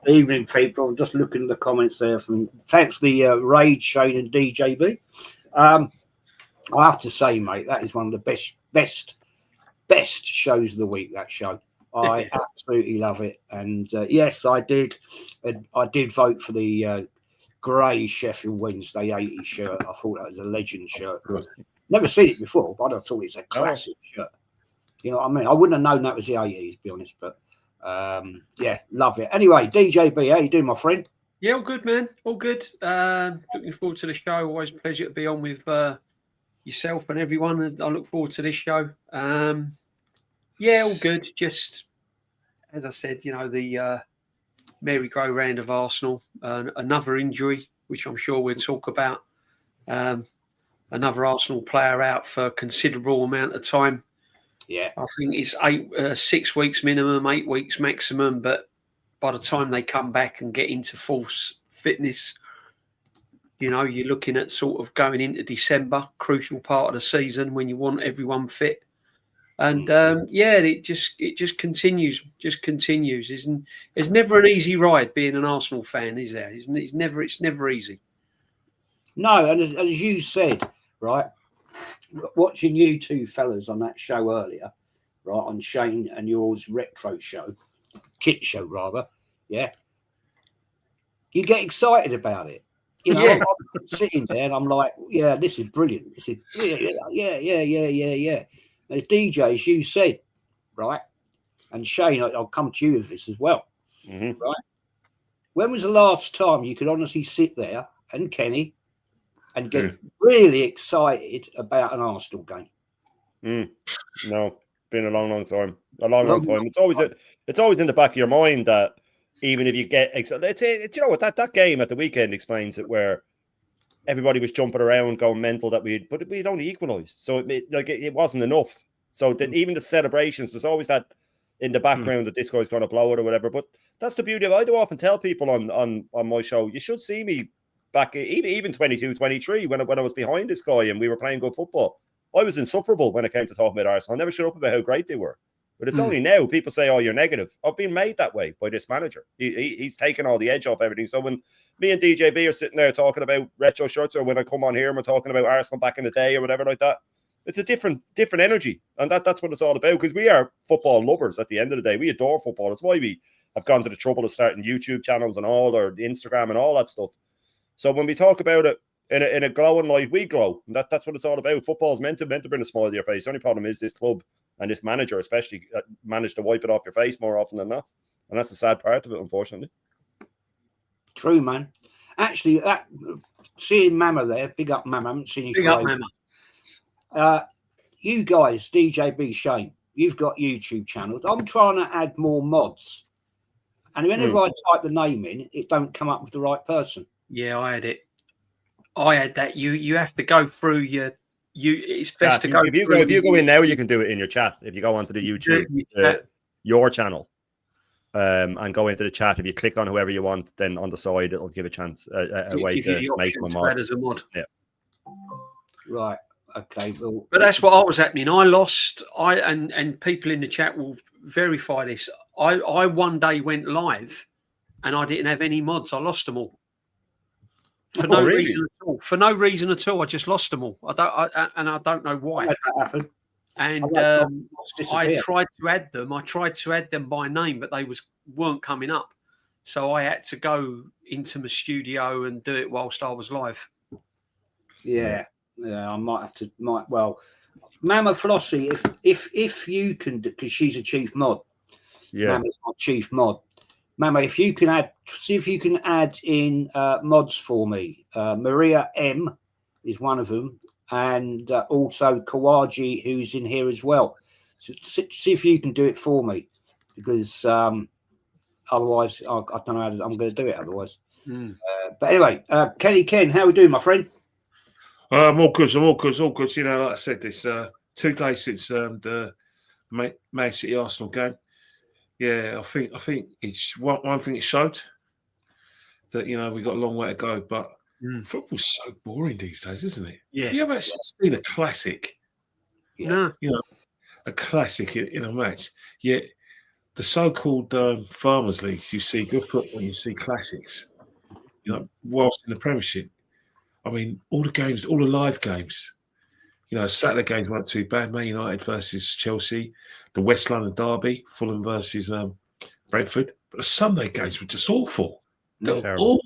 Evening, people. I'm just looking at the comments there. Thanks to the Raid, Shane, and DJB. I have to say, mate, that is one of the best shows of the week. That show, I absolutely love it. And yes, I did vote for the grey Sheffield Wednesday 80 shirt. I thought that was a legend shirt. Never seen it before, but I thought it's a classic shirt. You know what I mean? I wouldn't have known that was the 80s, to be honest, but. Yeah, love it. Anyway, DJB, how you doing, my friend? Yeah, all good, man. All good. Looking forward to the show. Always a pleasure to be on with yourself and everyone. I look forward to this show. Yeah, all good. Just as I said, you know, the merry-go-round of Arsenal. Another injury, which I'm sure we'll talk about. Another Arsenal player out for a considerable amount of time. Yeah, I think it's 6 weeks minimum, 8 weeks maximum. But by the time they come back and get into full fitness, you know, you're looking at sort of going into December, crucial part of the season when you want everyone fit. And yeah, it just continues, It's never an easy ride being an Arsenal fan, is there? It's never easy. No, and as you said, right. Watching you two fellas on that show earlier, right, on Shane and yours retro show, kit show rather, yeah, you get excited about it. You know, I'm sitting there and I'm like, yeah, this is brilliant. This is yeah. As DJs, you said, right, and Shane, I'll come to you with this as well, right. When was the last time you could honestly sit there, and Kenny, and get really excited about an Arsenal game? No, been a long time. A long time. It's always in the back of your mind that even if you get excited, you know what, that game at the weekend explains it, where everybody was jumping around, going mental that we'd only equalised, so it wasn't enough. So that even the celebrations, there's always that in the background that this guy's going to blow it or whatever. But that's the beauty of it. I do often tell people on my show, you should see me. Back even 22, 23, when I was behind this guy and we were playing good football, I was insufferable when it came to talking about Arsenal. I never shut up about how great they were. But it's only now people say, oh, you're negative. I've been made that way by this manager. He's taken all the edge off everything. So when me and DJB are sitting there talking about retro shirts, or when I come on here and we're talking about Arsenal back in the day or whatever like that, it's a different energy. And that's what it's all about, because we are football lovers at the end of the day. We adore football. That's why we have gone to the trouble of starting YouTube channels and all, or Instagram and all that stuff. So when we talk about it in a glowing light, we glow. And that's what it's all about. Football's meant to bring a smile to your face. The only problem is this club and this manager especially managed to wipe it off your face more often than not. And that's the sad part of it, unfortunately. True, man. Actually, seeing Mama there, big up Mama. I haven't seen you. Big up Mama. You guys, DJB, Shane, you've got YouTube channels. I'm trying to add more mods. And whenever I type the name in, it don't come up with the right person. Yeah, I had it. I had that. You have to go through your. It's best to go. If you go in now, you can do it in your chat. If you go onto the YouTube, your channel, and go into the chat. If you click on whoever you want, then on the side it'll give a chance a way to make them a mod. Yeah. Right. Okay. Well, but that's what was happening. I lost. And people in the chat will verify this. I one day went live, and I didn't have any mods. I lost them all. For no reason at all. For no reason at all. I just lost them all. I don't know why. That happened. And I tried to add them. I tried to add them by name, but they weren't coming up. So I had to go into my studio and do it whilst I was live. Yeah. I might have to. Well, Mama Flossie, if you can, because she's a chief mod. Yeah. Mama's not chief mod. Mama, if you can see if you can add in mods for me. Maria M is one of them, and also Kawaji, who's in here as well. So see if you can do it for me, because otherwise I don't know how I'm going to do it otherwise. But anyway, Kenny Ken, how we doing, my friend? I'm all good. You know, like I said, it's 2 days since the Man City Arsenal game. Yeah, I think it's one thing it showed that, you know, we got a long way to go, but football's so boring these days, isn't it? Yeah. Have you ever seen a classic? No. You know, a classic in a match. Yet the so-called farmers leagues, you see good football, you see classics. You know, whilst in the Premiership, I mean, all the games, all the live games. You know, Saturday games weren't too bad. Man United versus Chelsea, the West London derby, Fulham versus Brentford. But the Sunday games were just awful. They're Terrible. awful.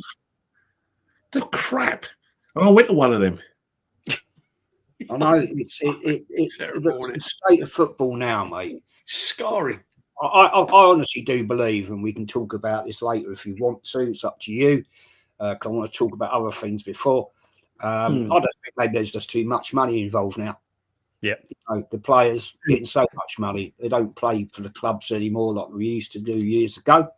They're crap. And I went to one of them. I know it's Terrible, the state of football now, mate. Scarring. I honestly do believe, and we can talk about this later if you want to. It's up to you. 'Cause I want to talk about other things before. I don't think maybe there's just too much money involved now. Yeah. You know, the players getting so much money, they don't play for the clubs anymore like we used to do years ago.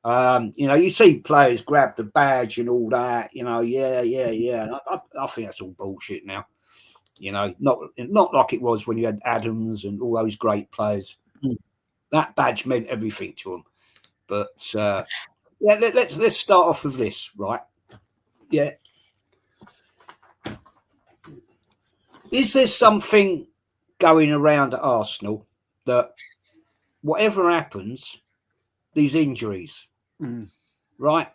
You know, you see players grab the badge and all that. You know, yeah. And I think that's all bullshit now. You know, not like it was when you had Adams and all those great players. That badge meant everything to them. But yeah, let's start off with this, right? Yeah. Is there something going around at Arsenal that whatever happens, these injuries, right?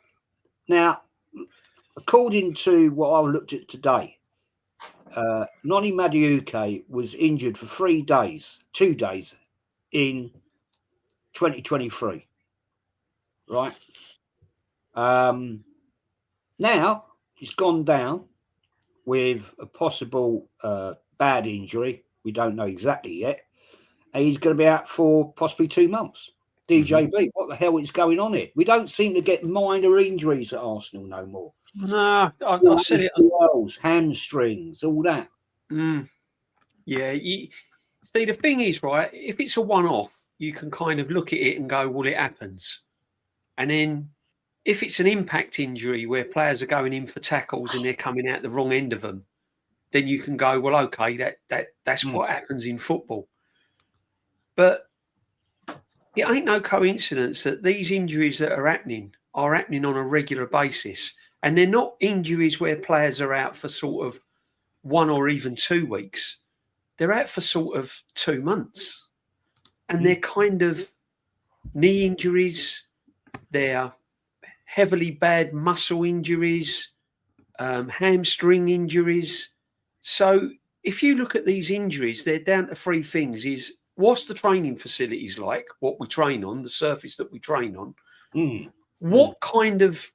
Now, according to what I looked at today, Noni Madueke was injured for 2 days in 2023, right? Now he's gone down with a possible bad injury. We don't know exactly yet. And he's going to be out for possibly 2 months. DJB, what the hell is going on here? We don't seem to get minor injuries at Arsenal no more. No, I said it. Wells, hamstrings, all that. Yeah. See, the thing is, right, if it's a one-off, you can kind of look at it and go, well, it happens. And then if it's an impact injury where players are going in for tackles and they're coming out the wrong end of them, then you can go, well, okay, that's what happens in football. But it ain't no coincidence that these injuries that are happening on a regular basis. And they're not injuries where players are out for sort of 1 or even 2 weeks. They're out for sort of 2 months. And they're kind of knee injuries. They're heavily bad muscle injuries, hamstring injuries. So if you look at these injuries, they're down to 3 things. Is what's the training facilities like, what we train on, the surface that we train on, what kind of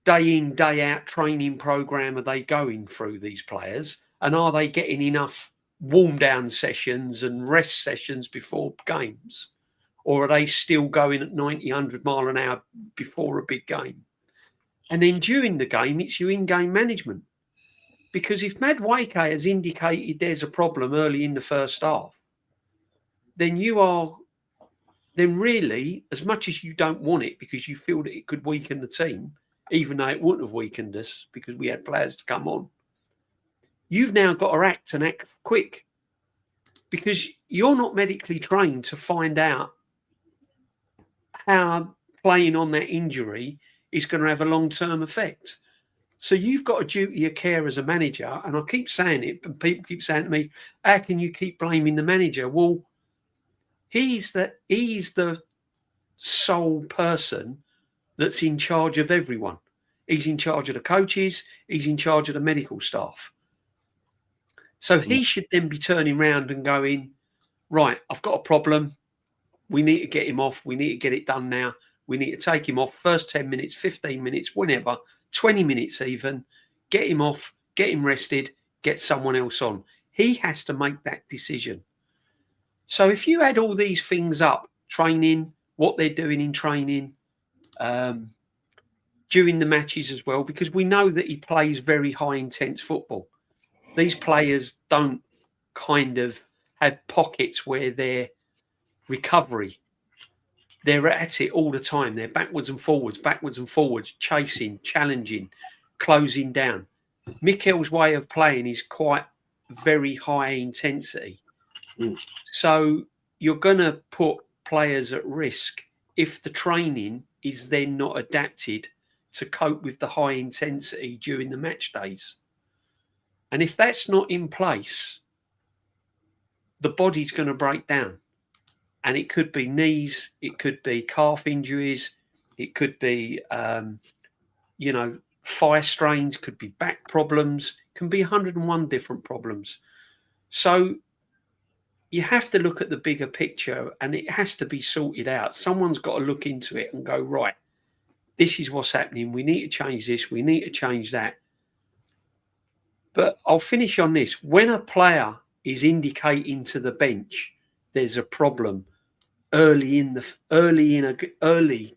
day in, day out training program are they going through, these players? And are they getting enough warm down sessions and rest sessions before games? Or are they still going at 90, 100 mile an hour before a big game? And then during the game, it's your in-game management. Because if Madueke has indicated there's a problem early in the first half, then really, as much as you don't want it because you feel that it could weaken the team, even though it wouldn't have weakened us because we had players to come on, you've now got to act quick because you're not medically trained to find out how playing on that injury is going to have a long-term effect. So you've got a duty of care as a manager, and I keep saying it, and people keep saying to me, how can you keep blaming the manager? Well, he's the sole person that's in charge of everyone. He's in charge of the coaches. He's in charge of the medical staff. So he should then be turning around and going, right, I've got a problem. We need to get him off. We need to get it done now. We need to take him off first 10 minutes, 15 minutes, whenever, 20 minutes even, get him off, get him rested, get someone else on. He has to make that decision. So if you add all these things up, training, what they're doing in training, during the matches as well, because we know that he plays very high intense football. These players don't kind of have pockets where they're recovery. They're at it all the time. They're backwards and forwards, chasing, challenging, closing down. Mikel's way of playing is quite very high intensity. So you're going to put players at risk if the training is then not adapted to cope with the high intensity during the match days. And if that's not in place, the body's going to break down. And it could be knees, it could be calf injuries, it could be, fire strains, could be back problems, can be 101 different problems. So you have to look at the bigger picture and it has to be sorted out. Someone's got to look into it and go, right, this is what's happening. We need to change this. We need to change that. But I'll finish on this. When a player is indicating to the bench there's a problem early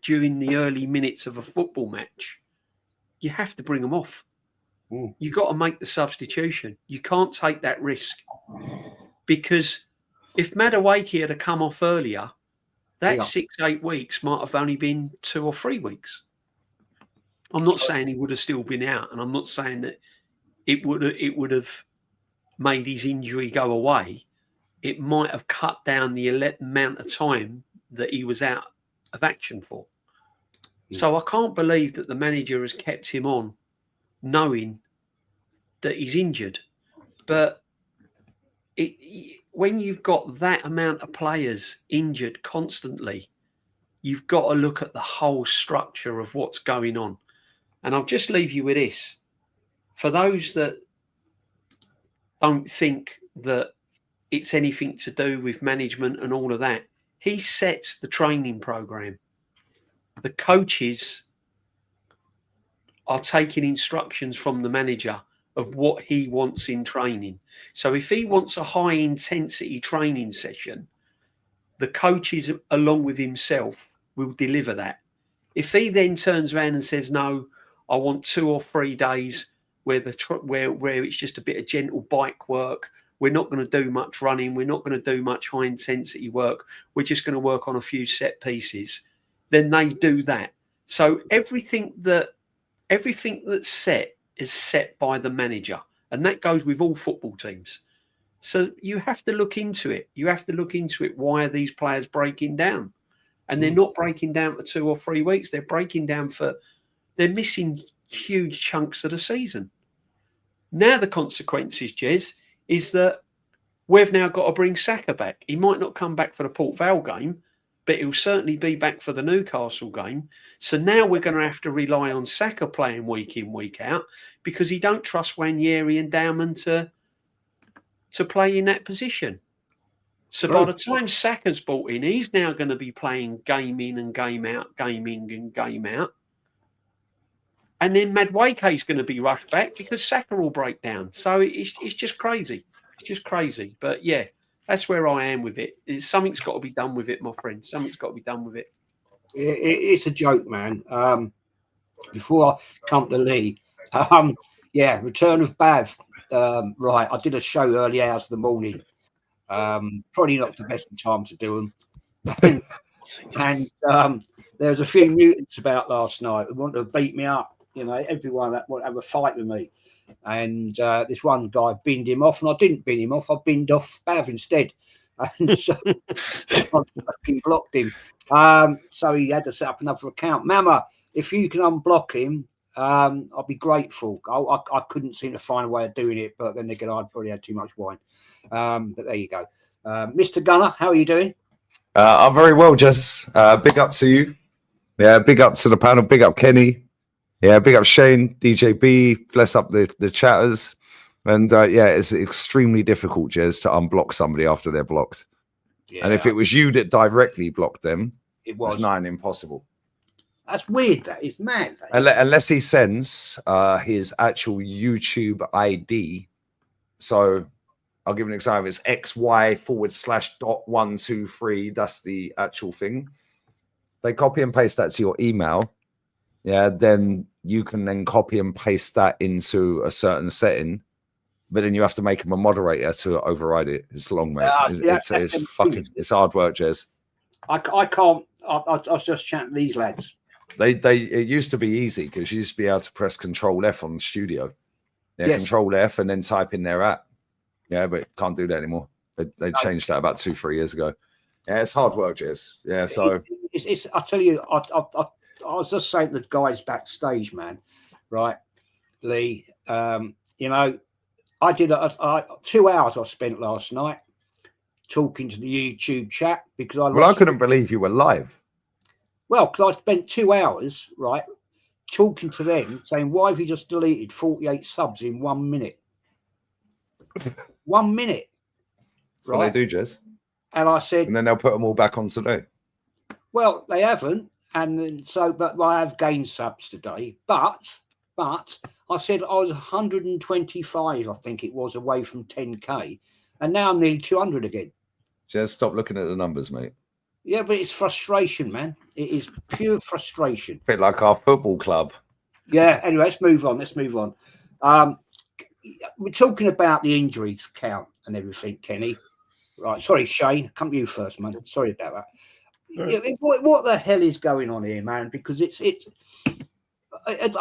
during the early minutes of a football match, you have to bring them off. You got to make the substitution. You can't take that risk, because if Madueke had come off earlier, that 6-8 weeks might have only been 2 or 3 weeks. I'm not saying he would have still been out, and I'm not saying that it would have made his injury go away. It might have cut down the amount of time that he was out of action for. So I can't believe that the manager has kept him on knowing that he's injured. But when you've got that amount of players injured constantly, you've got to look at the whole structure of what's going on. And I'll just leave you with this. For those that don't think that it's anything to do with management and all of that, he sets the training program. The coaches are taking instructions from the manager of what he wants in training. So if he wants a high intensity training session, the coaches along with himself will deliver that. If he then turns around and says, no, I want 2 or 3 days where it's just a bit of gentle bike work, we're not going to do much running, we're not going to do much high intensity work, we're just going to work on a few set pieces, then they do that. So everything that's set is set by the manager, and that goes with all football teams. So you have to look into it. You have to look into it. Why are these players breaking down? And they're not breaking down for 2 or 3 weeks. They're breaking down they're missing huge chunks of the season. Now the consequences, Jez, is that we've now got to bring Saka back. He might not come back for the Port Vale game, but he'll certainly be back for the Newcastle game. So now we're going to have to rely on Saka playing week in, week out, because he don't trust Wanyeri and Dowman to play in that position. So by the time Saka's brought in, he's now going to be playing game in and game out, game in and game out. And then Madueke's going to be rushed back because Saka will break down. So it's just crazy. It's just crazy. But yeah, that's where I am with it. Something's got to be done with it, my friend. Something's got to be done with it. It's a joke, man. Before I come to Lee, return of Bav. Right, I did a show early hours of the morning. Probably not the best time to do them. And there was a few mutants about last night who wanted to beat me up. You know, everyone that wanted to have a fight with me. And this one guy binned him off, and I didn't bin him off. I binned off Bav instead. And so I fucking blocked him. So he had to set up another account. Mama, if you can unblock him, I'll be grateful. I couldn't seem to find a way of doing it, but then again, I'd probably had too much wine. But there you go. Mr. Gunner, how are you doing? I'm very well, Jez. Big up to you. Yeah, big up to the panel. Big up Kenny. Yeah, big up Shane, DJB. Bless up the chatters. And it's extremely difficult, Jez, to unblock somebody after they're blocked. Yeah. And if it was you that directly blocked them, it was impossible. That's weird. That is mad. Unless he sends his actual YouTube ID. So I'll give an example. It's XY/.123. That's the actual thing. They copy and paste that to your email. Yeah, then you can then copy and paste that into a certain setting. But then you have to make him a moderator to override it. It's long, mate. It's hard work, Jez. I can't. I was just chatting to these lads. It used to be easy because you used to be able to press Control F on Studio. Yeah, yes. Control F and then type in their app. Yeah, but can't do that anymore. They changed that about 2-3 years ago. Yeah, it's hard work, Jez. Yeah, so it's I tell you, I was just saying to the guys backstage, man. Right, Lee. You know, I did 2 hours I spent last night talking to the YouTube chat because I Well, I couldn't believe you were live. Well, because I spent 2 hours, right, talking to them, saying, why have you just deleted 48 subs in 1 minute? 1 minute. That's what they do, Jez. And I said, And then they'll put them all back on today. well, they haven't. And then but I have gained subs today. But I said I was 125, I think it was, away from 10K. And now I'm nearly 200 again. Jez, stop looking at the numbers, mate. Yeah, but it's frustration, man. It is pure frustration. A bit like our football club. Yeah, anyway, let's move on. We're talking about the injuries count and everything, Kenny. Right, sorry, Shane. Come to you first, man. Sorry about that. Right. What the hell is going on here, man? Because I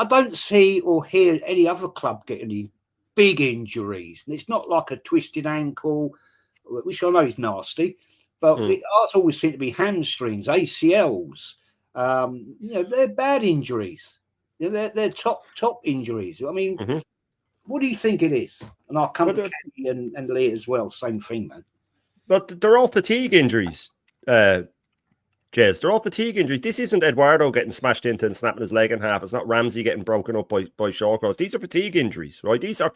don't see or hear any other club get any big injuries. And it's not like a twisted ankle, which I know is nasty, but it always seem to be hamstrings, ACLs. They're bad injuries. They're top injuries. I mean, what do you think it is? And I'll come to Kenny and Lee as well. Same thing, man. But they're all fatigue injuries, Jez. They're all fatigue injuries. This isn't Eduardo getting smashed into and snapping his leg in half. It's not Ramsey getting broken up by Shawcross. These are fatigue injuries, right? These are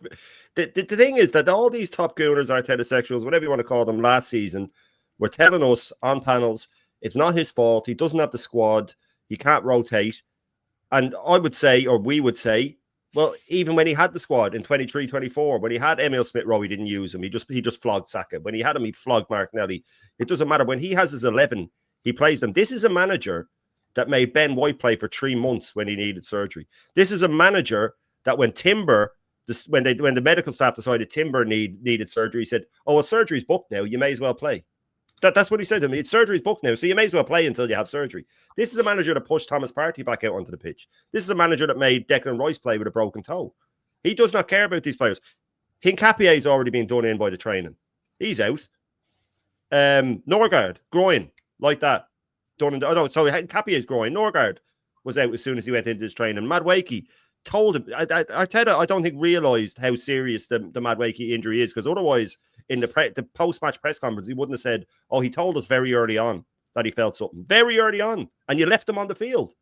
the thing is that all these top gooners, Arteta sexuals, whatever you want to call them, last season were telling us on panels it's not his fault. He doesn't have the squad. He can't rotate. And I would say, or we would say, well, even when he had the squad in 23-24, when he had Emil Smith-Rowe, he didn't use him. He just flogged Saka. When he had him, he flogged Martinelli. It doesn't matter. When he has his 11, he plays them. This is a manager that made Ben White play for 3 months when he needed surgery. This is a manager that when the medical staff decided Timber needed surgery, he said, oh, well, surgery's booked now. You may as well play. That's what he said to me. It's surgery's booked now, so you may as well play until you have surgery. This is a manager that pushed Thomas Partey back out onto the pitch. This is a manager that made Declan Rice play with a broken toe. He does not care about these players. Hincapie's already been done in by the training. He's out. Norgard, groin, like that. Done in Hincapie's groin. Norgard was out as soon as he went into his training. Madueke told him. Arteta, I don't think, realised how serious the Madueke injury is, because otherwise, in the post-match press conference, he wouldn't have said, oh, he told us very early on that he felt something. Very early on. And you left him on the field.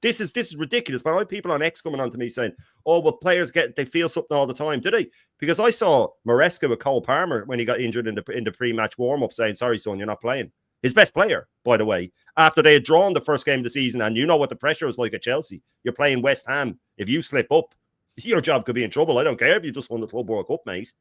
This is ridiculous. But I have people on X coming on to me saying, oh, well, players they feel something all the time. Did they? Because I saw Maresca with Cole Palmer when he got injured in the pre-match warm-up saying, sorry, son, you're not playing. His best player, by the way, after they had drawn the first game of the season, and you know what the pressure was like at Chelsea. You're playing West Ham. If you slip up, your job could be in trouble. I don't care if you just won the Club World Cup, mate.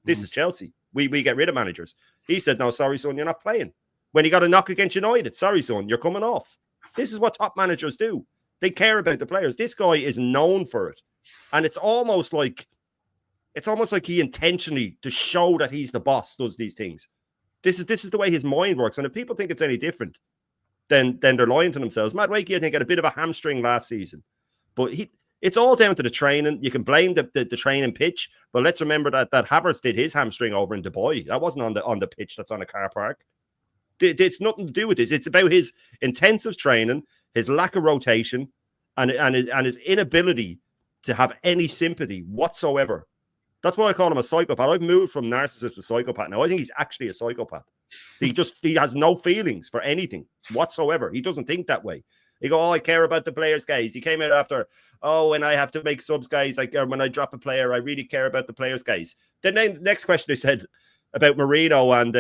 This is Chelsea. We get rid of managers. He said, no, sorry, son, you're not playing. When he got a knock against United, sorry, son, you're coming off. This is what top managers do. They care about the players. This guy is known for it. And it's almost like he intentionally, to show that he's the boss, does these things. This is the way his mind works. And if people think it's any different, then they're lying to themselves. Madueke, I think, had a bit of a hamstring last season. But it's all down to the training. You can blame the training pitch, but let's remember that Havertz did his hamstring over in Dubai. That wasn't on the pitch that's on a car park. It's nothing to do with this. It's about his intensive training, his lack of rotation, and his inability to have any sympathy whatsoever. That's why I call him a psychopath. I've moved from narcissist to psychopath now. I think he's actually a psychopath. He has no feelings for anything whatsoever. He doesn't think that way. He go, oh, I care about the players, guys. He came out after, oh, when I have to make subs, guys, when I drop a player, I really care about the players, guys. Then the next question they said about Marino and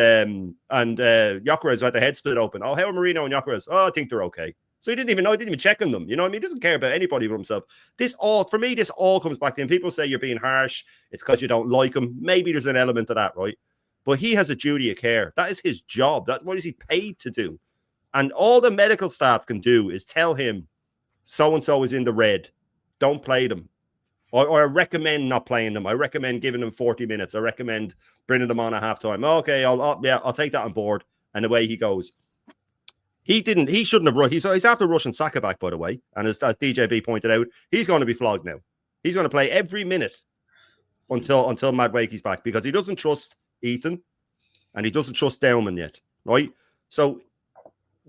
Gyökeres had their head split open. Oh, how are Marino and Gyökeres? Oh, I think they're okay. So he didn't even know. He didn't even check on them. You know what I mean? He doesn't care about anybody but himself. This all comes back to him. People say you're being harsh. It's because you don't like him. Maybe there's an element of that, right? But he has a duty of care. That is his job. That's what is he paid to do. And all the medical staff can do is tell him so-and-so is in the red. Don't play them. Or I recommend not playing them. I recommend giving them 40 minutes. I recommend bringing them on at halftime. Okay, I'll take that on board. And away he goes. He shouldn't have rushed. He's after rushing Saka back, by the way. And as DJB pointed out, he's going to be flogged now. He's going to play every minute until Madueke's back, because he doesn't trust Ethan and he doesn't trust Dowman yet, right? So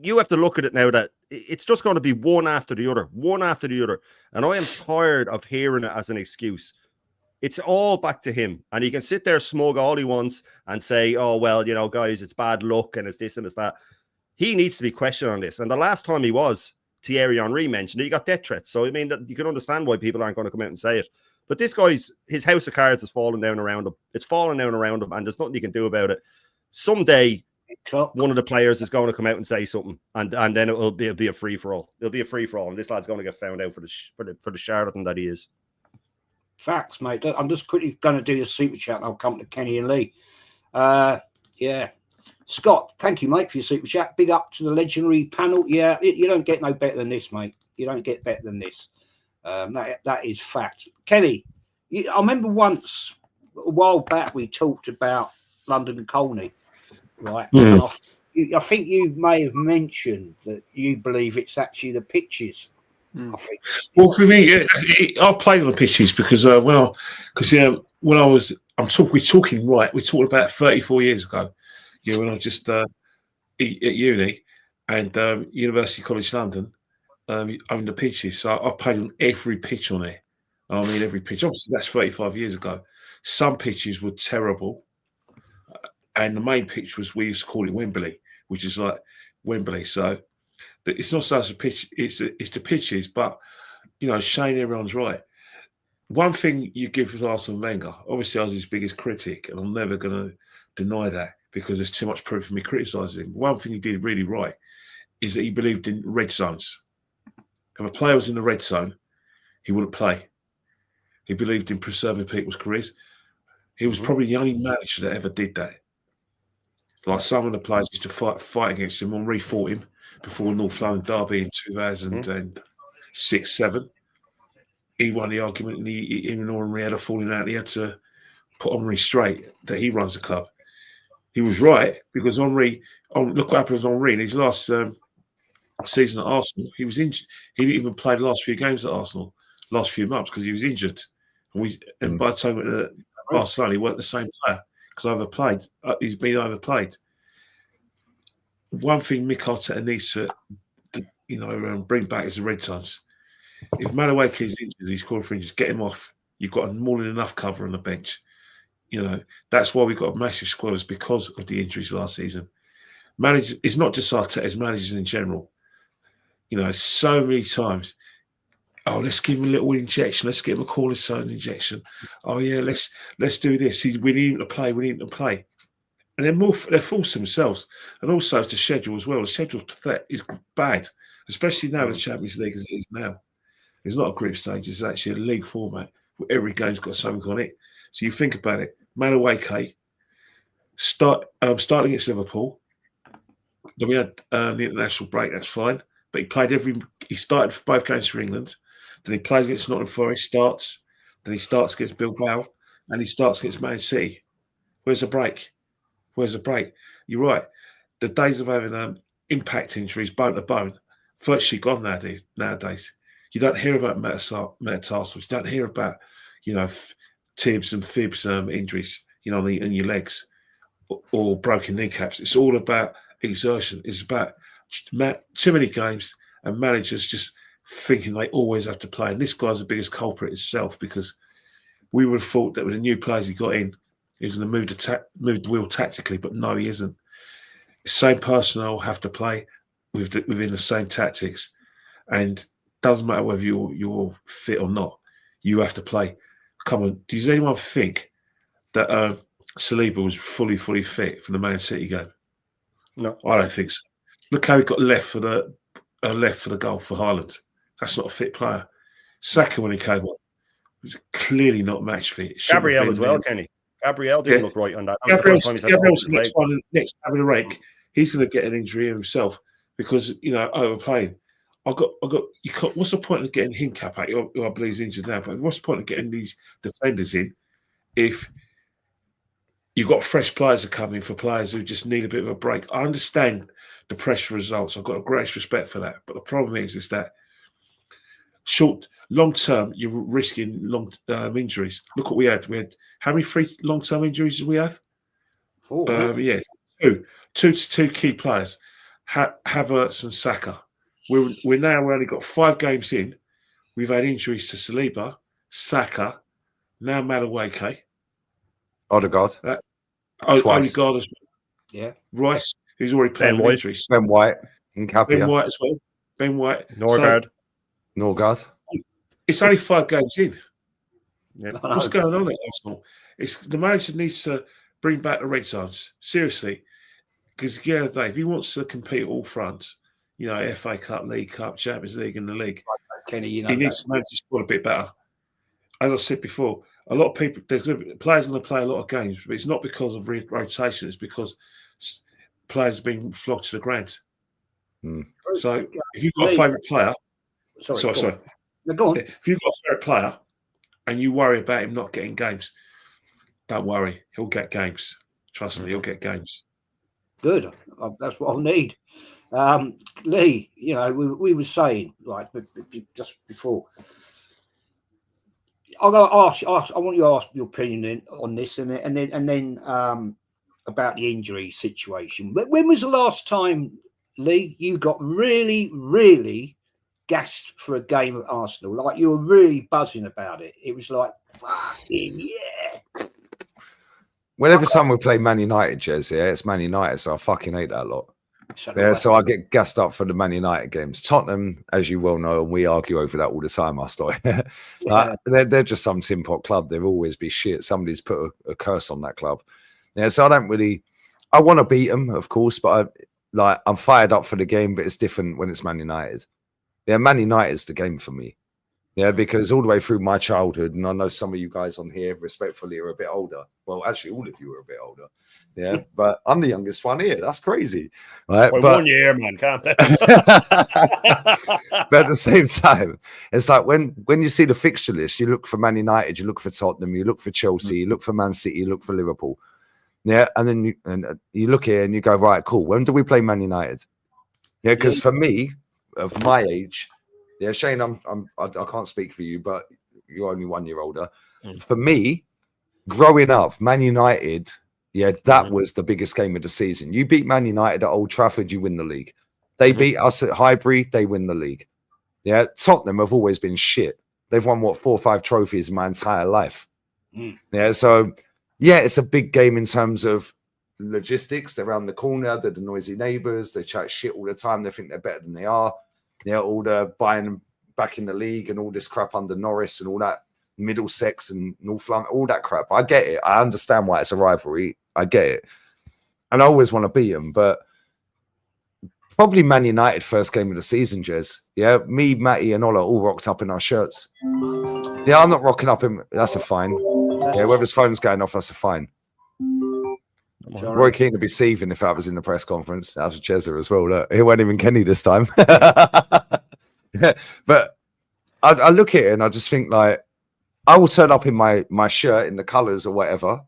you have to look at it now that it's just going to be one after the other. And I am tired of hearing it as an excuse. It's all back to him. And he can sit there smug all he wants and say, oh, well, you know, guys, it's bad luck and it's this and it's that. He needs to be questioned on this. And the last time he was, Thierry Henry mentioned it, he got death threats. So, I mean, you can understand why people aren't going to come out and say it. But this guy's, his house of cards is falling down around him. It's falling down around him, and there's nothing you can do about it. Someday, one of the players is going to come out and say something, and then it'll be a free-for-all. It'll be a free-for-all, and this lad's going to get found out for the charlatan that he is. Facts, mate. I'm just quickly going to do the super chat, and I'll come to Kenny and Lee. Yeah. Scott, thank you, mate, for your super chat. Big up to the legendary panel. Yeah, you don't get no better than this, mate. You don't get better than this. That is fact. Kenny, I remember once, a while back, we talked about London and Colney, right? Mm. I think you may have mentioned that you believe it's actually the pitches. I think. Well, for me, I've played on the pitches because we're talking about 34 years ago. Yeah, when I was just at uni and University College London, owned the pitches. So I've played on every pitch on there. I mean, every pitch. Obviously, that's 35 years ago. Some pitches were terrible, and the main pitch was, we used to call it Wembley, which is like Wembley. So it's not such a pitch. It's the pitches, but you know, Shane, everyone's right. One thing you give Arsene Wenger, obviously, I was his biggest critic, and I'm never going to deny that because there's too much proof of me criticising him. One thing he did really right is that he believed in red zones. If a player was in the red zone, he wouldn't play. He believed in preserving people's careers. He was probably the only manager that ever did that. Like some of the players used to fight against him. Henry fought him before North London Derby in 2006-07. He won the argument, and him and Henry had a falling out. He had to put Henry straight that he runs the club. He was right because Henry. Look what happened to Henry in his last season at Arsenal. He was injured. He didn't even play the last few games at Arsenal, last few months, because he was injured. And by the time he went to Barcelona, he wasn't the same player because he's been overplayed. One thing Mick Arteta needs to, bring back is the red zones. If Madueke is injured, he's called for injuries, get him off. You've got more than enough cover on the bench. You know, that's why we've got massive squads because of the injuries last season. Managers, it's not just Arteta, it's managers in general. You know, so many times, oh, let's give him a little injection. Let's give him a cortisone injection. Oh, yeah, let's do this. We need him to play. We need him to play. And they're forced themselves. And also it's the schedule as well. The schedule's pathetic. It's bad, especially now the Champions League as it is now. It's not a group stage. It's actually a league format where every game's got something on it. So you think about it. Madueke starting against Liverpool. Then we had the international break. That's fine. But he started for both games for England. Then he plays against Nottingham Forest, then he starts against Bilbao, and he starts against Man City. Where's the break? You're right. The days of having impact injuries, bone to bone, virtually gone nowadays. You don't hear about metatarsals. You don't hear about, tibs and fibs injuries, in your legs or broken kneecaps. It's all about exertion. It's about too many games and managers just thinking they always have to play. And this guy's the biggest culprit himself because we would have thought that with the new players he got in, he was going to move the wheel tactically, but no, he isn't. The same personnel have to play within the same tactics. And doesn't matter whether you're fit or not, you have to play. Come on, does anyone think that Saliba was fully fit for the Man City game? No, I don't think so. Look how he got left for the goal for Haaland. That's not a fit player. Saka, when he came on, was clearly not match fit. Gabriel as well, Kenny. Gabriel didn't look right on that. Gabriel's the next having a rake. He's going to get an injury himself because overplaying. What's the point of getting Hincap out? Who I believe is injured now, but what's the point of getting these defenders in if you've got fresh players that come in for players who just need a bit of a break? I understand the pressure results. I've got a great respect for that. But the problem is that long term, you're risking long injuries. Look what we had. We had how many long term injuries did we have? 4. Two key players, Havertz and Saka. We're now only got 5 games in. We've had injuries to Saliba, Saka, now Madueke. Odegaard. Twice. Odegaard as well. Yeah. Rice, who's already playing White. injuries. Ben White. Nkapia. Ben White as well. Ben White. Norgard. Norgard. It's only 5 games in. Yep. What's going on at Arsenal? The manager needs to bring back the red zones. Seriously. Because at the end of the day, if he wants to compete at all fronts, FA Cup, League Cup, Champions League and the league, Kenny, he needs to manage his squad a bit better. As I said before, a lot of people, players going to play a lot of games, but it's not because of rotation, it's because players have been flogged to the ground. So if you've got a favourite player, sorry. No, go on. If you've got a favourite player and you worry about him not getting games, don't worry, he'll get games. Trust me, he'll get games. Good. That's what I'll need. Lee, we were saying, like, just before, I want you to ask your opinion on this and then about the injury situation. But when was the last time, Lee, you got really, really gassed for a game at Arsenal? Like, you were really buzzing about it. It was like, fucking yeah. Whenever time we play Man United, Jez, it's Man United, so I fucking hate that lot. So I get gassed up for the Man United games. Tottenham, as you well know, and we argue over that all the time, us lot. They're just some tin pot club. They'll always be shit. Somebody's put a curse on that club. So I want to beat them, of course, but I'm fired up for the game, but it's different when it's Man United. Man United's the game for me. Because all the way through my childhood, and I know some of you guys on here, respectfully, are a bit older. Well, actually, all of you are a bit older. But I'm the youngest one here. That's crazy. Right? Well, 1 year, man. Can't But at the same time, it's like when you see the fixture list, you look for Man United, you look for Tottenham, you look for Chelsea, you look for Man City, you look for Liverpool. And then you look here and you go, right, cool. When do we play Man United? Because for me, of my age, Shane, I can't speak for you, but you're only 1 year older. For me, growing up, Man United, that was the biggest game of the season. You beat Man United at Old Trafford, you win the league. They beat us at Highbury, they win the league. Tottenham have always been shit. They've won 4 or 5 trophies in my entire life. So it's a big game in terms of logistics. They're around the corner, they're the noisy neighbours, they chat shit all the time, they think they're better than they are. All the buying them back in the league and all this crap under Norris and all that Middlesex and North London, all that crap. I get it. I understand why it's a rivalry. I get it. And I always want to beat them, but probably Man United first game of the season, Jez. Me, Matty and Ola all rocked up in our shirts. I'm not rocking up in, that's a fine. Whether his phone's going off, that's a fine. Roy Keane would be seething if I was in the press conference. That was Chezza as well. Look, he wasn't even Kenny this time. But I look at it and I just think, like, I will turn up in my shirt in the colours or whatever.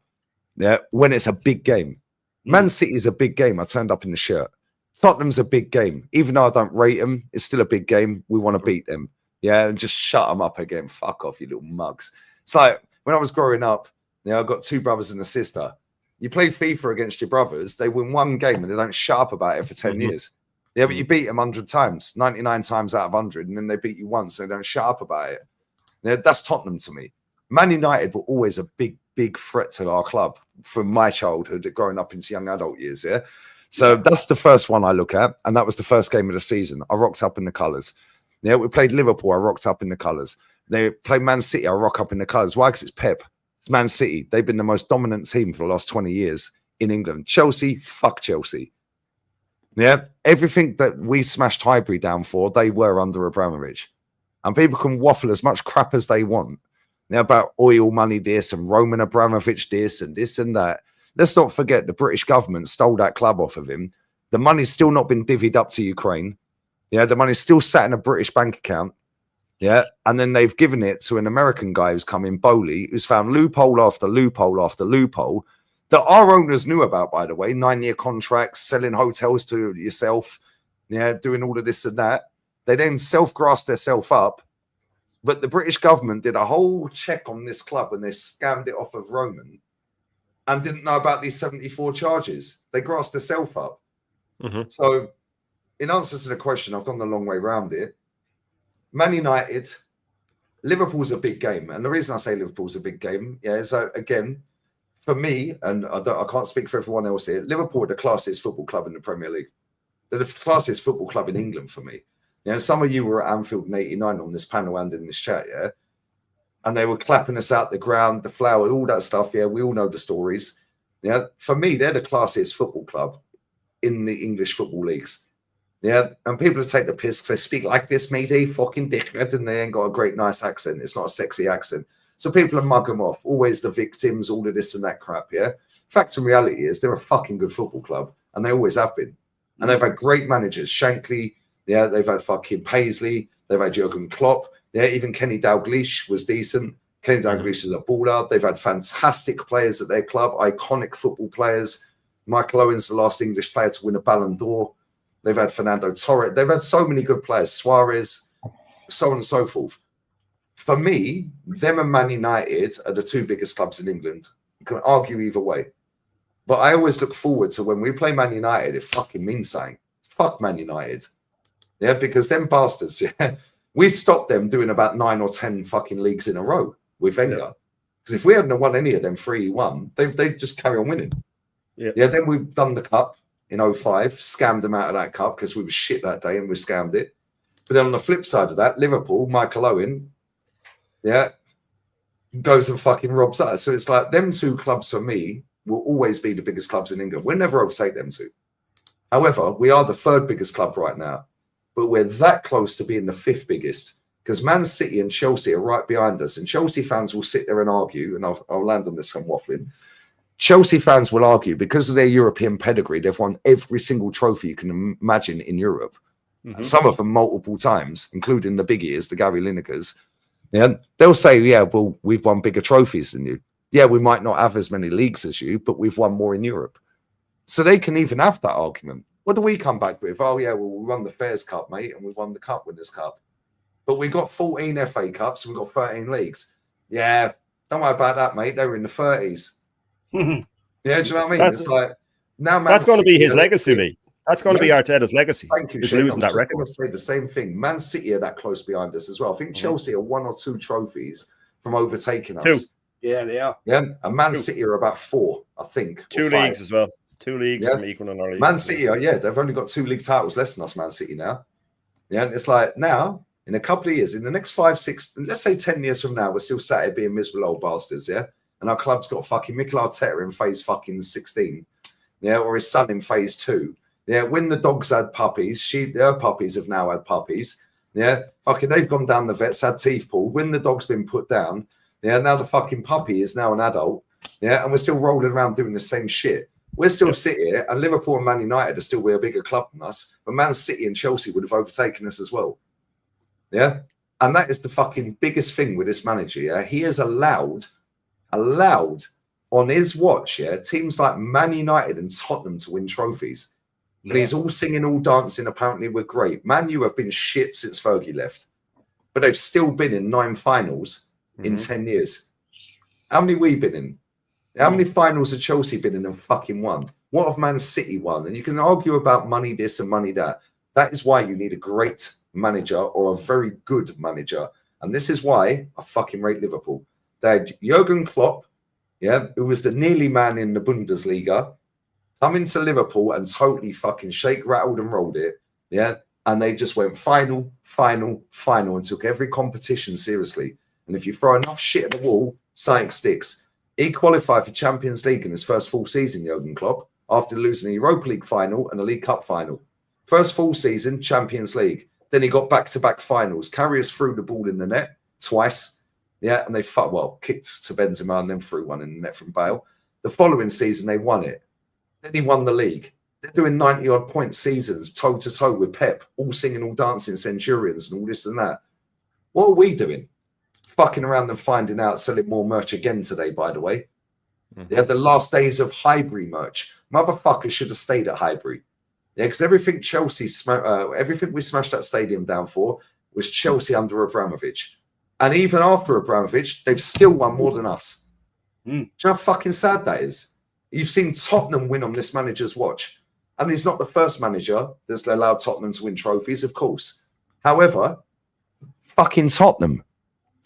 When it's a big game. Man City is a big game. I turned up in the shirt. Tottenham's a big game. Even though I don't rate them, it's still a big game. We want to beat them. And just shut them up again. Fuck off, you little mugs. It's like when I was growing up, I've got 2 brothers and a sister. You play FIFA against your brothers, they win 1 game and they don't shut up about it for 10 years. But you beat them 100 times, 99 times out of 100, and then they beat you once, so they don't shut up about it. That's Tottenham to me. Man United were always a big, big threat to our club from my childhood, growing up into young adult years. So that's the first one I look at, and that was the first game of the season. I rocked up in the colours. We played Liverpool, I rocked up in the colours. They played Man City, I rock up in the colours. Why? Because it's Pep. Man City, they've been the most dominant team for the last 20 years in England. Chelsea, fuck Chelsea. Everything that we smashed Highbury down for, they were under Abramovich. And people can waffle as much crap as they want about oil money this and Roman Abramovich this and that. Let's not forget the British government stole that club off of him. The money's still not been divvied up to Ukraine. The money's still sat in a British bank account. And then they've given it to an American guy who's come in, Bowley, who's found loophole after loophole after loophole that our owners knew about, by the way. 9-year contracts, selling hotels to yourself, doing all of this and that. They then self-grassed themselves up, but the British government did a whole check on this club and they scammed it off of Roman and didn't know about these 74 charges. They grassed themselves up. So in answer to the question, I've gone the long way around it. Man United, Liverpool's a big game. And the reason I say Liverpool's a big game, is again, for me, and I can't speak for everyone else here, Liverpool are the classiest football club in the Premier League. They're the classiest football club in England for me. Some of you were at Anfield in '89 on this panel and in this chat, and they were clapping us out the ground, the flower, all that stuff. We all know the stories. For me, they're the classiest football club in the English football leagues. And people take the piss because they speak like this, matey, fucking dickhead, and they ain't got a great, nice accent. It's not a sexy accent. So people mug them off, always the victims, all of this and that crap, Fact and reality is they're a fucking good football club, and they always have been. And they've had great managers, Shankly, they've had fucking Paisley, they've had Jurgen Klopp, even Kenny Dalglish was decent. Kenny Dalglish is a baller. They've had fantastic players at their club, iconic football players. Michael Owen's the last English player to win a Ballon d'Or. They've had Fernando Torres. They've had so many good players, Suarez, so on and so forth. For me, them and Man United are the two biggest clubs in England. You can argue either way. But I always look forward to when we play Man United, it fucking means something. Fuck Man United. Because them bastards, we stopped them doing about 9 or 10 fucking leagues in a row with Wenger. Because if we hadn't won any of them 3-1, they'd just carry on winning. Then we've done the cup in 05, scammed them out of that cup because we were shit that day and we scammed it. But then on the flip side of that, Liverpool, Michael Owen, goes and fucking robs us. So it's like them two clubs for me will always be the biggest clubs in England. We'll never overtake them two. However, we are the third biggest club right now, but we're that close to being the fifth biggest because Man City and Chelsea are right behind us. And Chelsea fans will sit there and argue, and I'll land on this, I'm waffling. Chelsea fans will argue because of their European pedigree, they've won every single trophy you can imagine in Europe. And some of them multiple times, including the big ears, the Gary Linekers. They'll say, well, we've won bigger trophies than you. We might not have as many leagues as you, but we've won more in Europe. So they can even have that argument. What do we come back with? Oh, well, we won the Fairs Cup, mate, and we won the Cup Winners' Cup. But we got 14 FA Cups and we got 13 leagues. Don't worry about that, mate. They were in the 30s. Do you know what I mean? It's like, now Man that's going to be City, his legacy, mate. That's going to be Arteta's legacy. Thank you, Shane. Losing that record. I was going to say the same thing. Man City are that close behind us as well. I think Chelsea are 1 or 2 trophies from overtaking us. 2. Yeah, they are. And Man City are about 4, I think. 2 leagues as well. 2 leagues from equaling our league. Man City are, they've only got 2 league titles less than us, Man City now. And it's like now, in a couple of years, in the next 5, 6, let's say 10 years from now, we're still sat here being miserable old bastards, and our club's got fucking Mikel Arteta in phase fucking 16, or his son in phase 2. When the dogs had puppies, their puppies have now had puppies. Fucking they've gone down the vets, had teeth pulled. When the dog's been put down, now the fucking puppy is now an adult. And we're still rolling around doing the same shit. We're still sitting here, and Liverpool and Man United are still a bigger club than us, but Man City and Chelsea would have overtaken us as well. And that is the fucking biggest thing with this manager. He has allowed on his watch, teams like Man United and Tottenham to win trophies. And he's all singing, all dancing. Apparently, we're great. Man U have been shit since Fergie left, but they've still been in 9 finals in 10 years. How many we been in? How many finals have Chelsea been in and fucking won? What have Man City won? And you can argue about money this and money that. That is why you need a great manager or a very good manager. And this is why I fucking rate Liverpool. They had Jurgen Klopp, who was the nearly man in the Bundesliga, come into Liverpool and totally fucking shake, rattled and rolled it. And they just went final, and took every competition seriously. And if you throw enough shit at the wall, something sticks. He qualified for Champions League in his first full season, Jurgen Klopp, after losing a Europa League final and a League Cup final. First full season, Champions League. Then he got back-to-back finals. Karius threw the ball in the net twice. And they kicked to Benzema and then threw one in the net from Bale. The following season, they won it. Then he won the league. They're doing 90-odd point seasons, toe-to-toe with Pep, all singing, all dancing, Centurions and all this and that. What are we doing? Fucking around and finding out, selling more merch again today, by the way. They had the last days of Highbury merch. Motherfuckers should have stayed at Highbury. Because everything everything we smashed that stadium down for was Chelsea under Abramovich. And even after Abramovich, they've still won more than us. Do you know how fucking sad that is? You've seen Tottenham win on this manager's watch. And he's not the first manager that's allowed Tottenham to win trophies, of course. However, fucking Tottenham.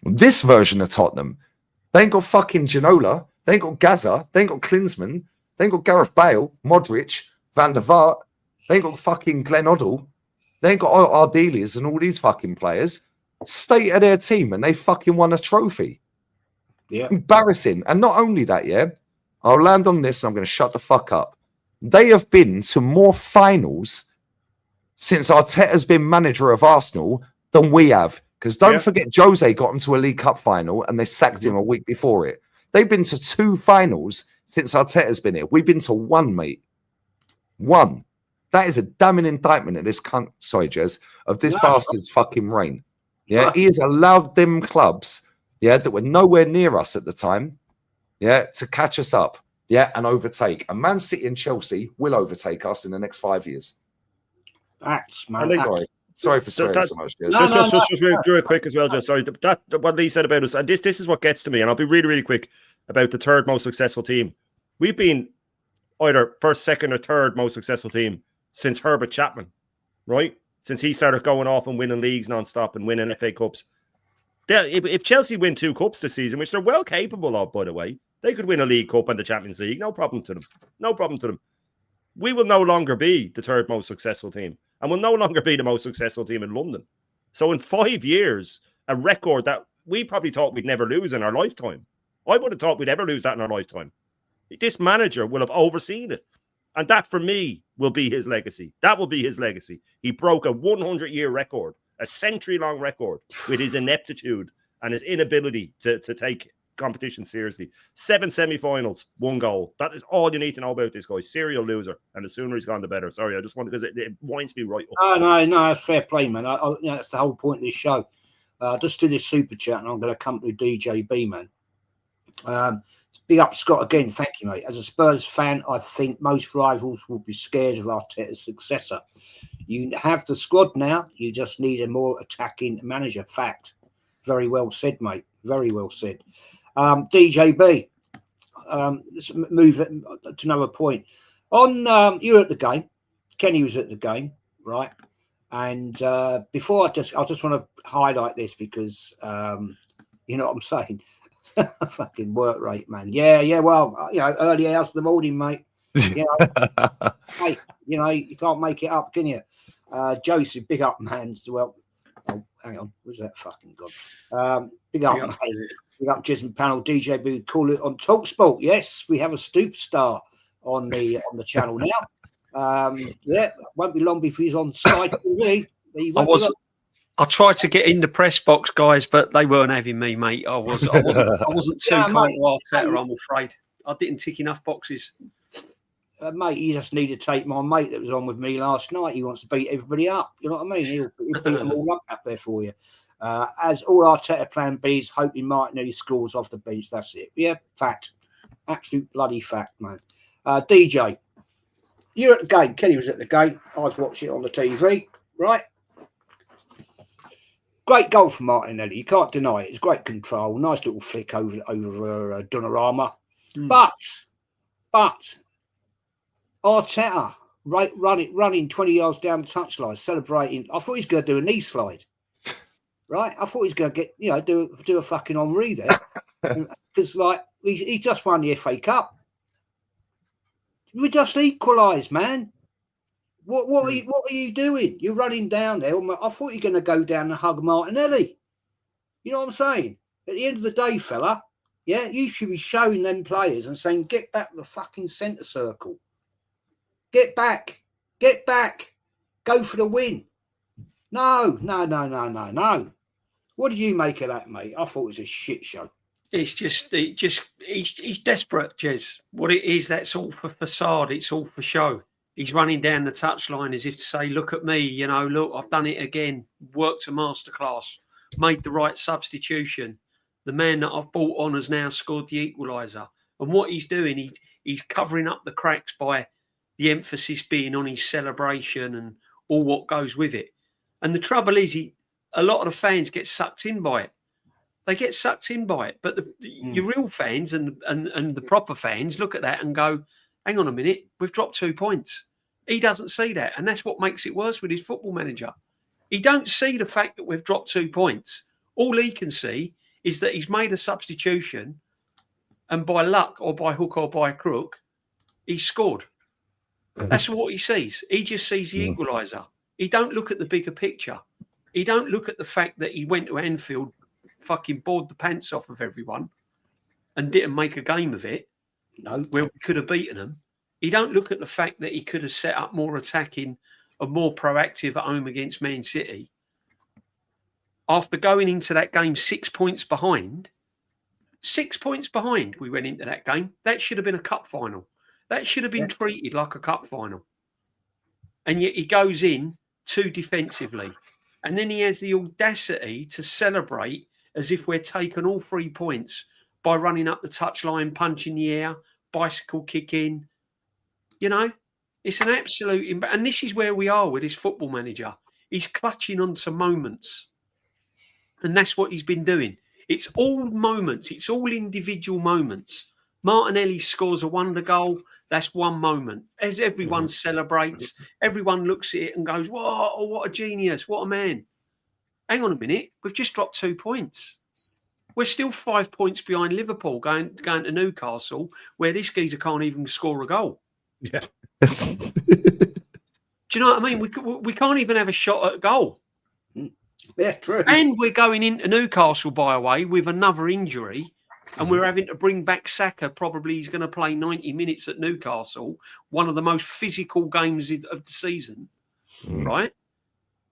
This version of Tottenham, they ain't got fucking Ginola, they ain't got Gaza, they ain't got Klinsmann, they ain't got Gareth Bale, Modric, Van der Vaart, they ain't got fucking Glenn Hoddle, they ain't got Ardelias and all these fucking players. State of their team, and they fucking won a trophy. Yeah. Embarrassing. And not only that, yeah, I'll land on this and I'm going to shut the fuck up. They have been to more finals since Arteta's been manager of Arsenal than we have. Because don't forget, Jose got into a League Cup final and they sacked him a week before it. They've been to 2 finals since Arteta's been here. We've been to 1, mate. 1. That is a damning indictment of this cunt, sorry, Jez, of this bastard's fucking reign. Yeah, he has allowed them clubs, that were nowhere near us at the time, to catch us up, and overtake. And Man City and Chelsea will overtake us in the next 5 years. That's man. Sorry for swearing so much. Just real quick as well. Just sorry. That what Lee said about us, and this is what gets to me. And I'll be really, really quick about the 3rd most successful team. We've been either 1st, 2nd, or 3rd most successful team since Herbert Chapman, right? Since he started going off and winning leagues non-stop and winning FA Cups. If Chelsea win 2 cups this season, which they're well capable of, by the way, they could win a League Cup and the Champions League. No problem to them. No problem to them. We will no longer be the 3rd most successful team, and will no longer be the most successful team in London. So in 5 years, a record that we probably thought we'd never lose in our lifetime. I would have thought we'd ever lose that in our lifetime. This manager will have overseen it. And that, for me, will be his legacy. That will be his legacy. He broke a 100-year record, a century-long record, with his ineptitude and his inability to take competition seriously. 7 semi-finals, 1 goal. That is all you need to know about this guy. Serial loser. And the sooner he's gone, the better. Sorry, I just wanted, because it winds me right up. No, that's fair play, man. That's the whole point of this show. Just do this super chat, and I'm going to come to DJB, man. Big up, Scott, again. Thank you, mate. As a Spurs fan, I think most rivals will be scared of Arteta's successor. You have the squad now. You just need a more attacking manager. Fact. Very well said, mate. Very well said. DJB, let's move to another point. On you were at the game. Kenny was at the game, right? And before I just want to highlight this because you know what I'm saying. Fucking work rate, man. Yeah. Well, early hours of the morning, mate. Hey, you can't make it up, can you? Joseph, big up, man. Well, hang on, where's that fucking god? Big up, mate. Big up, Jism panel. DJB would call it on TalkSport. Yes, we have a superstar on the channel now. Won't be long before he's on Sky TV. I tried to get in the press box, guys, but they weren't having me, mate. I wasn't too kind to Arteta, I'm afraid. I didn't tick enough boxes. Mate, you just need to take my mate that was on with me last night. He wants to beat everybody up. You know what I mean? He'll beat them all up there for you. As all Arteta plan B's, hoping Martinelli scores off the bench. That's it. Yeah, fact. Absolute bloody fact, man. DJ, you're at the game. Kenny was at the game. I was watching it on the TV, right? Great goal from Martinelli. You can't deny it. It's great control. Nice little flick over Donnarumma. But Arteta running 20 yards down the touchline, celebrating. I thought he was going to do a knee slide. Right? I thought he was going to get, do a fucking Henri there. Because, he just won the FA Cup. We just equalised, man. What are you doing? You're running down there. I thought you were going to go down and hug Martinelli. You know what I'm saying? At the end of the day, fella, you should be showing them players and saying, get back to the fucking centre circle. Get back. Go for the win. No. What did you make of that, mate? I thought it was a shit show. It's he's desperate, Jez. What it is, that's all for facade. It's all for show. He's running down the touchline as if to say, look at me, look, I've done it again. Worked a masterclass, made the right substitution. The man that I've brought on has now scored the equaliser. And what he's doing, he's covering up the cracks by the emphasis being on his celebration and all what goes with it. And the trouble is, a lot of the fans get sucked in by it. They get sucked in by it. But your real fans and the proper fans look at that and go, hang on a minute, we've dropped 2 points. He doesn't see that. And that's what makes it worse with his football manager. He don't see the fact that we've dropped 2 points. All he can see is that he's made a substitution, and by luck or by hook or by crook, he scored. That's what he sees. He just sees the equaliser. He don't look at the bigger picture. He don't look at the fact that he went to Anfield, fucking bored the pants off of everyone, and didn't make a game of it. No. Where we could have beaten them. He don't look at the fact that he could have set up more attacking and more proactive at home against Man City. After going into that game 6 points behind, 6 points behind, we went into that game. That should have been a cup final. That should have been treated like a cup final. And yet he goes in too defensively. And then he has the audacity to celebrate as if we're taking all 3 points by running up the touchline, punching the air, bicycle kicking. You know, it's an absolute... And this is where we are with this football manager. He's clutching onto moments. And that's what he's been doing. It's all moments. It's all individual moments. Martinelli scores a wonder goal. That's one moment. As everyone celebrates, everyone looks at it and goes, "Whoa, oh, what a genius, what a man." Hang on a minute. We've just dropped 2 points. We're still 5 points behind Liverpool going to Newcastle, where this geezer can't even score a goal. Yeah. Do you know what I mean? We can't even have a shot at a goal. Yeah, true. And we're going into Newcastle, by the way, with another injury. And we're having to bring back Saka. Probably he's going to play 90 minutes at Newcastle, one of the most physical games of the season, right?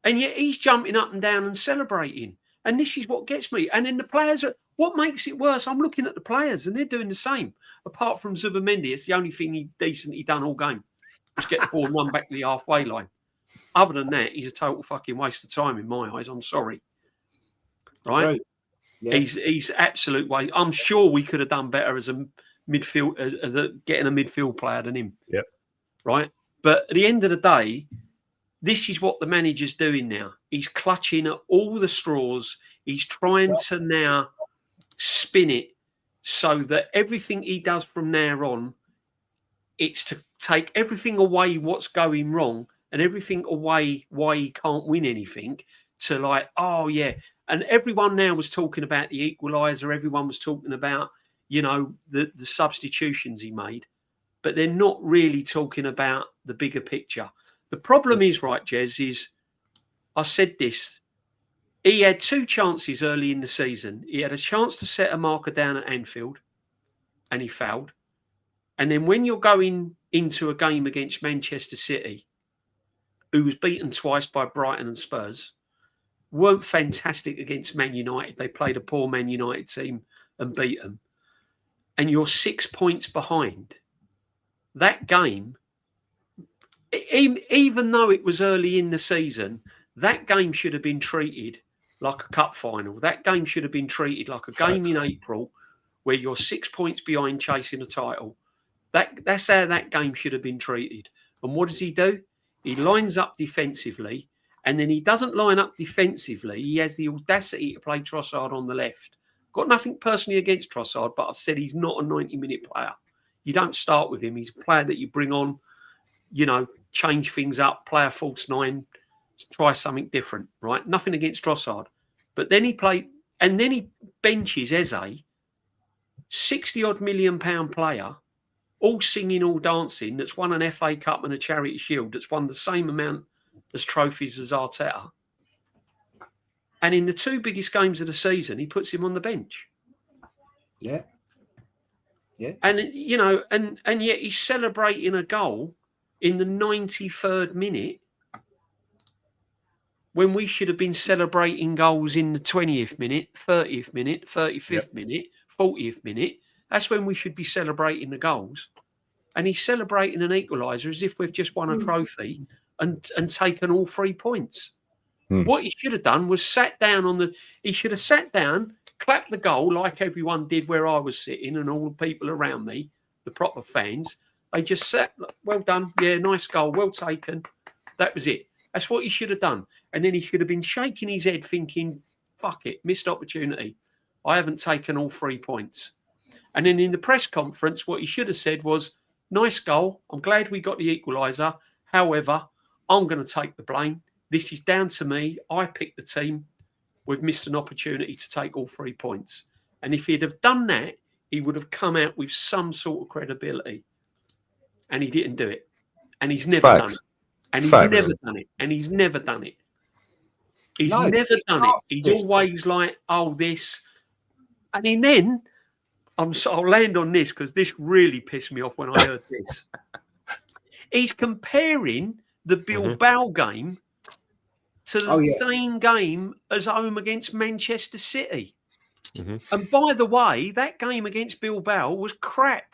And yet he's jumping up and down and celebrating. And this is what gets me. And then the players, what makes it worse? I'm looking at the players and they're doing the same. Apart from Zubimendi, it's the only thing he decently done all game. Just get the ball and run back to the halfway line. Other than that, he's a total fucking waste of time in my eyes. I'm sorry. Right? Yeah. He's absolute way. I'm sure we could have done better as a midfield, getting a midfield player than him. Yep. Right. But at the end of the day, this is what the manager's doing now. He's clutching at all the straws. He's trying to now spin it so that everything he does from now on, it's to take everything away what's going wrong and everything away why he can't win anything to like, oh yeah. And everyone now was talking about the equaliser. Everyone was talking about, you know, the substitutions he made. But they're not really talking about the bigger picture. The problem is, right, Jez, is I said this. He had 2 chances early in the season. He had a chance to set a marker down at Anfield and he fouled. And then when you're going into a game against Manchester City, who was beaten twice by Brighton and Spurs, weren't fantastic against Man United. They played a poor Man United team and beat them. And you're 6 points behind. That game, even though it was early in the season, that game should have been treated like a cup final. That game should have been treated like a game in April where you're 6 points behind chasing a title. That's how that game should have been treated. And what does he do? He lines up defensively. And then he doesn't line up defensively. He has the audacity to play Trossard on the left. Got nothing personally against Trossard, but I've said he's not a 90-minute player. You don't start with him. He's a player that you bring on, you know, change things up, play a false 9, try something different, right? Nothing against Trossard. But then he benches Eze, 60-odd million pound player, all singing, all dancing, that's won an FA Cup and a Charity Shield, that's won the same amount as trophies as Arteta. And in the 2 biggest games of the season, he puts him on the bench. Yeah. Yeah. And, you know, and yet he's celebrating a goal in the 93rd minute when we should have been celebrating goals in the 20th minute, 30th minute, 35th minute, 40th minute. That's when we should be celebrating the goals. And he's celebrating an equaliser as if we've just won a trophy and taken all 3 points. What he should have done was he should have sat down, clapped the goal like everyone did where I was sitting and all the people around me, the proper fans. They just sat, well done, yeah, nice goal, well taken. That was it. That's what he should have done. And then he should have been shaking his head thinking, fuck it, missed opportunity. I haven't taken all 3 points. And then in the press conference, what he should have said was, nice goal. I'm glad we got the equaliser. However, I'm going to take the blame. This is down to me. I picked the team. we've missed an opportunity to take all 3 points. And if he'd have done that, he would have come out with some sort of credibility. And he didn't do it. And he's never done it. And he's never done it. And he's never done it. He's never done it. He's always like, oh, this. And then, I'll land on this because this really pissed me off when I heard this. He's comparing the Bilbao game to the same game as home against Manchester City. And by the way, that game against Bilbao was crap.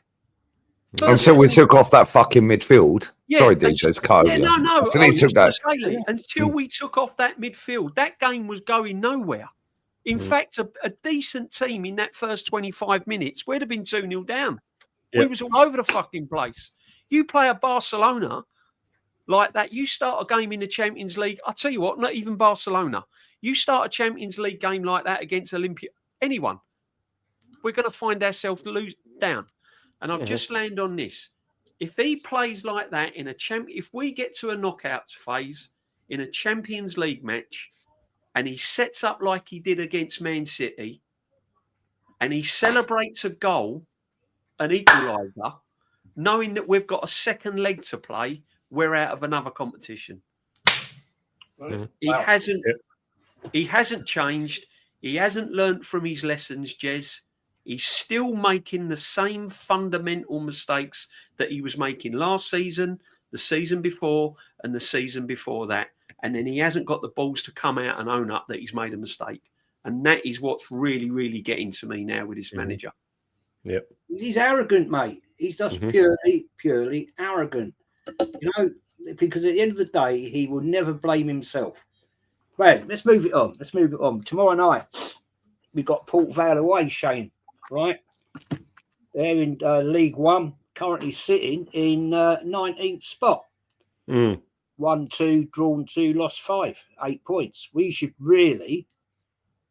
Until we took off that fucking midfield. Sorry, DJ's cut. Yeah, no. Until he took that. Until we took off that midfield, that game was going nowhere. In fact, a decent team in that first 25 minutes would have been 2-0 down. We was all over the fucking place. You play a Barcelona like that, you start a game in the Champions League. I'll tell you what, not even Barcelona. You start a Champions League game like that against Olympia, anyone, we're going to find ourselves lose down. And I'll just land on this. If he plays like that in if we get to a knockouts phase in a Champions League match and he sets up like he did against Man City and he celebrates a goal, an equaliser, knowing that we've got a second leg to play, we're out of another competition. He hasn't changed. He hasn't learnt from his lessons, Jez. He's still making the same fundamental mistakes that he was making last season, the season before, and the season before that. And then he hasn't got the balls to come out and own up that he's made a mistake. And that is what's really, really getting to me now with this manager. Yep. He's arrogant, mate. He's just purely arrogant. You know, because at the end of the day, he will never blame himself. Well, let's move it on. Tomorrow night, we've got Port Vale away, Shane, right? They're in League One, currently sitting in 19th spot. 1-2, drawn 2, lost 5, 8 points. We should really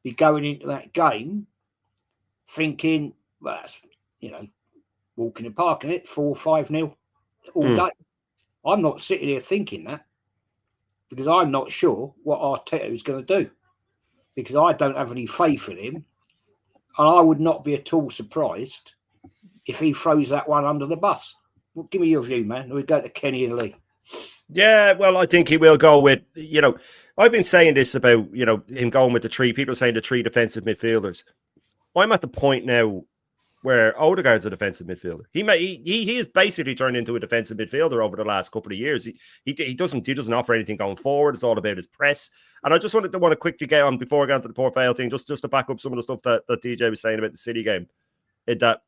be going into that game thinking, well, that's, walk in the park, innit? 4-5-0 all day. I'm not sitting here thinking that because I'm not sure what Arteta is going to do because I don't have any faith in him. And I would not be at all surprised if he throws that one under the bus. Well, give me your view, man. We go to Kenny and Lee. Yeah, well, I think he will go with, I've been saying this about, him going with the three. People are saying the 3 defensive midfielders. I'm at the point now where Odegaard's a defensive midfielder. He is basically turned into a defensive midfielder over the last couple of years. He doesn't offer anything going forward. It's all about his press. And I just want to quickly get on before I get onto the Port Vale thing, just to back up some of the stuff that DJ was saying about the City game. That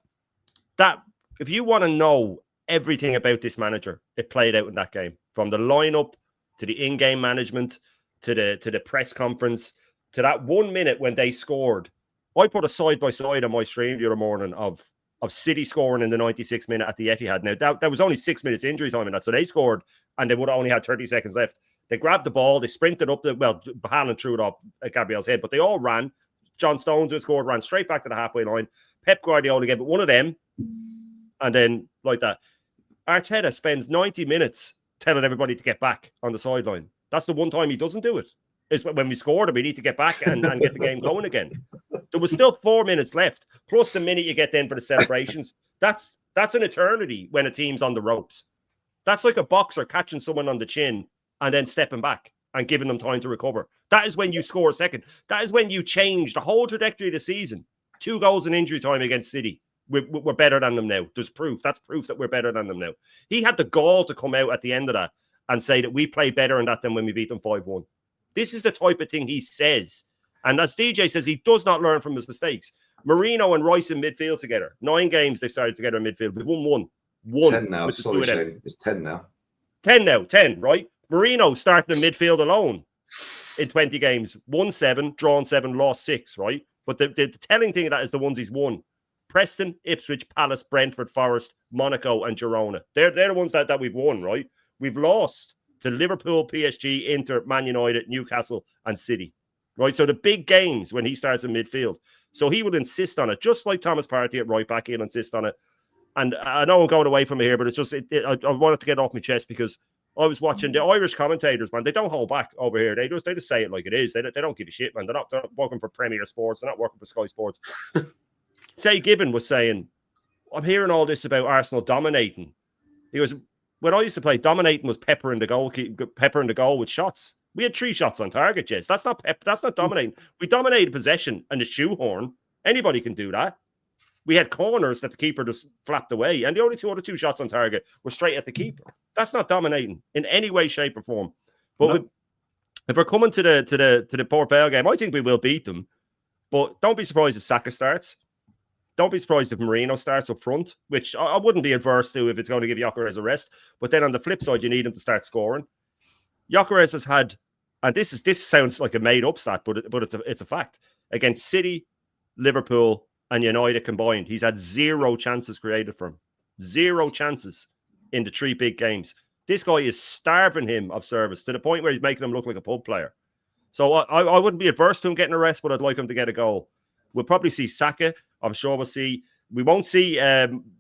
if you want to know everything about this manager, it played out in that game. From the lineup to the in-game management to the press conference to that 1 minute when they scored. I put a side-by-side on my stream the other morning of City scoring in the 96th minute at the Etihad. Now, that was only 6 minutes injury time in that, so they scored and they would have only had 30 seconds left. They grabbed the ball, they sprinted up, Haaland threw it off Gabriel's head, but they all ran. John Stones, who scored, ran straight back to the halfway line. Pep Guardiola gave it one of them, and then like that. Arteta spends 90 minutes telling everybody to get back on the sideline. That's the one time he doesn't do it. Is when we scored and we need to get back and get the game going again. There was still 4 minutes left, plus the minute you get then for the celebrations. That's an eternity when a team's on the ropes. That's like a boxer catching someone on the chin and then stepping back and giving them time to recover. That is when you score a second. That is when you change the whole trajectory of the season. 2 goals in injury time against City. We're better than them now. There's proof. That's proof that we're better than them now. He had the gall to come out at the end of that and say that we played better in that than when we beat them 5-1. This is the type of thing he says. And as DJ says, he does not learn from his mistakes. Marino and Rice in midfield together. 9 games they started together in midfield. We've won 1. 10 now. Sorry, Shane. It's 10 now. 10 now. 10, right? Marino started in midfield alone in 20 games. Won 7, drawn 7, lost 6, right? But the telling thing of that is the ones he's won. Preston, Ipswich, Palace, Brentford, Forest, Monaco, and Girona. They're the ones that we've won, right? We've lost to Liverpool, PSG, Inter, Man United, Newcastle, and City, right? So the big games when he starts in midfield. So he will insist on it, just like Thomas Partey at right back, he'll insist on it. And I know I'm going away from it here, but it's just, I wanted to get off my chest because I was watching the Irish commentators, man. They don't hold back over here. They just say it like it is. They don't give a shit, man. They're not working for Premier Sports. They're not working for Sky Sports. Jay Gibbon was saying, I'm hearing all this about Arsenal dominating. He goes, when I used to play, dominating was peppering the goal with shots. We had 3 shots on target, Jess. That's not dominating. We dominated possession and the shoehorn. Anybody can do that. We had corners that the keeper just flapped away, and the only 2 shots on target were straight at the keeper. That's not dominating in any way, shape, or form. But if we're coming to the Port Vale game, I think we will beat them. But don't be surprised if Saka starts. Don't be surprised if Marino starts up front, which I wouldn't be adverse to if it's going to give Gyökeres a rest. But then on the flip side, you need him to start scoring. Gyökeres has had, and this sounds like a made-up stat, but it's a fact. Against City, Liverpool, and United combined, he's had 0 chances created for him. 0 chances in the 3 big games. This guy is starving him of service to the point where he's making him look like a pub player. So I wouldn't be adverse to him getting a rest, but I'd like him to get a goal. We'll probably see Saka. I'm sure we won't see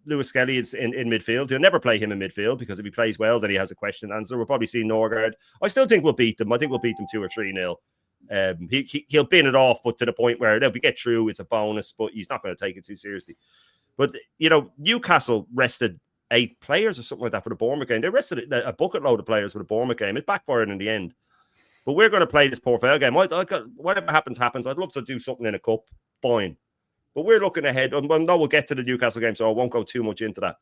Lewis Skelly in midfield. He'll never play him in midfield because if he plays well, then he has a question and answer. We'll probably see Norgard. I still think we'll beat them. I think we'll beat them 2 or 3-0. He'll bin it off, but to the point where if we get through, it's a bonus, but he's not going to take it too seriously. But, Newcastle rested 8 players or something like that for the Bournemouth game. They rested a bucket load of players for the Bournemouth game. It backfired in the end. But we're going to play this Port Vale game. Whatever happens. I'd love to do something in a cup. Fine. But we're looking ahead. And we'll get to the Newcastle game, so I won't go too much into that.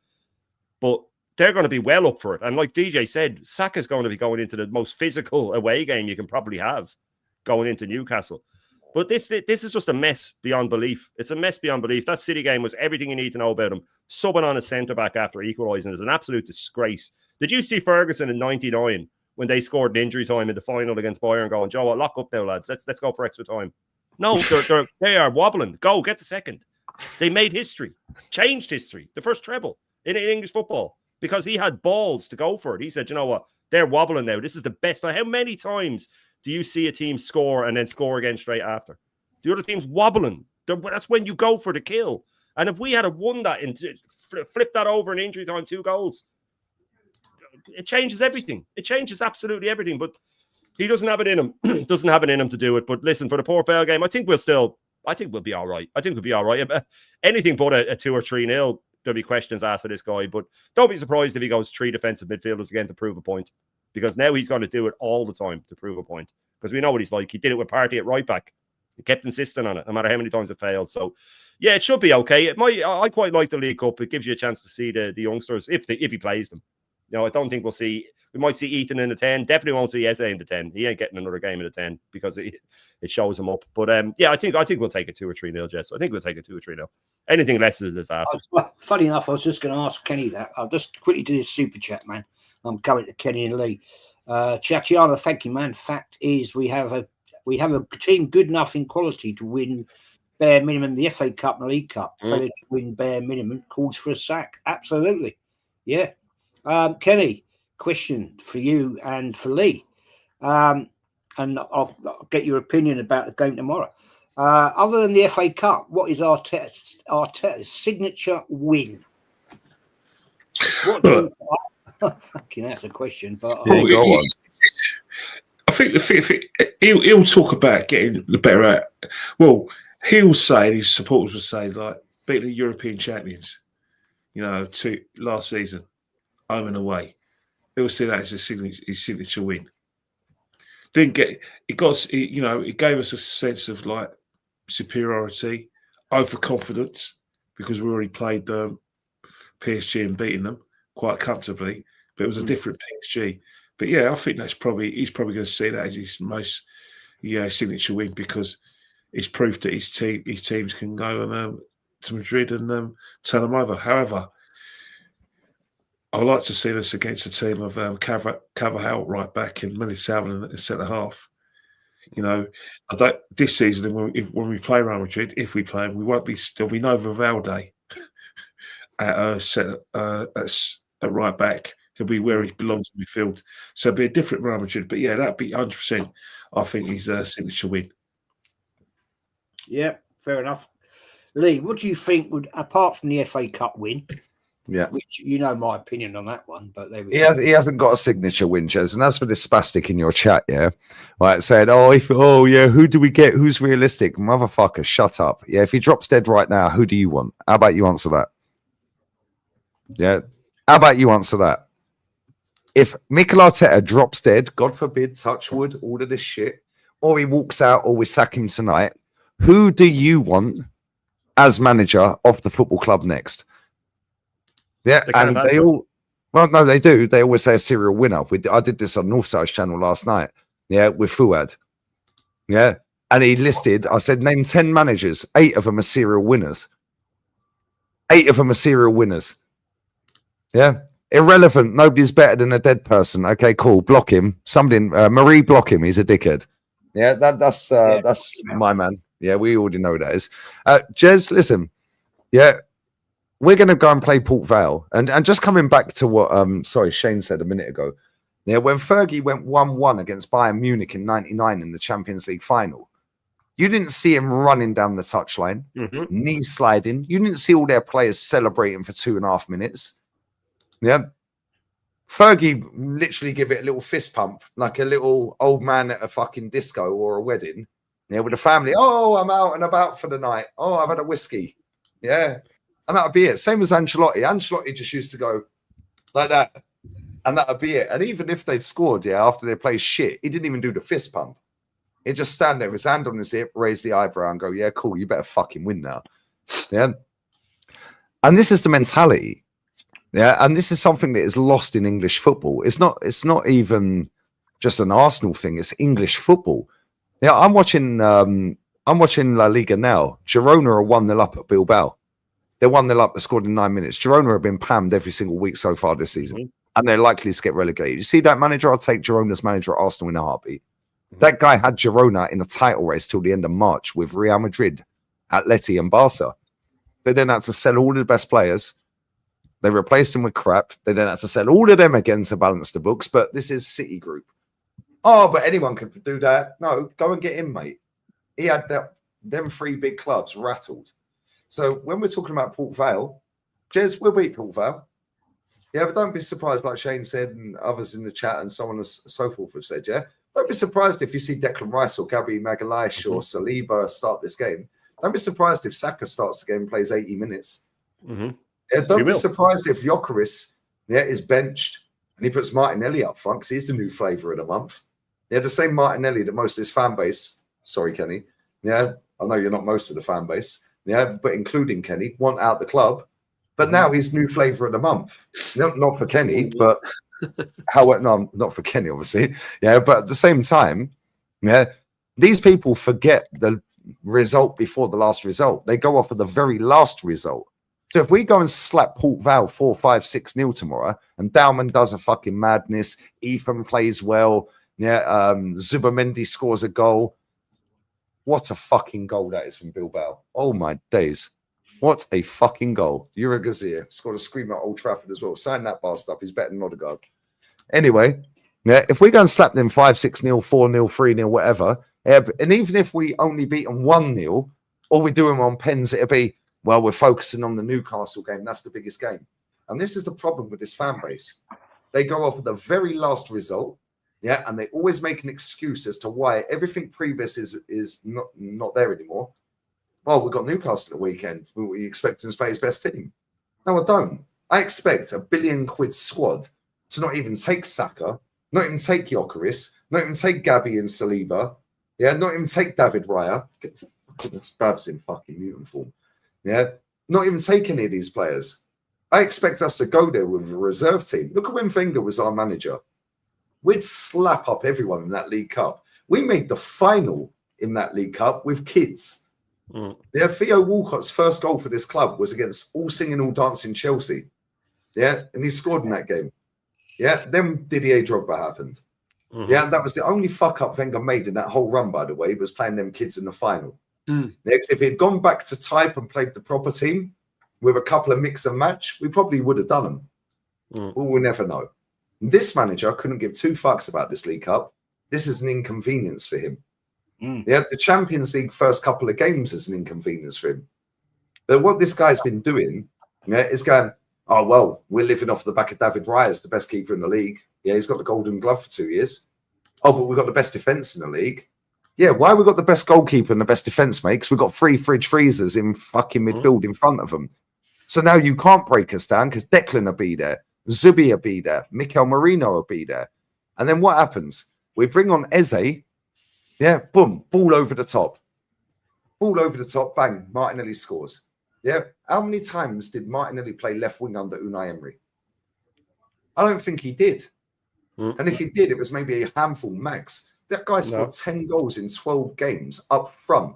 But they're going to be well up for it. And like DJ said, Saka's going to be going into the most physical away game you can probably have going into Newcastle. But this is just a mess beyond belief. It's a mess beyond belief. That City game was everything you need to know about him. Subbing on a centre-back after equalising is an absolute disgrace. Did you see Ferguson in 99 when they scored in injury time in the final against Bayern going, Joe, what, lock up now, lads. Let's go for extra time. No, they are wobbling. Go, get the second. They made history, changed history, the first treble in English football because he had balls to go for it. He said, you know what? They're wobbling now. This is the best. Now, how many times do you see a team score and then score again straight after? The other team's wobbling. That's when you go for the kill. And if we had won that and flipped that over in injury time, 2 goals, it changes everything. It changes absolutely everything. But he doesn't have it in him. Doesn't have it in him to do it. But listen, for the Port Vale game, I think we'll be all right. Anything but a 2 or 3-0, there'll be questions asked of this guy. But don't be surprised if he goes 3 defensive midfielders again to prove a point. Because now he's going to do it all the time to prove a point. Because we know what he's like. He did it with Partey at right back. He kept insisting on it, no matter how many times it failed. So, yeah, it should be okay. I quite like the League Cup. It gives you a chance to see the youngsters if he plays them. I don't think we'll see. We might see Ethan in the 10. Definitely won't see Eze in the 10. He ain't getting another game in the 10 because it shows him up. But yeah, I think we'll take it 2 or 3-0, Jess. I think we'll take it 2 or 3-0. Anything less is a disaster. Funny enough, I was just going to ask Kenny that. I'll just quickly do this super chat, man. I'm going to Kenny and Lee. Chiachiana, thank you, man. Fact is, we have a team good enough in quality to win bare minimum the FA Cup and League Cup. Failure to win bare minimum calls for a sack. Absolutely, yeah. Kenny, question for you and for Lee, and I'll get your opinion about the game tomorrow. Other than the FA Cup, what is Arteta's signature win? Fucking, that's a question, but I think he'll talk about getting the better out. Well, he'll say, his supporters will say, like, beat the European champions, last season, home and away. He'll see that as his signature win. It gave us a sense of like superiority, overconfidence, because we already played PSG and beaten them quite comfortably. But it was a different PSG. But yeah, I think he's probably going to see that as his most signature win because it's proof that his teams can go to Madrid and turn them over. However, I would like to see this against a team of Carvajal right back and Militao in the centre half. This season when we play Real Madrid, if we play, we won't be. There'll be no Valverde at right back. He'll be where he belongs in midfield. So it'll be a different Real Madrid. But yeah, that'd be 100%. I think he's a signature win. Yeah, fair enough. Lee, what do you think would, apart from the FA Cup win, Yeah. Which you know my opinion on that one, but there we He go. he hasn't got a signature win, Jez. And as for this spastic in your chat, yeah, like saying, who do we get? Who's realistic? Motherfucker, shut up. Yeah, if he drops dead right now, who do you want? How about you answer that? Yeah. How about you answer that? If Mikel Arteta drops dead, God forbid, touch wood, all of this shit, or he walks out or we sack him tonight, who do you want as manager of the football club next? Yeah, and they all, well, no, they do. They always say a serial winner. I did this on Northside's channel last night. Yeah, with Fuad. Yeah, and he listed, I said, name 10 managers. 8 of them are serial winners. 8 of them are serial winners. Yeah, irrelevant. Nobody's better than a dead person. Okay, cool. Block him. Somebody, Marie, block him. He's a dickhead. Yeah, that's my man. Yeah, we already know that is. Jez, listen. Yeah. We're going to go and play Port Vale. And just coming back to what Shane said a minute ago. Yeah, when Fergie went 1-1 against Bayern Munich in 99 in the Champions League final, you didn't see him running down the touchline, knee sliding. You didn't see all their players celebrating for 2.5 minutes. Yeah. Fergie literally give it a little fist pump, like a little old man at a fucking disco or a wedding. Yeah, with a family. Oh, I'm out and about for the night. Oh, I've had a whiskey. Yeah. And that would be it. Same as Ancelotti. Ancelotti just used to go like that. And that would be it. And even if they'd scored, after they played shit, he didn't even do the fist pump. He'd just stand there with his hand on his hip, raise the eyebrow and go, yeah, cool, you better fucking win now. Yeah. And this is the mentality. Yeah. And this is something that is lost in English football. It's not even just an Arsenal thing. It's English football. Yeah. I'm watching La Liga now. Girona are 1-0 up at Bilbao. They're 1-0 up. They scored in 9 minutes. Girona have been pammed every single week so far this season, and they're likely to get relegated. You see that manager? I'll take Girona's manager at Arsenal in a heartbeat. That guy had Girona in a title race till the end of March with Real Madrid, Atleti, and Barca. They then had to sell all the best players. They replaced them with crap. They then had to sell all of them again to balance the books. But this is City Group. Oh, but anyone can do that. No, go and get him, mate. He had them 3 big clubs rattled. So when we're talking about Port Vale, Jez, we'll beat Port Vale. Yeah, but don't be surprised, like Shane said and others in the chat and so on and so forth have said, yeah? Don't be surprised if you see Declan Rice or Gabby Magalhaes or Saliba start this game. Don't be surprised if Saka starts the game and plays 80 minutes. Yeah, don't be surprised if Gyökeres is benched and he puts Martinelli up front because he's the new flavour of the month. Yeah, the same Martinelli that most of his fan base, sorry, Kenny, yeah, I know you're not most of the fan base, yeah, but including Kenny, want out the club. But now he's new flavour of the month. Not for Kenny, but not for Kenny, obviously. Yeah, but at the same time, yeah, these people forget the result before the last result. They go off of the very last result. So if we go and slap Port Vale 4-5-6-0 tomorrow, and Dauman does a fucking madness, Ethan plays well, Zubamendi scores a goal. What a fucking goal that is from Bilbao. Oh my days. What a fucking goal. Yura Gazir scored a screamer at Old Trafford as well. Sign that bastard up. He's better than Odegaard. Anyway, if we go and slap them 5-6-0, 4-0, 3-0, whatever, and even if we only beat them 1-0, or we do them on pens, it'll be, well, we're focusing on the Newcastle game. That's the biggest game. And this is the problem with this fan base. They go off with the very last result, and they always make an excuse as to why everything previous is not there anymore. Well, we've got Newcastle at the weekend. We expect him to play his best team. No, I don't. I expect a £1 billion squad to not even take Saka, not even take Gyökeres, not even take Gabby and Saliba, not even take David Raya. It's Babs in fucking mutant form. Not even take any of these players. I expect us to go there with a reserve team. Look at when Wenger was our manager. We'd slap up everyone in that League Cup. We made the final in that League Cup with kids. Theo Walcott's first goal for this club was against all singing, all dancing Chelsea. And he scored in that game. Then Didier Drogba happened. That was the only fuck up Wenger made in that whole run, by the way, was playing them kids in the final. If he'd gone back to type and played the proper team with a couple of mix and match, we probably would have done them. But we'll never know. This manager couldn't give 2 fucks about this League Cup. This is an inconvenience for him. The Champions League first couple of games is an inconvenience for him. But what this guy's been doing is going, Oh, well, we're living off the back of David Raya as the best keeper in the league. Yeah, he's got the Golden Glove for 2 years. Oh, but we've got the best defence in the league. Yeah, why have we got the best goalkeeper and the best defence, mate? Because we've got 3 fridge freezers in fucking midfield in front of them. So now you can't break us down because Declan will be there. Zubi will be there. Mikel Merino will be there. And then what happens? We bring on Eze. Yeah, boom, ball over the top. Ball over the top, bang, Martinelli scores. Yeah, how many times did Martinelli play left wing under Unai Emery? I don't think he did. And if he did, it was maybe a handful max. That guy scored 10 goals in 12 games up front.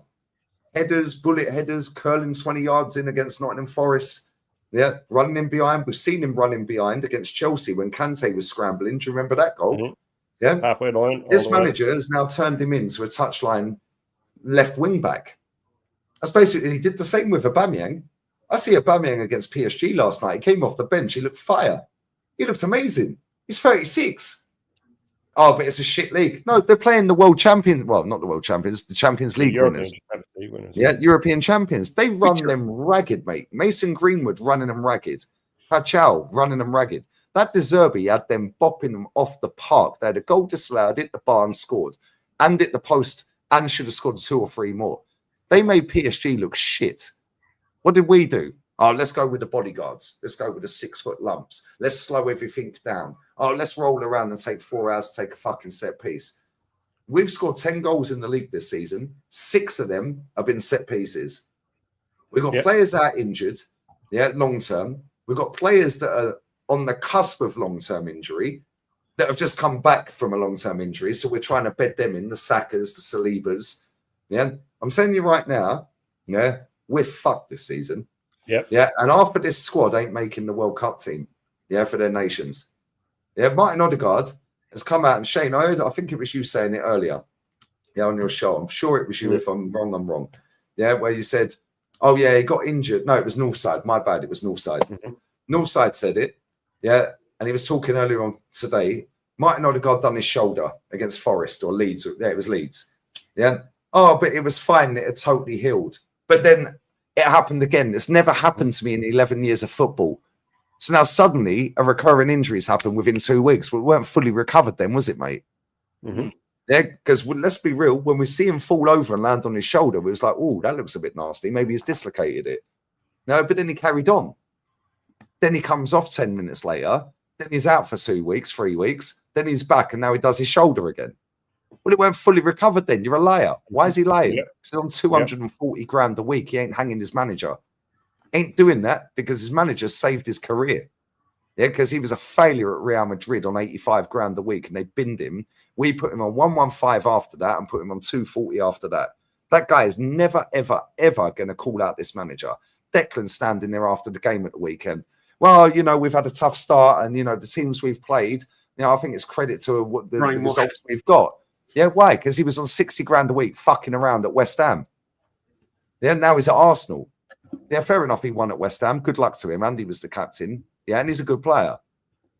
Headers, bullet headers, curling 20 yards in against Nottingham Forest. Yeah, running in behind. We've seen him running behind against Chelsea when Kante was scrambling. Do you remember that goal? Yeah. Halfway line. This manager has now turned him into a touchline left wing back. That's basically, he did the same with Aubameyang. I see Aubameyang against PSG last night. He came off the bench. He looked fire. He looked amazing. He's 36. Oh, but it's a shit league. No, they're playing the world champion. Well, not the world champions, the Champions League winners. Yeah, European champions. They run them ragged, mate. Mason Greenwood running them ragged. Pachal running them ragged. That De Zerbi had them bopping them off the park. They had a goal disallowed, hit the bar and scored. And hit the post and should have scored 2 or 3 more. They made PSG look shit. What did we do? Oh, let's go with the bodyguards. Let's go with the 6-foot lumps. Let's slow everything down. Oh, let's roll around and take 4 hours to take a fucking set piece. We've scored 10 goals in the league this season. 6 of them have been set pieces. We've got players that are injured, long term. We've got players that are on the cusp of long-term injury that have just come back from a long-term injury. So we're trying to bed them in, the Sakas, the Salibas. Yeah, I'm telling you right now, we're fucked this season. Yeah, and after this squad ain't making the World Cup team, for their nations. Yeah, Martin Odegaard has come out, and Shane, I think it was you saying it earlier, on your show. I'm sure it was you. If I'm wrong, I'm wrong. Yeah, where you said, oh yeah, he got injured. No, it was Northside. My bad. It was Northside. Northside said it. Yeah, and he was talking earlier on today. Martin Odegaard done his shoulder against Forest or Leeds. Yeah, it was Leeds. Yeah. Oh, but it was fine. It had totally healed. But then it happened again. It's never happened to me in 11 years of football. So now suddenly a recurring injuries happen within 2 weeks. But we weren't fully recovered then, was it, mate? Yeah, because let's be real. When we see him fall over and land on his shoulder, we was like, oh, that looks a bit nasty. Maybe he's dislocated it. No, but then he carried on. Then he comes off 10 minutes later. Then he's out for 2 weeks, 3 weeks. Then he's back and now he does his shoulder again. Well, it weren't fully recovered then. You're a liar. Why is he lying? He's on 240 grand a week. He ain't hanging his manager. Ain't doing that because his manager saved his career. Yeah, because he was a failure at Real Madrid on 85 grand a week and they binned him. We put him on 115 after that and put him on 240 after that. That guy is never, ever, ever going to call out this manager. Declan standing there after the game at the weekend. Well, we've had a tough start and, the teams we've played, I think it's credit to what the results we've got. Yeah, why? Because he was on 60 grand a week fucking around at West Ham. Yeah, now he's at Arsenal. Yeah, fair enough, he won at West Ham. Good luck to him. Andy was the captain. Yeah, and he's a good player.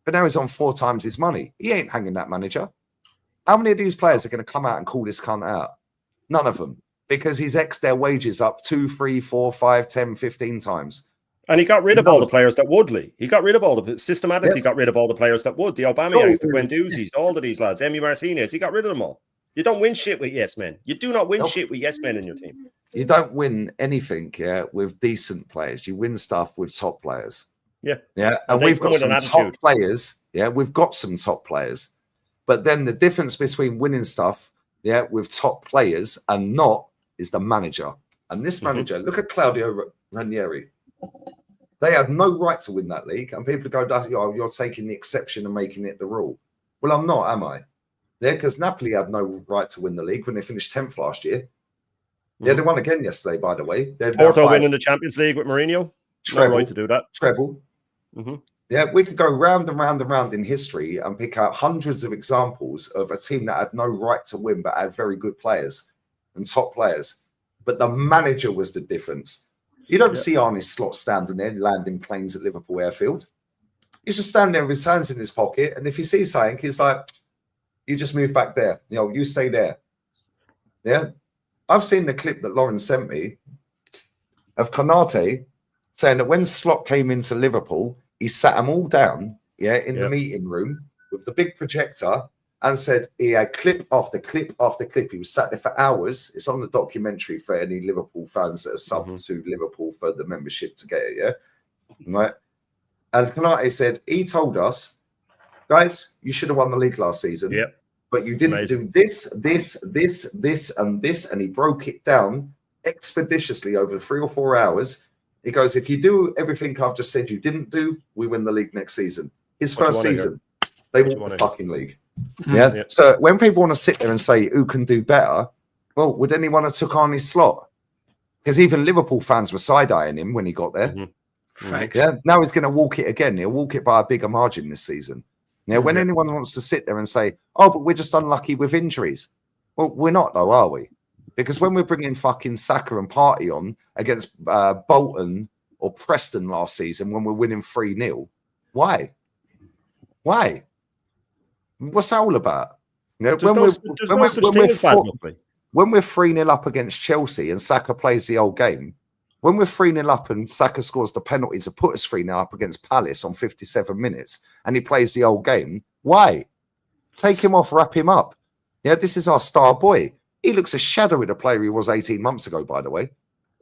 But now he's on 4 times his money. He ain't hanging that manager. How many of these players are going to come out and call this cunt out? None of them. Because he's X'd their wages up 2, 3, 4, 5, 10, 15 times. And he got rid of all the players that would, Lee. He got rid of systematically got rid of all the players that would. The Aubameyangs, the Guendouzi's, all of these lads, Emi Martinez, he got rid of them all. You don't win shit with yes men. You do not win shit with yes men in your team. You don't win anything, with decent players. You win stuff with top players. Yeah. And we've got some top players. Yeah, we've got some top players. But then the difference between winning stuff, with top players and not is the manager. And this manager, look at Claudio Ranieri. They had no right to win that league. And people go, oh, you're taking the exception and making it the rule. Well, I'm not, am I? Yeah, because Napoli had no right to win the league when they finished 10th last year. Yeah, they won again yesterday, by the way. Porto winning the Champions League with Mourinho. No right to do that. Treble. Yeah, we could go round and round and round in history and pick out hundreds of examples of a team that had no right to win but had very good players and top players. But the manager was the difference. You don't see Arne Slot standing there landing planes at Liverpool Airfield. He's just standing there with his hands in his pocket. And if he sees something, he's like, you just move back there. You stay there. Yeah. I've seen the clip that Lauren sent me of Konate saying that when Slot came into Liverpool, he sat them all down, in the Yep. meeting room with the big projector and said he had clip after clip after clip. He was sat there for hours. It's on the documentary for any Liverpool fans that are subbed to Liverpool for the membership to get it, right? And Konate said, he told us, guys, you should have won the league last season. Yep. But you didn't do this, and this. And he broke it down expeditiously over 3 or 4 hours. He goes, if you do everything I've just said you didn't do, we win the league next season. His first season, they won the fucking league. Yeah. Yep. So when people want to sit there and say who can do better, well, would anyone have took on his slot? Because even Liverpool fans were side-eyeing him when he got there. Facts. Yeah. Now he's going to walk it again. He'll walk it by a bigger margin this season. Now, when anyone wants to sit there and say, oh, but we're just unlucky with injuries. Well, we're not, though, are we? Because when we're bringing fucking Saka and Partey on against Bolton or Preston last season when we're winning 3-0, why? Why? What's that all about? You know, when we're 3-0 up against Chelsea and Saka plays the whole game, when we're 3-0 up and Saka scores the penalty to put us 3-0 up against Palace on 57 minutes and he plays the whole game, why? Take him off, wrap him up. Yeah, this is our star boy. He looks a shadow of the player he was 18 months ago, by the way.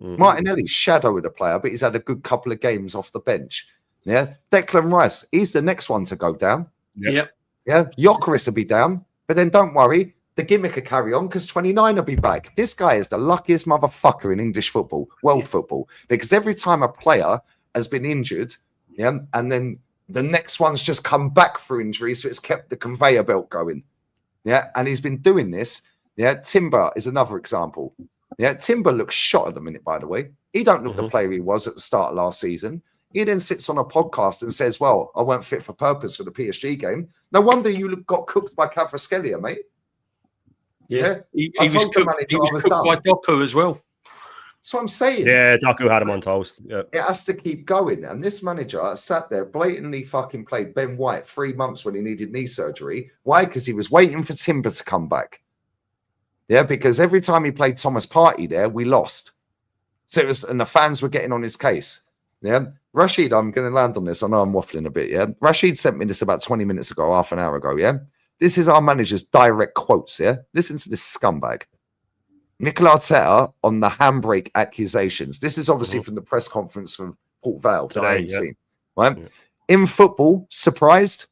Martinelli's shadow of the player, but he's had a good couple of games off the bench. Yeah, Declan Rice, he's the next one to go down. Yep. Yeah, Gyökeres will be down, but then don't worry, the gimmick will carry on because 29 will be back. This guy is the luckiest motherfucker in English football, world football, because every time a player has been injured, and then the next one's just come back through injury, so it's kept the conveyor belt going. Yeah, and he's been doing this. Yeah, Timber is another example. Yeah, Timber looks shot at the minute, by the way. He don't look the player he was at the start of last season. He then sits on a podcast and says, well, I weren't fit for purpose for the PSG game. No wonder you got cooked by Kvaratskhelia, mate. Yeah. He was cooked by Doku as well. That's what I'm saying. Yeah, Doku had him on toast. Yeah. It has to keep going. And this manager sat there, blatantly fucking played Ben White 3 months when he needed knee surgery. Why? Because he was waiting for Timber to come back. Yeah, because every time he played Thomas Partey there, we lost. So it was, and the fans were getting on his case. Yeah. Rashid, I'm going to land on this. I know I'm waffling a bit. Yeah. Rashid sent me this about 20 minutes ago, half an hour ago. Yeah. This is our manager's direct quotes. Yeah. Listen to this scumbag. Mikel Arteta on the handbrake accusations. This is obviously from the press conference from Port Vale that I ain't seen. Right. Yeah. In football, surprised?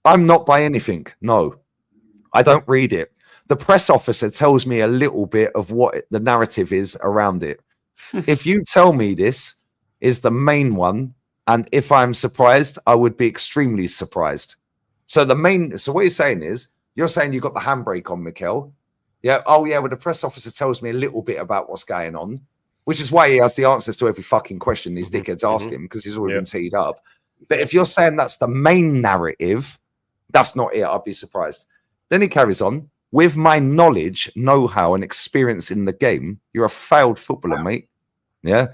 I'm not by anything. No, I don't read it. The press officer tells me a little bit of what the narrative is around it. If you tell me this is the main one, and if I'm surprised, I would be extremely surprised. So what you're saying is, you're saying you got the handbrake on, Mikel. Yeah. Oh, yeah. Well, the press officer tells me a little bit about what's going on, which is why he has the answers to every fucking question these dickheads ask him, because he's already been teed up. But if you're saying that's the main narrative, that's not it. I'd be surprised. Then he carries on. With my knowledge, know-how, and experience in the game, you're a failed footballer, mate. Yeah.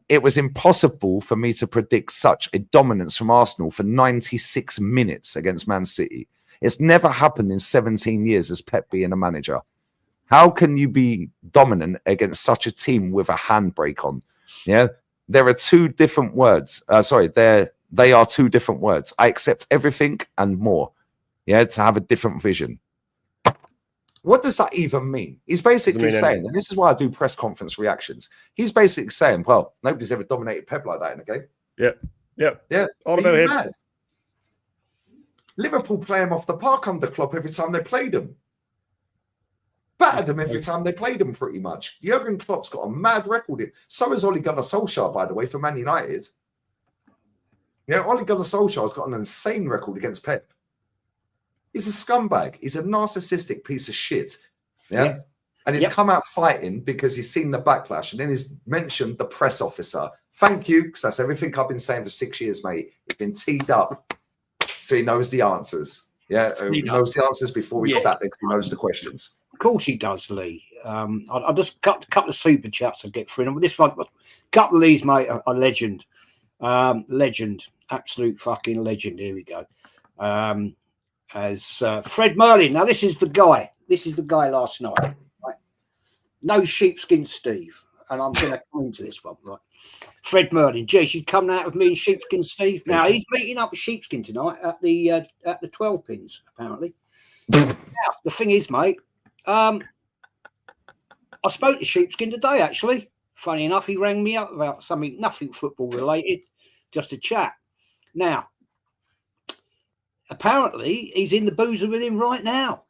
It was impossible for me to predict such a dominance from Arsenal for 96 minutes against Man City. It's never happened in 17 years as Pep being a manager. How can you be dominant against such a team with a handbrake on? Yeah. There are two different words. They are two different words. I accept everything and more. Yeah. To have a different vision. What does that even mean? He's basically saying, and this is why I do press conference reactions. He's basically saying, well, nobody's ever dominated Pep like that in a game. Yeah. All about him. Mad? Liverpool play him off the park under Klopp every time they played him. Battered them every time they played him, pretty much. Jurgen Klopp's got a mad record. So has Ole Gunnar Solskjaer, by the way, for Man United. Yeah, Ole Gunnar Solskjaer's got an insane record against Pep. He's a scumbag. He's a narcissistic piece of shit. Yeah. And he's come out fighting because he's seen the backlash. And then he's mentioned the press officer. Thank you, because that's everything I've been saying for 6 years, mate. He's been teed up so he knows the answers. Yeah. He knows the answers before he sat there because he knows the questions. Of course he does, Lee. I'll just cut a couple of super chats and get through them. This one, a couple of these, mate, are legend. Legend. Absolute fucking legend. Here we go. As Fred Merlin. Now, this is the guy. This is the guy last night. Right? No sheepskin Steve. and I'm going to come into this one, right? Fred Merlin, Jez, you coming out with me and Sheepskin Steve? Now he's meeting up with Sheepskin tonight at the 12 pins, apparently. Now, the thing is, mate, I spoke to Sheepskin today, actually. Funny enough, he rang me up about something, nothing football related, just a chat. Now, apparently, he's in the boozer with him right now.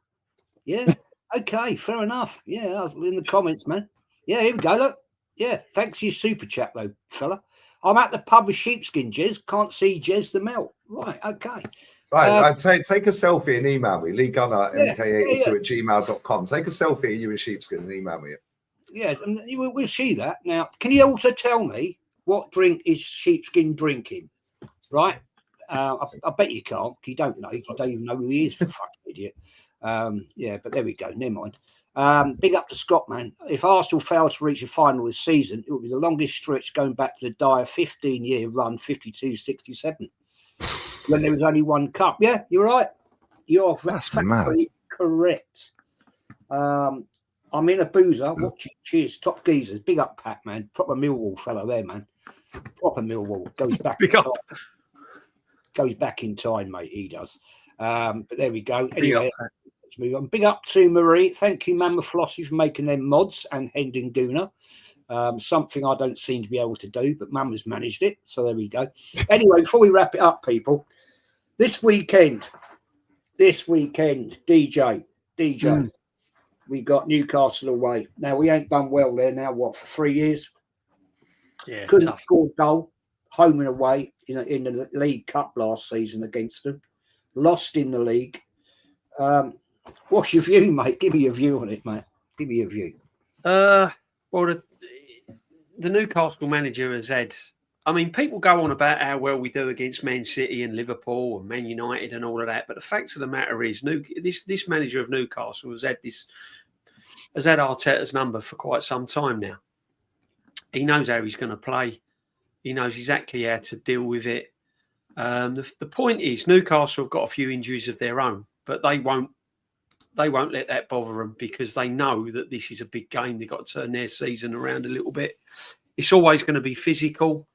Yeah. Okay, fair enough. Yeah, I was in the comments, man. Yeah, here we go. Look. Yeah, thanks for your super chat, though, fella. I'm at the pub with Sheepskin, Jez. Can't see Jez the Melt. Right, okay. Right, I'd say take a selfie and email me. Lee Gunner, mk82@gmail.com. Take a selfie of you and Sheepskin and email me. Yeah, and we'll see that. Now, can you also tell me what drink is Sheepskin drinking? Right? I bet you can't. You don't know. You don't even know who he is, for fucking idiot. Yeah, but there we go. Never mind. Big up to Scott, man. If Arsenal fail to reach a final this season, it will be the longest stretch going back to the dire 15-year run, 52-67, when there was only one cup. Yeah, you're right. You're factually correct. I'm in a boozer watching. Cheers, top geezers. Big up, Pat, man. Proper Millwall fellow there, man. Proper Millwall. Goes back. Big up. Goes back in time, mate. He does. But there we go. Anyway, let's move on. Big up to Marie. Thank you, Mama Flossie, for making them mods and Hendon Gooner. Something I don't seem to be able to do, but Mama's managed it. So there we go. Anyway, before we wrap it up, people, this weekend, DJ, we got Newcastle away. Now, we ain't done well there now, what, for 3 years? Yeah, couldn't score a goal, home and away in the League Cup last season against them. Lost in the league. What's your view, mate? Give me your view on it, mate. Give me your view. Well, the Newcastle manager has had. I mean, people go on about how well we do against Man City and Liverpool and Man United and all of that, but the fact of the matter is, this manager of Newcastle has had Arteta's number for quite some time now. He knows how he's going to play. He knows exactly how to deal with it. The point is, Newcastle have got a few injuries of their own, but they won't let that bother them because they know that this is a big game. They've got to turn their season around a little bit. It's always going to be physical.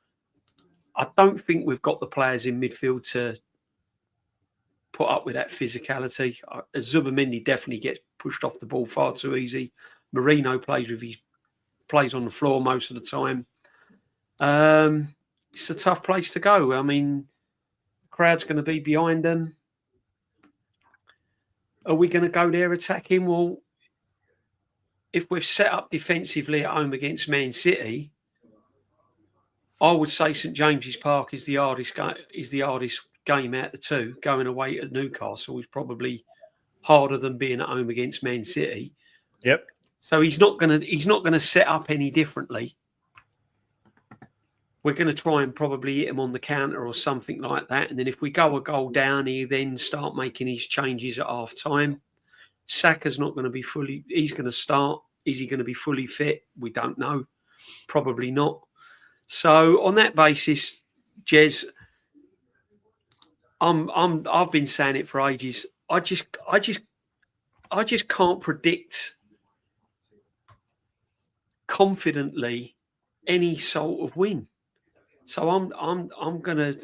I don't think we've got the players in midfield to put up with that physicality. Zubamendi definitely gets pushed off the ball far too easy. Marino plays on the floor most of the time. It's a tough place to go. I mean, the crowd's going to be behind them. Are we going to go there attacking? Well, if we've set up defensively at home against Man City, I would say St James's Park is the hardest game out of the two. Going away at Newcastle is probably harder than being at home against Man City. Yep. So he's not going to set up any differently. We're going to try and probably hit him on the counter or something like that. And then if we go a goal down, he then start making his changes at half time. Saka's not going to be fully. He's going to start. Is he going to be fully fit? We don't know. Probably not. So on that basis, Jez, I've been saying it for ages. I just can't predict confidently any sort of win. So I'm gonna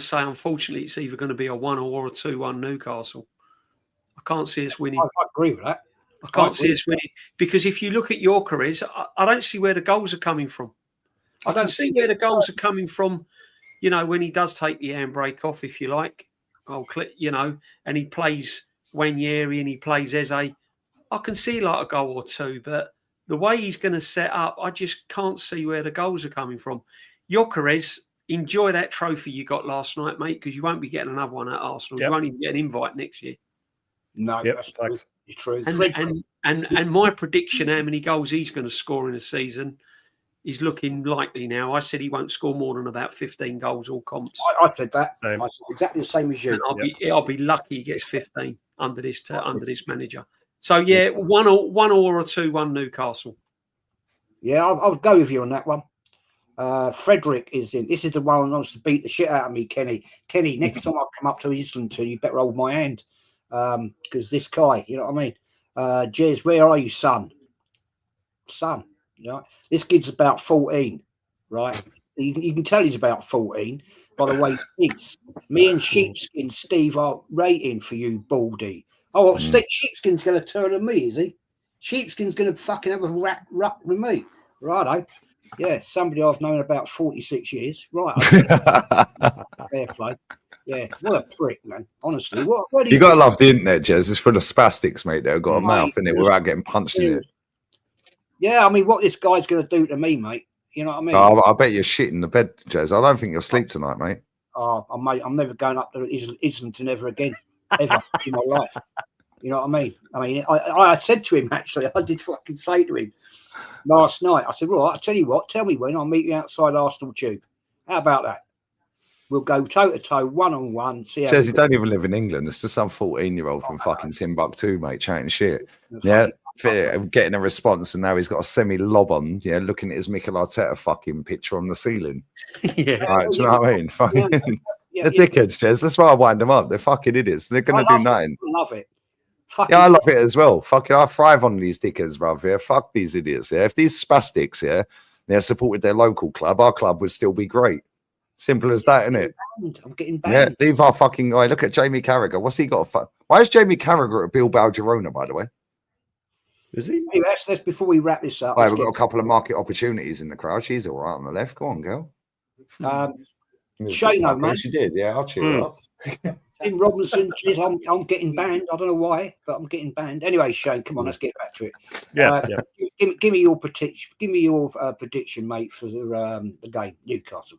say, unfortunately, it's either going to be a 1 or a 2-1 Newcastle. I can't see us winning. I agree with that. I can't see us winning because if you look at your careers, I don't see where the goals are coming from. I can see where the goals are coming from. You know, when he does take the handbrake off, if you like, and he plays Wanyeri and he plays Eze, I can see like a goal or two, but the way he's going to set up, I just can't see where the goals are coming from. Gyökeres, enjoy that trophy you got last night, mate, because you won't be getting another one at Arsenal. Yep. You won't even get an invite next year. No, that's true. And my prediction, how many goals he's going to score in a season, is looking likely now. I said he won't score more than about 15 goals all comps. I said that. I said exactly the same as you. And I'll be lucky he gets 15 under this manager. So yeah, 1 or a 2-1 Newcastle. Yeah, I'll go with you on that one. Frederick is in. This is the one who wants to beat the shit out of me, Kenny. Kenny, next time I come up to Islington, you better hold my hand. Because this guy, you know what I mean? Jez, where are you, son? son. You know, this kid's about 14, right? You can tell he's about 14 by the way he speaks. Me and Sheepskin Steve are rating for you, Baldy. Oh, well, Sheepskin's going to turn on me, is he? Sheepskin's going to fucking have a rap with me. Righto. Yeah, somebody I've known about 46 years. Right. Fair play. Yeah, what a prick, man. Honestly. What do you got to love the internet, Jez. It's full of spastics, mate, that have got a mouth in it without getting punched in it. Yeah, I mean, what this guy's going to do to me, mate. You know what I mean? Oh, I bet you're shit in the bed, Jez. I don't think you'll sleep tonight, mate. Oh, mate, I'm never going up to Islington ever again, ever in my life. You know what I mean? I said to him, actually, I did fucking say to him last night, I said, well, I'll tell you what, tell me when, I'll meet you outside Arsenal Tube. How about that? We'll go toe-to-toe, one-on-one, see how... Jez, you don't even live in England. It's just some 14-year-old from fucking Timbuktu, mate, chatting shit. Yeah, getting a response, and now he's got a semi-lob on, yeah, looking at his Mikel Arteta fucking picture on the ceiling. Yeah. Right, do you know what I mean? Fucking... They're dickheads, Jez. That's why I wind them up. They're fucking idiots. They're going to do nothing. I love it. Fucking yeah, I love it as well. Fucking, I thrive on these dickheads, bruv. Yeah, fuck these idiots. Yeah, if these spastics, yeah, they supported their local club, our club would still be great. Simple as that, isn't it? I'm getting banned. Yeah, leave our fucking guy. Look at Jamie Carragher. What's he got? Why is Jamie Carragher at Bilbao Girona, by the way? Is he? Hey, let's before we wrap this up. Right, we've got a couple of market opportunities in the crowd. She's all right on the left. Go on, girl. Shano, man. She did. Yeah, I'll cheer her up. Tim Robinson, geez, I'm getting banned. I don't know why, but I'm getting banned. Anyway, Shane, come on, let's get back to it. Yeah. Give me your prediction. Give me your prediction, mate, for the game, Newcastle.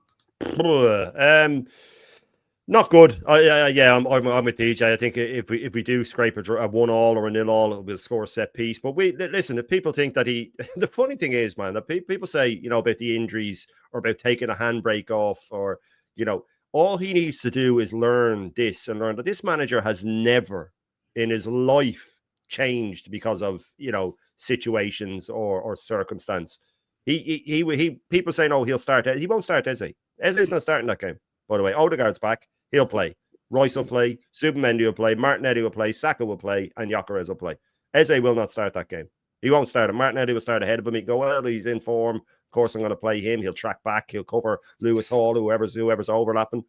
Not good. I'm with DJ. I think if we do scrape a 1-1 or a 0-0, we'll score a set piece. But listen. If people think that the funny thing is, man, that people say about the injuries or about taking a handbrake off, or all he needs to do is learn this and learn that this manager has never in his life changed because of situations or circumstance. He people say no, he'll start. He won't start Eze. Eze's not starting that game. By the way, Odegaard's back. He'll play. Rice will play. Zubimendi will play. Martinelli will play. Saka will play. And Gyökeres will play. Eze will not start that game. He won't start it. Martinelli will start ahead of him. He go, well, he's in form. Of course, I'm going to play him. He'll track back. He'll cover Lewis Hall, whoever's overlapping.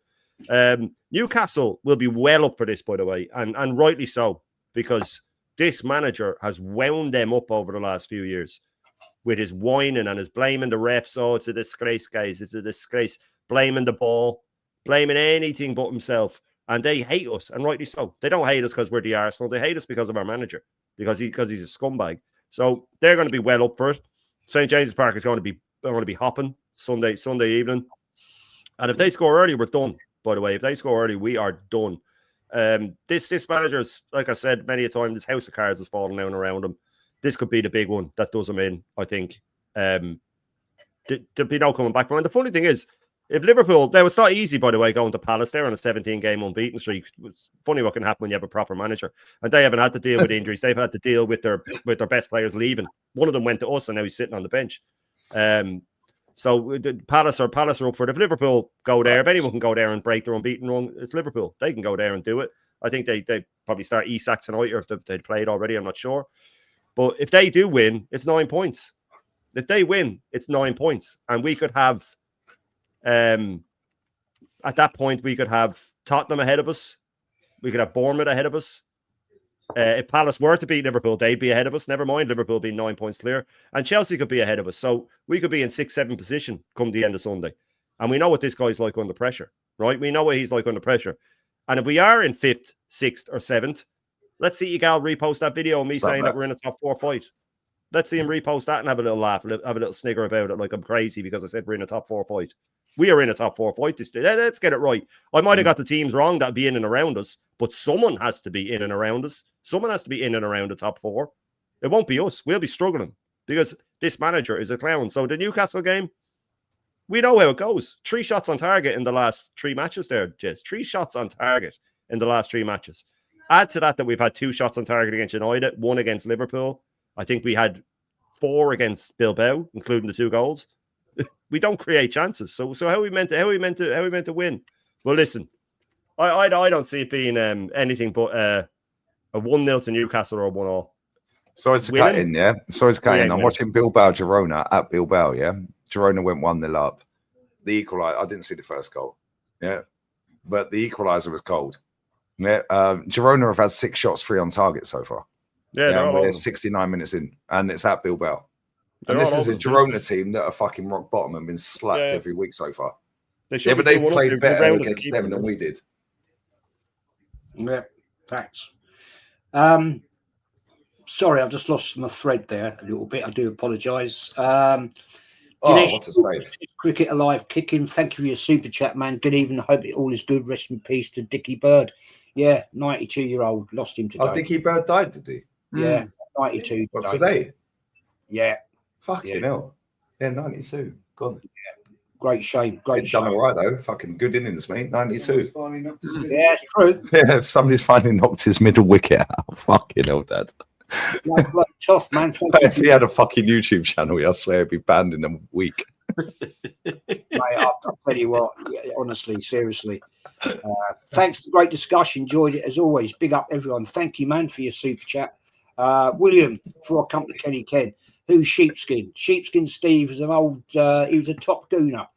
Newcastle will be well up for this, by the way, and rightly so, because this manager has wound them up over the last few years with his whining and his blaming the refs. Oh, it's a disgrace, guys. It's a disgrace. Blaming the ball, blaming anything but himself. And they hate us, and rightly so. They don't hate us because we're the Arsenal. They hate us because of our manager, because he's a scumbag. So they're going to be well up for it. St. James's Park is going to be hopping Sunday evening. And if they score early, we're done. By the way, if they score early, we are done. This manager's, like I said many a time, this house of cards is falling down around him. This could be the big one that does him in, I think. There'll be no coming back from him. And the funny thing is, if Liverpool, it's not easy, by the way, going to Palace. They're on a 17-game unbeaten streak. It's funny what can happen when you have a proper manager. And they haven't had to deal with injuries. They've had to deal with their best players leaving. One of them went to us, and now he's sitting on the bench. So Palace are up for it. If Liverpool go there, if anyone can go there and break their unbeaten run, it's Liverpool. They can go there and do it. I think they probably start Isak tonight, or if they'd played already, I'm not sure. But if they do win, it's 9 points. If they win, it's 9 points. And we could have, at that point, we could have Tottenham ahead of us. We could have Bournemouth ahead of us. If Palace were to beat Liverpool, they'd be ahead of us. Never mind Liverpool being 9 points clear. And Chelsea could be ahead of us. So we could be in 6th, 7th position come the end of Sunday. And we know what this guy's like under pressure, right? We know what he's like under pressure. And if we are in 5th, 6th, or 7th, let's see Igal repost that video of me saying that we're in a top 4 fight. Let's see him repost that and have a little laugh, have a little snigger about it like I'm crazy because I said we're in a top 4 fight. We are in a top 4 fight this day. Let's get it right. I might have got the teams wrong that'd be in and around us, but someone has to be in and around us. Someone has to be in and around the top 4. It won't be us. We'll be struggling because this manager is a clown. So the Newcastle game, we know how it goes. 3 shots on target in the last 3 matches there, Jez. 3 shots on target in the last 3 matches. Add to that we've had 2 shots on target against United, 1 against Liverpool. I think we had 4 against Bilbao, including the 2 goals. We don't create chances. So how are we meant to win? Well, listen, I don't see it being anything but a 1-0 to Newcastle or a 1-1. Sorry to cut in, yeah. Sorry to cut in. I'm watching Bilbao Girona at Bilbao, yeah. Girona went 1-0 up. The equaliser, I didn't see the first goal, yeah, but the equaliser was cold. Yeah, Girona have had 6 shots, 3 on target so far. Yeah, and we're 69 minutes in, and it's at Bilbao. And this is a Girona team that are fucking rock bottom and been slapped every week so far. But they've played better against them than we did. Yeah, thanks. Sorry, I've just lost my thread there a little bit. I do apologise. What a save. Cricket Alive kicking. Thank you for your super chat, man. Good evening. I hope it all is good. Rest in peace to Dickie Bird. Yeah, 92-year-old. Lost him today. Oh, Dickie Bird died, did he? Yeah, 92. What, today? Yeah. Fucking hell. Yeah, 92. Gone. Yeah. Great shame. Great shame. Done all right, though. Fucking good innings, mate. 92. Yeah, it's true. Yeah, if somebody's finally knocked his middle wicket out. Fucking hell, Dad. Like tough, man. If he had a fucking YouTube channel, I swear he'd be banned in a week. Mate, I'll tell you what, honestly, seriously. Thanks for the great discussion. Enjoyed it as always. Big up everyone. Thank you, man, for your super chat. William, before I come to Kenny Ken, who's Sheepskin? Sheepskin Steve was an old, he was a top gooner,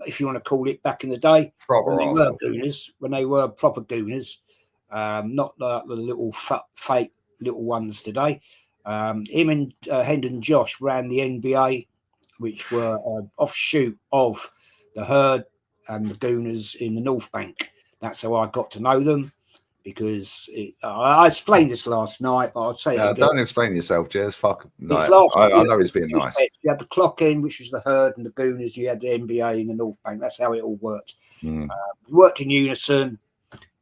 if you want to call it, back in the day. Proper when they were gooners, when they were proper gooners, not the little fake little ones today. Him and Hendon Josh ran the NBA, which were an offshoot of the Herd and the Gooners in the North Bank. That's how I got to know them, because I explained this last night, but I'd say don't explain yourself, Jez. Fuck. No, I know he's being nice. You had the clock in, which was the Herd and the Gooners. You had the NBA in the North Bank. That's how it all worked. We worked in unison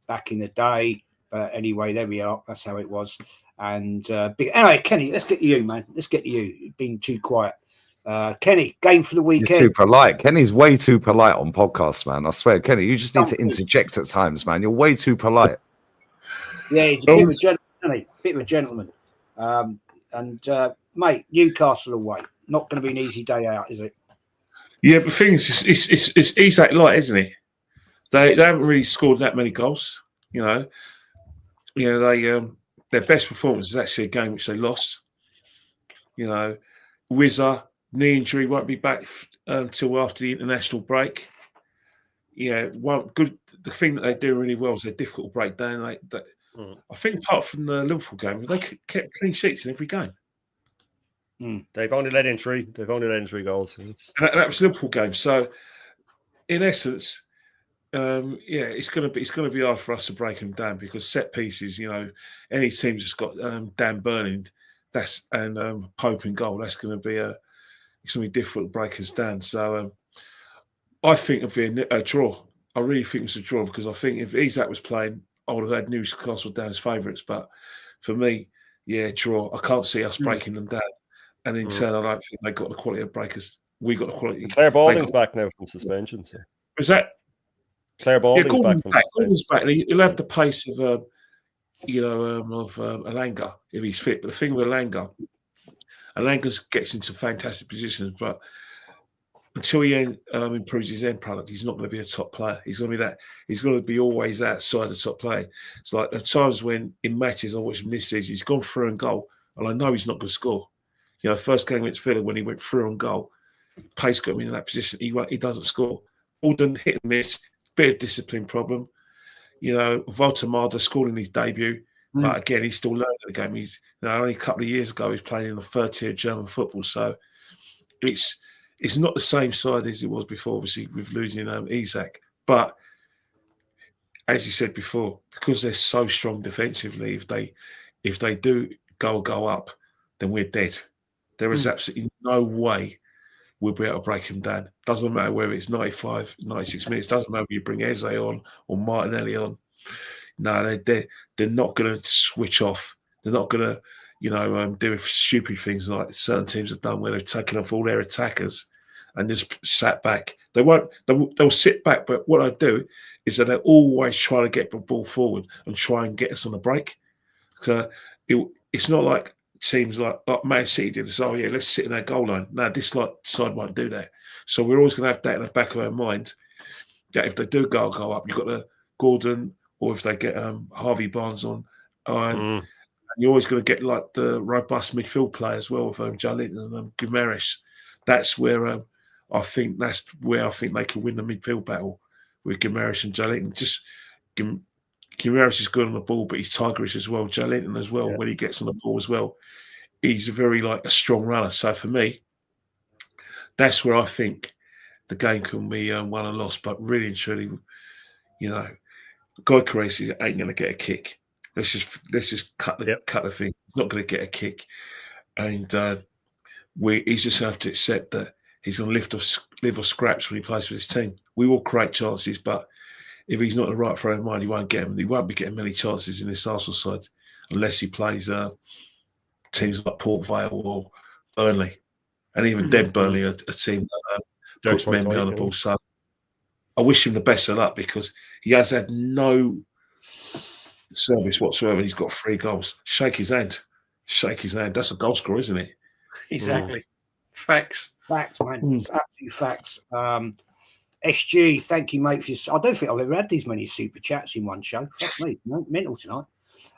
back in the day. But anyway, there we are. That's how it was. And anyway, Kenny, let's get to you, man. Let's get to you. You've been too quiet. Kenny, game for the weekend. He's too polite. Kenny's way too polite on podcasts, man. I swear, Kenny, you just need to interject at times, man. You're way too polite. Yeah, he's a bit of a gentleman, isn't he? Bit of a gentleman. Mate, Newcastle away. Not going to be an easy day out, is it? Yeah, but the thing is, it's Isak light, isn't he? They haven't really scored that many goals. Their best performance is actually a game which they lost. Wizza, knee injury, won't be back until after the international break. Yeah, the thing that they do really well is their difficult breakdown. I think apart from the Liverpool game, they kept clean sheets in every game. They've only let in 3. They've only let in 3 goals. And that was the Liverpool game. So, in essence, it's going to be hard for us to break them down, because set pieces, any team that's got Dan Burning, and Pope in goal, that's going to be it's going to be difficult to break us down. So I think it'll be a draw. I really think it's a draw, because I think if Isak was playing, I would have had Newcastle down as favourites. But for me, draw. I can't see us breaking them down. And in turn, I don't think they got the quality of breakers. We got the quality. Claire Balding's back now from suspension. So. Is that? Claire Balding's back. Gordon's back. He'll have the pace of Alanga if he's fit. But the thing with Alanga gets into fantastic positions, but until he improves his end product, he's not going to be a top player. He's going to be that. He's going to be always outside the top player. It's like the times when in matches I watched him this season, he's gone through and goal, and I know he's not going to score. First game against Villa, when he went through and goal, pace got him in that position. He doesn't score. Alden hit and miss. Bit of discipline problem. Voltemada scored in his debut, but again, he's still learning the game. He's only a couple of years ago he was playing in the third tier German football, so it's not the same side as it was before. Obviously, with losing Isak, but as you said before, because they're so strong defensively, if they do go up, then we're dead. There is absolutely no way we'll be able to break him down. Doesn't matter whether it's 95, 96 minutes. Doesn't matter if you bring Eze on or Martinelli on. No, they're not going to switch off. They're not going to, do stupid things like certain teams have done, where they've taken off all their attackers and just sat back. They won't. They'll sit back. But what I do is that they're always trying to get the ball forward and try and get us on the break. So it's not like teams like Man City did. It's, let's sit in our goal line. No, this side won't do that. So we're always going to have that in the back of our mind, that if they do go up, you've got the Gordon, or if they get Harvey Barnes on, You're always going to get like the robust midfield play as well with Joe Linton and Guimaraes. That's where I think they can win the midfield battle with Guimaraes and Joe Linton. Just Guimaraes is good on the ball, but he's tigerish as well. Joe Linton as well, when he gets on the ball as well. He's a strong runner. So for me, that's where I think the game can be won and lost. But really and truly, Guy Caresi ain't going to get a kick. Let's just cut the thing. He's not going to get a kick, and he's just going to have to accept that he's going to live off scraps when he plays for his team. We will create chances, but if he's not in the right frame of mind, he won't get them. He won't be getting many chances in this Arsenal side unless he plays teams like Port Vale or Burnley, and even then Burnley are a team that puts men behind the ball. So I wish him the best of luck because he has had no service whatsoever. He's got 3 goals. Shake his hand. That's a goal scorer, isn't it? Exactly. Facts, man. Absolute facts. SG, thank you, mate. I don't think I've ever had these many super chats in one show. Fuck me, mental tonight.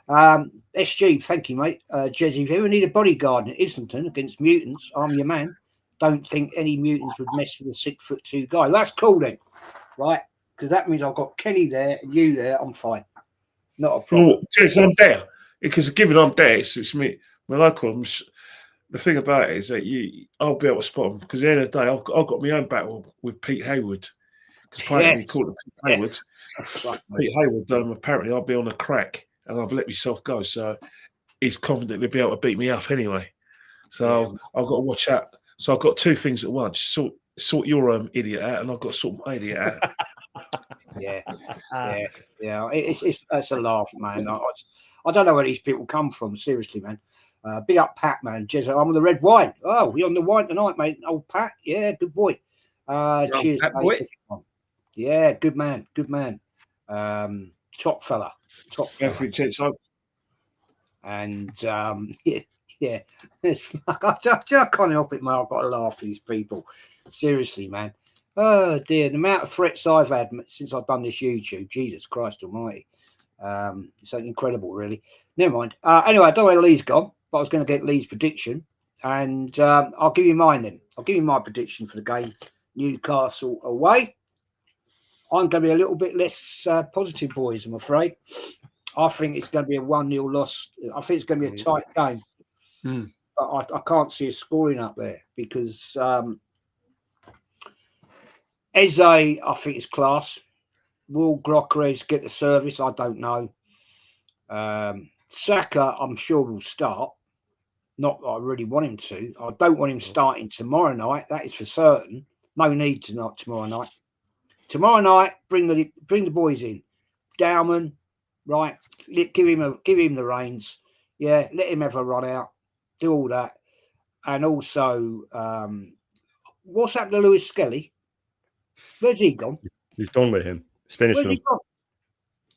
SG, thank you, mate. Jezzy, if you ever need a bodyguard in Islington against mutants, I'm your man. Don't think any mutants would mess with a 6'2" guy. That's cool then, right? Because that means I've got Kenny there and you there. I'm fine. Not a problem. Jez, I'm there. Because given I'm there, it's me. When I call them, the thing about it is that I'll be able to spot them. Because at the end of the day, I've got my own battle with Pete Hayward. Because apparently he called it Pete Hayward. Right, Pete Hayward, apparently I'll be on a crack and I've let myself go. So he's confident he'll be able to beat me up anyway. So I've got to watch out. So I've got 2 things at once. Sort your idiot out, and I've got to sort my idiot out. Yeah. It's a laugh, man. I don't know where these people come from. Seriously, man. Big up Pat, man. Jez, I'm on the red wine. Oh, we on the wine tonight, mate. Old Pat. Yeah, good boy. Cheers, Pat, mate. Yeah, good man. Top fella. And yeah. I can't help it, man. I've got to laugh at these people. Seriously, man. Oh dear, the amount of threats I've had since I've done this YouTube, Jesus Christ Almighty, it's incredible, really. Never mind. Anyway, I don't know where Lee's gone, but I was going to get Lee's prediction, and I'll give you mine then. I'll give you my prediction for the game, Newcastle away. I'm going to be a little bit less positive, boys. I'm afraid. I think it's going to be a 1-0 loss. I think it's going to be a tight game. But I can't see us scoring up there because Eze, I think, is class. Will Gyökeres get the service? I don't know. Saka, I'm sure, will start. Not that I really want him to. I don't want him starting tomorrow night. That is for certain. No need to not tomorrow night. Tomorrow night, bring the boys in. Dowman, right? Give him the reins. Yeah, let him have a run out. Do all that. And also, what's happened to Lewis Skelly? Where's he gone? He's done with him. He's finished with him.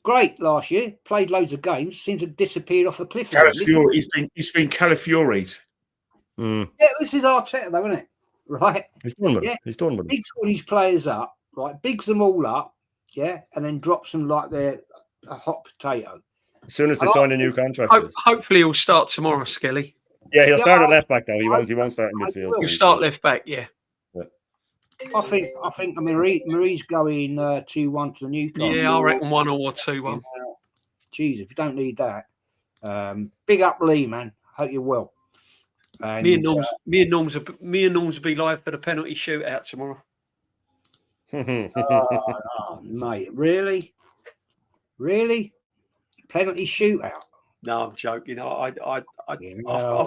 Great last year. Played loads of games. Seems to have disappeared off the cliff. He's been Calafiori'd. Yeah, this is Arteta, though, isn't it? Right? He's done with him. He's done with him. Bigs all these players up, right? Bigs them all up, yeah, and then drops them like they're a hot potato. As soon as they sign a new contract. Hopefully he'll start tomorrow, Skelly. Yeah, he'll start at left back though. He won't start in midfield. He'll start left back, yeah. I think Marie's going 2-1 to the Newcastle. Yeah, I reckon 1 or 2-1. Jeez, if you don't need that. Big up Lee, man. Hope you're well. And, me and Norms will be live for the penalty shootout tomorrow. Mate, really? Penalty shootout? No, I'm joking. I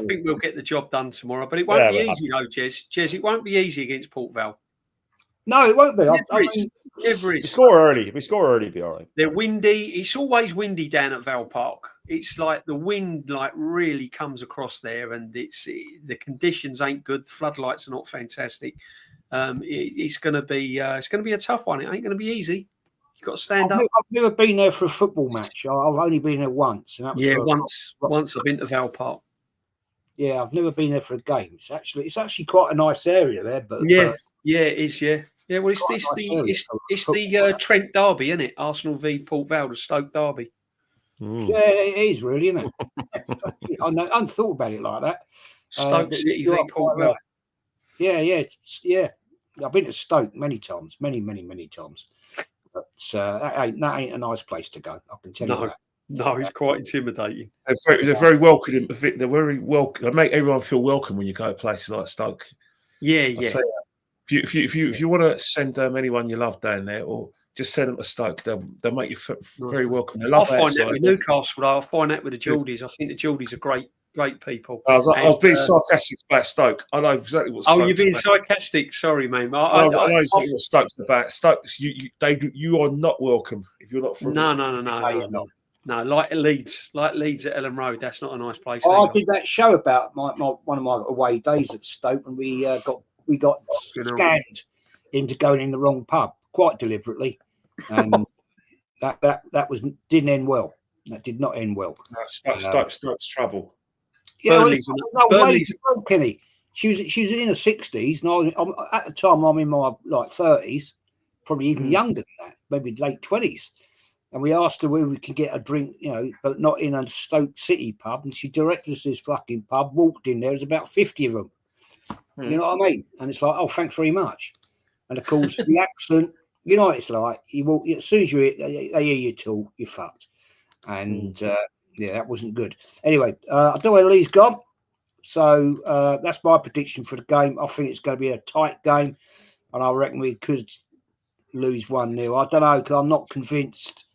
think we'll get the job done tomorrow, but it won't be easy though, Jez. Jez, it won't be easy against Port Vale. No, it won't be. Never is. If we score early, it'll be all right. They're windy. It's always windy down at Vale Park. It's like the wind really comes across there, and the conditions ain't good. The floodlights are not fantastic. It's going to be a tough one. It ain't going to be easy. You've got to stand up. I've never been there for a football match. I've only been there once. And that was once I've been to Vale Park. Yeah, I've never been there for a game. It's actually quite a nice area there. But it is. Yeah. Well, it's the Trent derby, isn't it? Arsenal v Port Vale, the Stoke derby. Yeah, it is really, isn't it? I hadn't thought about it like that. Stoke City v Port Vale. Yeah. I've been to Stoke many times, many times. But that ain't a nice place to go. I can tell you that. No, it's quite intimidating. They're very welcoming. They're very welcome. They make everyone feel welcome when you go to places like Stoke. Yeah. If you want to send anyone you love down there, or just send them to Stoke, they'll make you very welcome. They love I find that with Newcastle, though. I find that with the Geordies. I think the Geordies are great people. I was being sarcastic about Stoke. I know exactly what. You're being sarcastic. Sorry, mate. I know exactly what Stoke's about. Stoke, you are not welcome if you're not from. No. No, like Leeds at Ellen Road. That's not a nice place. I did that show about one of my away days at Stoke, and we got scanned into going in the wrong pub quite deliberately, and that didn't end well. That did not end well. No, Stoke's trouble. Yeah, Burnley's Kenny. She was in her 60s, and I'm at the time I'm in my 30s, probably even younger than that, maybe late 20s. And we asked her where we could get a drink, but not in a Stoke City pub. And she directed us to this fucking pub, walked in there, there's about 50 of them. You know what I mean? And it's like, oh, thanks very much. And of course, the accent, you know what it's like. You walk, as soon as they hear you talk, you're fucked. And that wasn't good. Anyway, I don't know where Lee's gone. So that's my prediction for the game. I think it's going to be a tight game. And I reckon we could lose 1-0. I don't know, because I'm not convinced.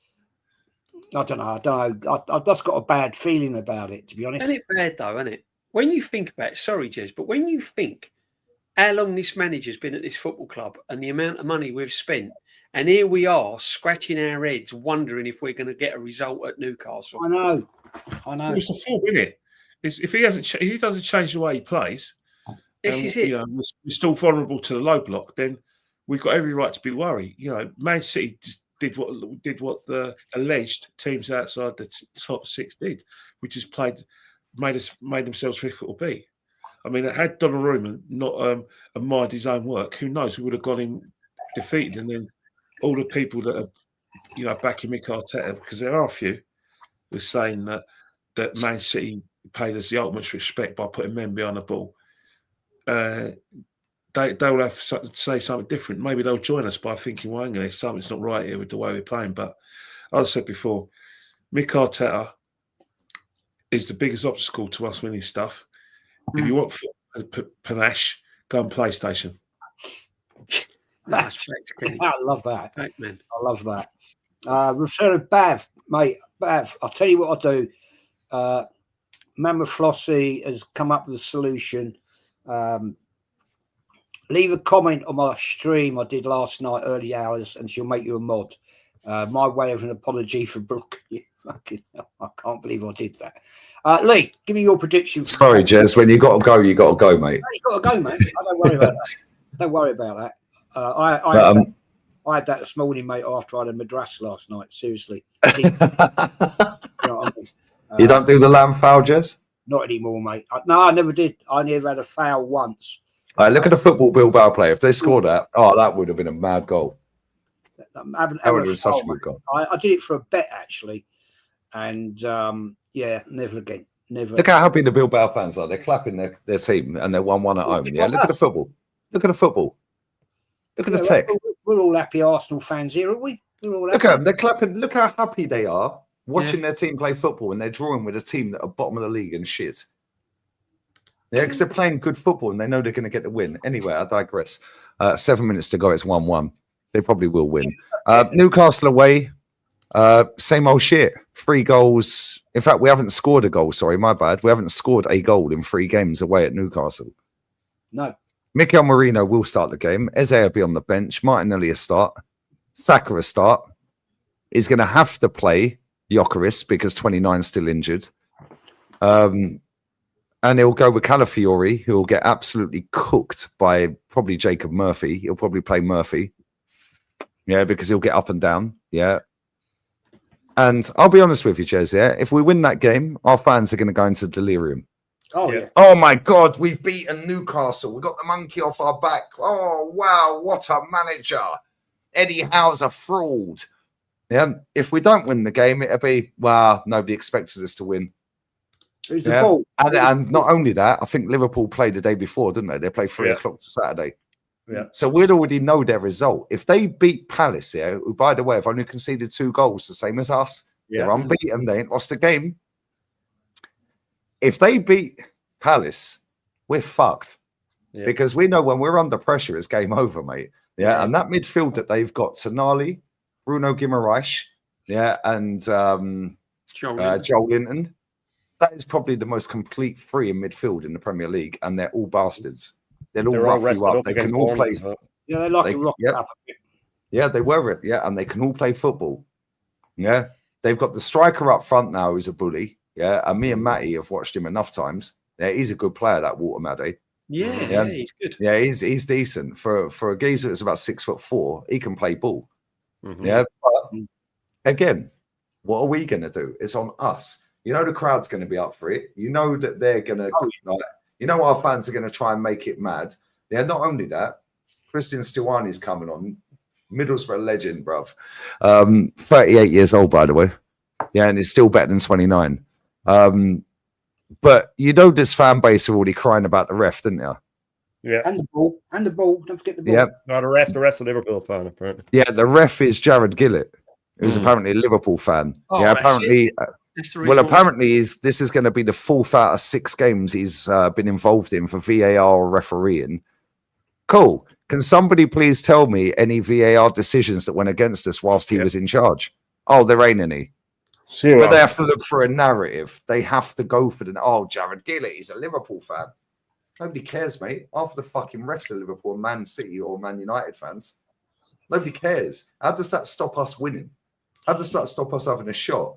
I don't know. I've just got a bad feeling about it, to be honest. Isn't it bad, though, isn't it? When you think about it, sorry, Jez, but when you think how long this manager's been at this football club and the amount of money we've spent, and here we are scratching our heads, wondering if we're going to get a result at Newcastle. I know. It's a fault, isn't it? If he doesn't change the way he plays, this is it. We're still vulnerable to the low block. Then we've got every right to be worried. Man City just did what the alleged teams outside the top 6 did, which is made themselves difficult to beat. I mean, had Donnarumma not admired his own work, who knows? We would have got him defeated, and then all the people that are, backing Mick Arteta, because there are a few, who are saying that Man City paid us the ultimate respect by putting men behind the ball. They'll have to say something different. Maybe they'll join us by thinking, well, hang on, something's not right here with the way we're playing. But as I said before, Mick Arteta is the biggest obstacle to us winning stuff. If you want panache, go on PlayStation. That's fact, I love that. Fact, man. I love that. Return of Bav, mate. Bav, I'll tell you what I'll do. Mama Flossie has come up with a solution. Leave a comment on my stream I did last night, early hours, and she'll make you a mod. My way of an apology for Brooke. Fucking hell, I can't believe I did that. Lee, give me your prediction. Sorry, Jez. When you got to go, mate. You got to go, mate. Don't worry about that. Don't worry about that. I had that this morning, mate, after I had a madras last night. Seriously. You know what I mean? You don't do the lamb foul, Jez? Not anymore, mate. No, I never did. I never had a foul once. Look at the football Bilbao play. If they scored that, that would have been a mad goal. That would have been such a good goal. I did it for a bet, actually. And, never again. Never. Look how happy the Bilbao fans are. They're clapping their team, and they won one at home. Yeah, look at the football. Look at the football. Look at the tech. We're all happy Arsenal fans here, aren't we? We're all happy. Look at them. They're clapping. Look how happy they are watching their team play football, and they're drawing with a team that are bottom of the league and shit. Yeah, because they're playing good football and they know they're going to get the win. Anyway, I digress. 7 minutes to go. It's 1-1. They probably will win. Newcastle away. Same old shit. 3 goals. In fact, we haven't scored a goal. Sorry, my bad. We haven't scored a goal in 3 games away at Newcastle. No. Mikel Merino will start the game. Eze will be on the bench. Martinelli a start. Saka a start. He's going to have to play Gyökeres because 29 is still injured. And he'll go with Calafiori, who will get absolutely cooked by probably Jacob Murphy. He'll probably play Murphy. Yeah, because he'll get up and down. Yeah. And I'll be honest with you, Jez, if we win that game, our fans are going to go into delirium. Oh, yeah. Oh, my God, we've beaten Newcastle. We got the monkey off our back. Oh, wow, what a manager. Eddie Howe's a fraud. Yeah, if we don't win the game, it'll be, well, nobody expected us to win. Who's the Yeah. ball? And not only that, I think Liverpool played the day before, didn't they? They played 3 o'clock Saturday. Yeah. So we'd already know their result. If they beat Palace, who, by the way, have only conceded 2 goals, the same as us, they're unbeaten, they ain't lost a game. If they beat Palace, we're fucked. Yeah. Because we know when we're under pressure, it's game over, mate. Yeah. And that midfield that they've got, Tonali, Bruno Guimaraes, and Joel Linton, that is probably the most complete three in midfield in the Premier League, and they're all bastards. They're all rough you up. They can all play. Yeah, they like a rock up a bit. Yeah, they were it. Yeah, and they can all play football. Yeah, they've got the striker up front now who's a bully. Yeah, and me and Matty have watched him enough times. Yeah, he's a good player, that Walter Maddy. Yeah, he's good. Yeah, he's decent for a geezer that's about 6'4". He can play ball. Yeah, but again, what are we going to do? It's on us. You know the crowd's going to be up for it. You know that they're going to, you know our fans are going to try and make it mad. Yeah, not only that, Christian Stuani's coming on, Middlesbrough legend, bruv. 38 years old, by the way. Yeah, and he's still better than 29. But you know this fan base are already crying about the ref, didn't you? Yeah. And the ball. Don't forget the ball. Yeah. No, the rest of Liverpool fan, apparently. Yeah, the ref is Jared Gillett, who's apparently a Liverpool fan. Oh, yeah, apparently. Well, apparently, this is going to be the 4th out of 6 games he's been involved in for VAR refereeing. Cool. Can somebody please tell me any VAR decisions that went against us whilst he was in charge? Oh, there ain't any. Zero. But they have to look for a narrative. They have to go for the, Jared Gillett, he's a Liverpool fan. Nobody cares, mate. Half the fucking refs are Liverpool, Man City or Man United fans. Nobody cares. How does that stop us winning? How does that stop us having a shot?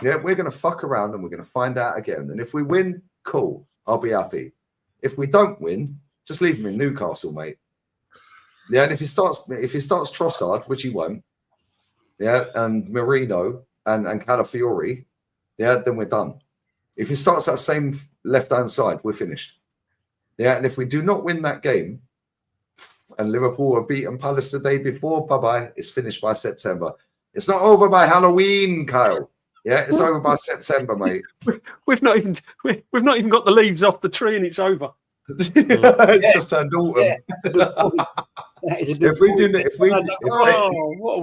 Yeah, we're going to fuck around and we're going to find out again. And if we win, cool. I'll be happy. If we don't win, just leave him in Newcastle, mate. Yeah, and if he starts Trossard, which he won't, yeah, and Marino and Calafiori, yeah, then we're done. If he starts that same left-hand side, we're finished. Yeah, and if we do not win that game, and Liverpool have beaten Palace the day before, bye-bye, it's finished by September. It's not over by Halloween, Kyle. Yeah, it's over by September, mate. We've not even got the leaves off the tree, and it's over. It just turned autumn.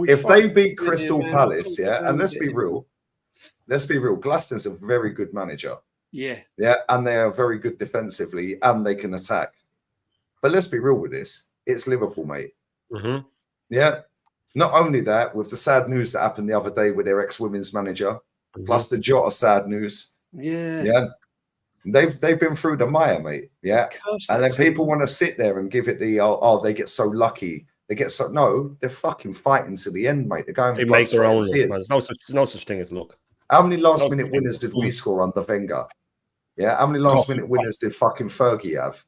If they beat Crystal Palace, yeah, and let's be real, Glaston's a very good manager. Yeah, and they are very good defensively, and they can attack. But let's be real with this: it's Liverpool, mate. Mm-hmm. Yeah. Not only that, with the sad news that happened the other day with their ex-women's manager, plus the Jota sad news. Yeah. They've been through the mire, mate. Yeah. And then people want to sit there and give it the they get so lucky. No, they're fucking fighting to the end, mate. They're going. They make their own luck, man. There's no such thing as luck. How many last minute winners did we score under Wenger? Yeah. How many last minute winners did fucking Fergie have?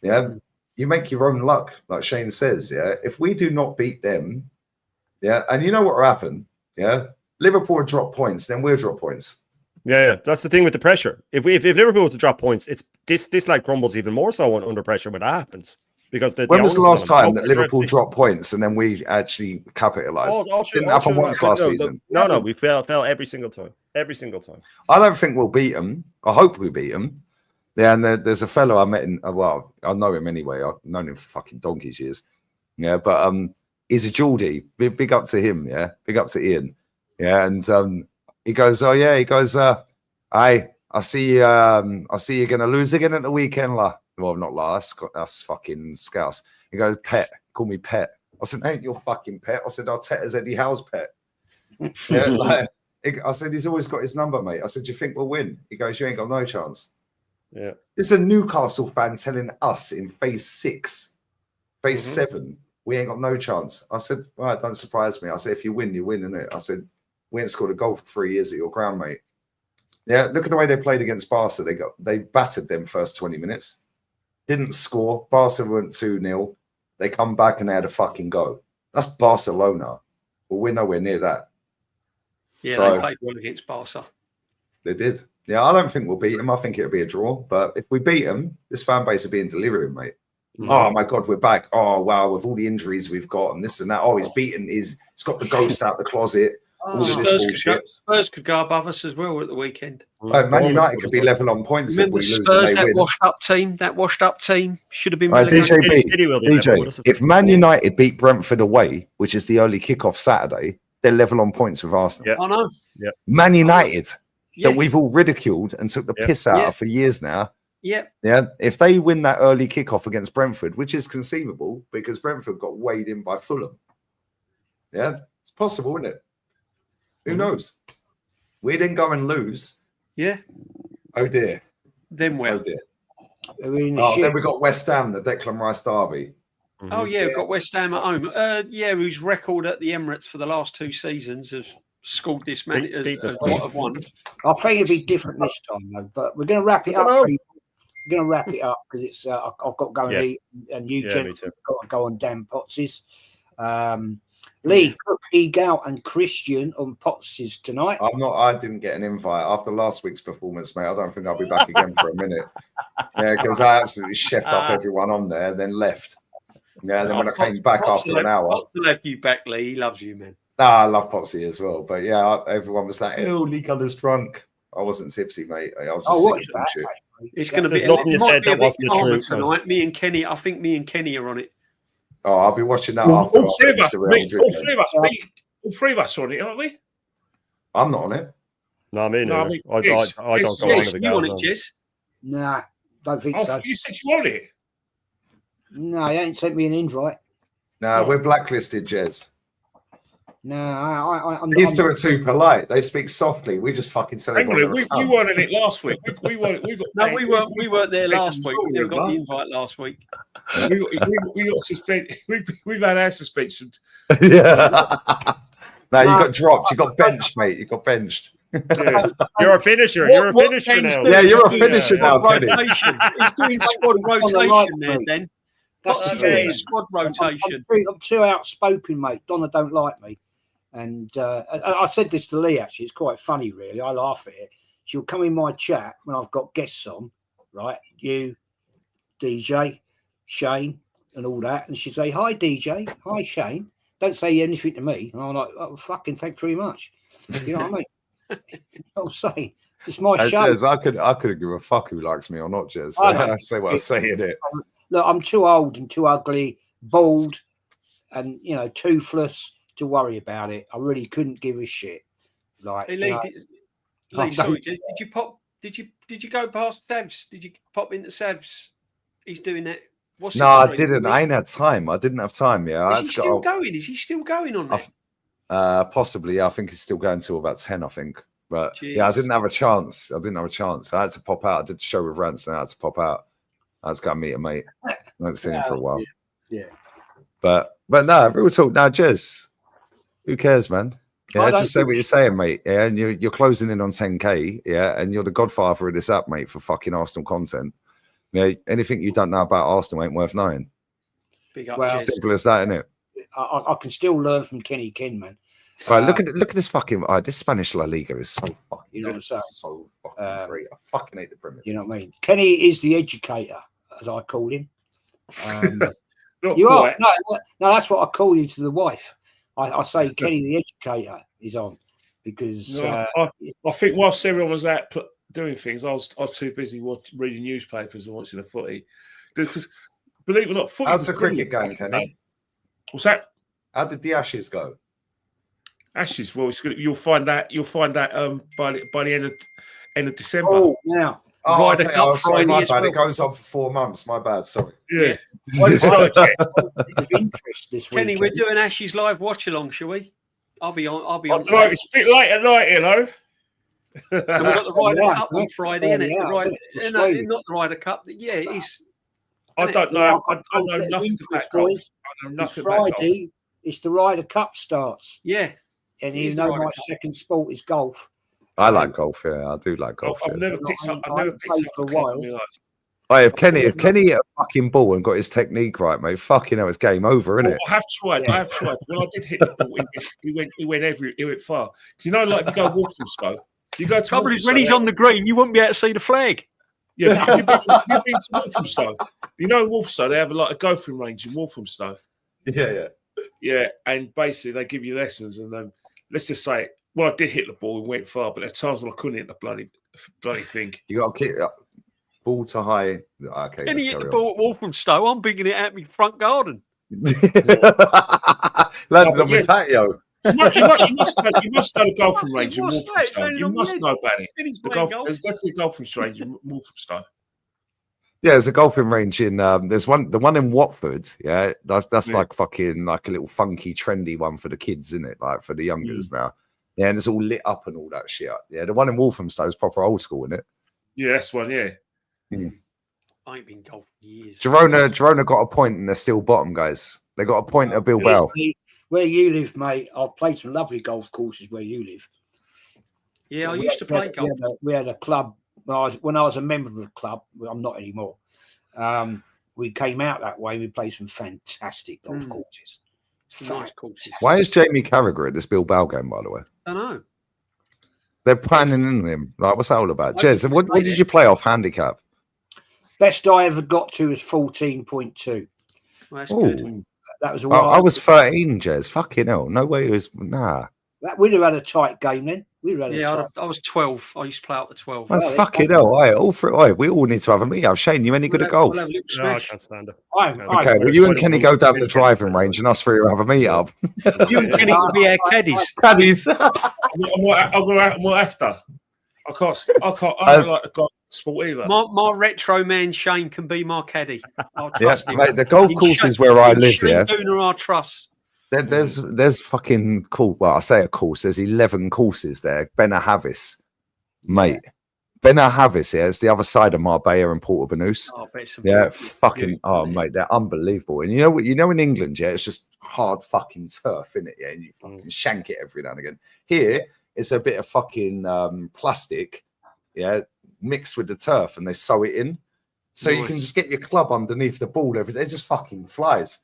Yeah. You make your own luck, like Shane says, yeah? If we do not beat them, yeah, and you know what will happen, yeah? Liverpool will drop points, then we'll drop points. Yeah, that's the thing with the pressure. If Liverpool was to drop points, it's this like crumbles even more so under pressure when that happens. Because when was the last time that Liverpool dropped points and then we actually capitalised? Didn't happen once last season. No, we fell every single time. Every single time. I don't think we'll beat them. I hope we beat them. Yeah, and there's a fellow I met in, well, I know him anyway. I've known him for fucking donkey's years. Yeah, but he's a Geordie. Big up to him, yeah. Big up to Ian. Yeah, and he goes, I see you're gonna lose again at the weekend, la. Well, not la, that's fucking Scouse. He goes, Pet, call me Pet. I said, ain't your fucking pet. I said, Arteta's Eddie Howe's pet. Yeah, I said, he's always got his number, mate. I said, do you think we'll win? He goes, you ain't got no chance. Yeah, this is a Newcastle fan telling us in phase 6, phase 7, we ain't got no chance. I said, well, don't surprise me. I said, if you win, you win, innit? I said, we ain't scored a goal for 3 years at your ground, mate. Yeah, look at the way they played against Barca. They battered them first 20 minutes, didn't score. Barca went 2-0. They come back and they had a fucking go. That's Barcelona. Well, we're nowhere near that. Yeah, so, they played well against Barca. They did. Yeah, I don't think we'll beat them. I think it'll be a draw. But if we beat them, this fan base will be in delirium, mate. Oh my God, we're back. Oh wow, with all the injuries we've got and this and that. Oh, he's beaten. He's got the ghost out the closet. All of this bullshit. Spurs could go above us as well at the weekend. Man United could be level on points if Remember we lose. Spurs, and they win. that washed up team should have been DJB, if Man United beat Brentford away, which is the early kickoff Saturday, they're level on points with Arsenal. Yeah. I know. Yeah. Man United, that we've all ridiculed and took the piss out of for years now. Yeah. Yeah. If they win that early kickoff against Brentford, which is conceivable because Brentford got weighed in by Fulham. Yeah. It's possible, isn't it? Who knows? We didn't go and lose. Yeah. Oh dear. Then where? Oh dear. Then we got West Ham, the Declan Rice derby. Oh yeah, we've got West Ham at home. Whose record at the Emirates for the last 2 seasons has scored this many as what have won. I think it'll be different this time though. But we're going to wrap it up. We're going to wrap it up because it's I've got to go and eat, and you gentlemen got to go on Dan Potts's. Lee, Cook, Egal, and Christian on Potts's tonight. I didn't get an invite after last week's performance, mate. I don't think I'll be back again for a minute. Yeah, because I absolutely chefed up everyone on there, then left. Yeah, and then when I came back after an hour, Potts left you back, Lee. He loves you, man. I love Potsy as well. But yeah, everyone was like, "Oh, Lee Gunner's drunk." I wasn't tipsy, mate. I was just thinking shit. It's going to be. It might be a bit calmer tonight. Me and Kenny. I think me and Kenny are on it. Oh, I'll be watching that after. All three of us are on it, aren't we? I'm not on it. No, me neither. I don't go on the you on it, Jez? Nah, don't think so. You said you on it. No, you ain't sent me an invite. No, we're blacklisted, Jez. No, I'm. These two are too polite. They speak softly. We just fucking celebrate. We weren't in it last week. We weren't. We weren't there last week. We never got the invite last week. We got suspended. We've had our suspension. Yeah. No, you got dropped. You got benched, mate. You got benched. Yeah. You're a finisher. You're a finisher now. Yeah, you're a finisher now, Kenny. He's doing squad rotation there, then. That's squad rotation. I'm too outspoken, mate. Donna don't like me. And I said this to Lee, actually. It's quite funny, really. I laugh at it. She'll come in my chat when I've got guests on, right? You, DJ, Shane, and all that. And she'll say, "Hi, DJ. Hi, Shane. Don't say anything to me." And I'm like, "Oh, fucking thanks very much." You know what I mean? You know what I'm saying? It's my show. Jez, I couldn't give a fuck who likes me or not, Jez. So I say what I say in it. Look, I'm too old and too ugly, bald, and, toothless to worry about it. I really couldn't give a shit. Like, hey, Lee, sorry, did you pop? Did you go past Savs? Did you pop into Savs? He's doing that. No, I didn't. I ain't had time. I didn't have time. Yeah, is he still going? Is he still going on that? Possibly. Yeah, I think he's still going till about 10. I think. But yeah, I didn't have a chance. I had to pop out. I did the show with Rance, and I had to pop out. I was going to meet a mate. I haven't seen him for a while. Yeah. But no, real talk. Now, Jez, who cares, man? Yeah, just say what you're saying, mate. Yeah, and you're closing in on 10K. Yeah, and you're the godfather of this app, mate, for fucking Arsenal content. Yeah, anything you don't know about Arsenal ain't worth knowing. Big up, well, simple as that, isn't it? I can still learn from Kenny Kin, man. Right, look at this fucking. This Spanish La Liga is so fucking. You know what I'm saying? So fucking great. I fucking hate the Premier. You know what I mean? Kenny is the educator, as I called him. You are no, that's what I call you to the wife. I say Kenny the educator is on because I think whilst everyone was out doing things, I was too busy reading newspapers and watching the footy. Because believe it or not, footy. How's the cricket going, Kenny? What's that? How did the Ashes go? Ashes. Well, you'll find that by the end of December. Oh, now. Oh, Ryder Cup Friday my bad. Well. It goes on for 4 months. My bad. Sorry. Yeah. Kenny, we're doing Ashes live watch along, shall we? I'll be on. Right, it's a bit late at night, you know. And we've got the Ryder Cup on Friday, isn't it? Not the Ryder Cup. Yeah, it is. I don't know. I know nothing about golf. I know nothing about golf. Friday, it's the Ryder Cup starts. Yeah. And you know my second sport is golf. I like golf. Yeah, I do like golf. I've never picked up a while. If Kenny hit a fucking ball and got his technique right, mate, fucking hell, it's game over, isn't it? I have tried. When I did hit the ball, he went far. Do you know, like if you go Walthamstow, you go to trouble is when he's on the green, you won't be able to see the flag. Yeah, you've been to Walthamstow. You know, in Walthamstow they have like a golfing range in Walthamstow. Yeah. Yeah, and basically they give you lessons, and then let's just say, well, I did hit the ball and went far, but there are times when I couldn't hit the bloody thing. You got to kick ball to high. Okay, And let's he hit carry the on. ball at Walthamstow. I'm bigging it out my front garden. Landed on my patio. You must know the golfing range in What's that? It's Walthamstow. landed You on must my know about it. And he's playing golf. There's definitely a golfing range in Walthamstow. Yeah, there's a golfing range in there's the one in Watford, yeah. That's like fucking like a little funky, trendy one for the kids, isn't it? Like for the youngers now. Yeah, and it's all lit up and all that shit. Yeah, the one in Walthamstow is proper old school, isn't it? Yeah, that's one, yeah. I ain't been golf for years. Girona got a point and they're still bottom, guys. They got a point at Bilbao. Where you live, mate, I've played some lovely golf courses where you live. Yeah, I used to play golf. We had a club when I was a member of the club. I'm not anymore. We came out that way. We played some fantastic golf courses. Nice courses. Why is Jamie Carragher at this Bilbao game, by the way? I don't know. They're planning in him. Like, what's that all about? Jez, what did you play off handicap? Best I ever got to was 14.2. Well, that's good. That was a I was 13, Jez. Fucking hell. No way it was. Nah. We'd have had a tight game then. I was 12. I used to play up to 12. Oh, fucking hell. All three. We all need to have a meet up. Shane, you any good at golf? No, I can't stand it. Okay, well, you and Kenny go down the driving range and us three will have a meet up. You and Kenny will be our caddies. Caddies. I'll go after. I don't like the golf sport either. My retro man Shane can be my caddy. I'll trust him. Mate, the golf courses where I live, yeah. Gooner, I trust. There's fucking cool. Well, I say a course. There's 11 courses there. Benahavis, mate. Benahavis. Yeah, it's the other side of Marbella and Porto Banús. Mate, they're unbelievable. And you know what? You know, in England, yeah, it's just hard fucking turf, isn't it? Yeah, and you fucking shank it every now and again. Here, it's a bit of fucking plastic, yeah, mixed with the turf, and they sew it in, so you can just get your club underneath the ball. It just fucking flies.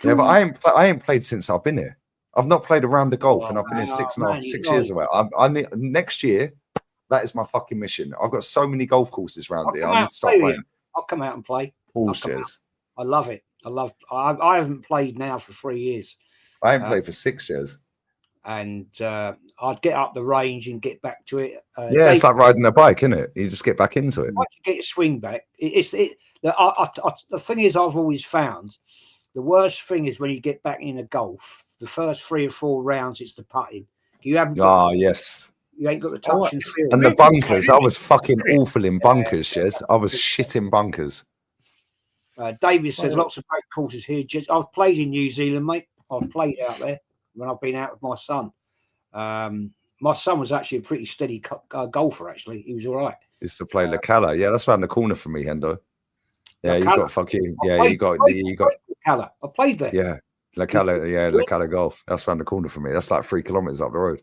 Yeah, but I ain't played since I've been here. I've not played around the golf, and I've been here 6 years away. Next year, that is my fucking mission. I've got so many golf courses around here. I need to stop playing. I'll come out and play. Bullshit. I love it. I haven't played now for 3 years. I haven't played for 6 years. And I'd get up the range and get back to it. It's like riding a bike, isn't it? You just get back into it. Once you get your swing back, the thing is, I've always found the worst thing is when you get back into golf. The first 3 or 4 rounds, it's the putting. You haven't. Yes. You ain't got the touch and feel. And the bunkers, I was fucking awful in bunkers, Jez. I was shit in bunkers. David said lots of great courses here. I've played in New Zealand, mate. I've played out there when I've been out with my son. My son was actually a pretty steady golfer, actually. He was all right. Used to play La Cala. Yeah, that's around the corner from me, Hendo. Yeah, you got fucking, you got La Cala. I played there. Yeah, La Cala, La Cala Golf. That's around the corner from me. That's like 3 kilometers up the road.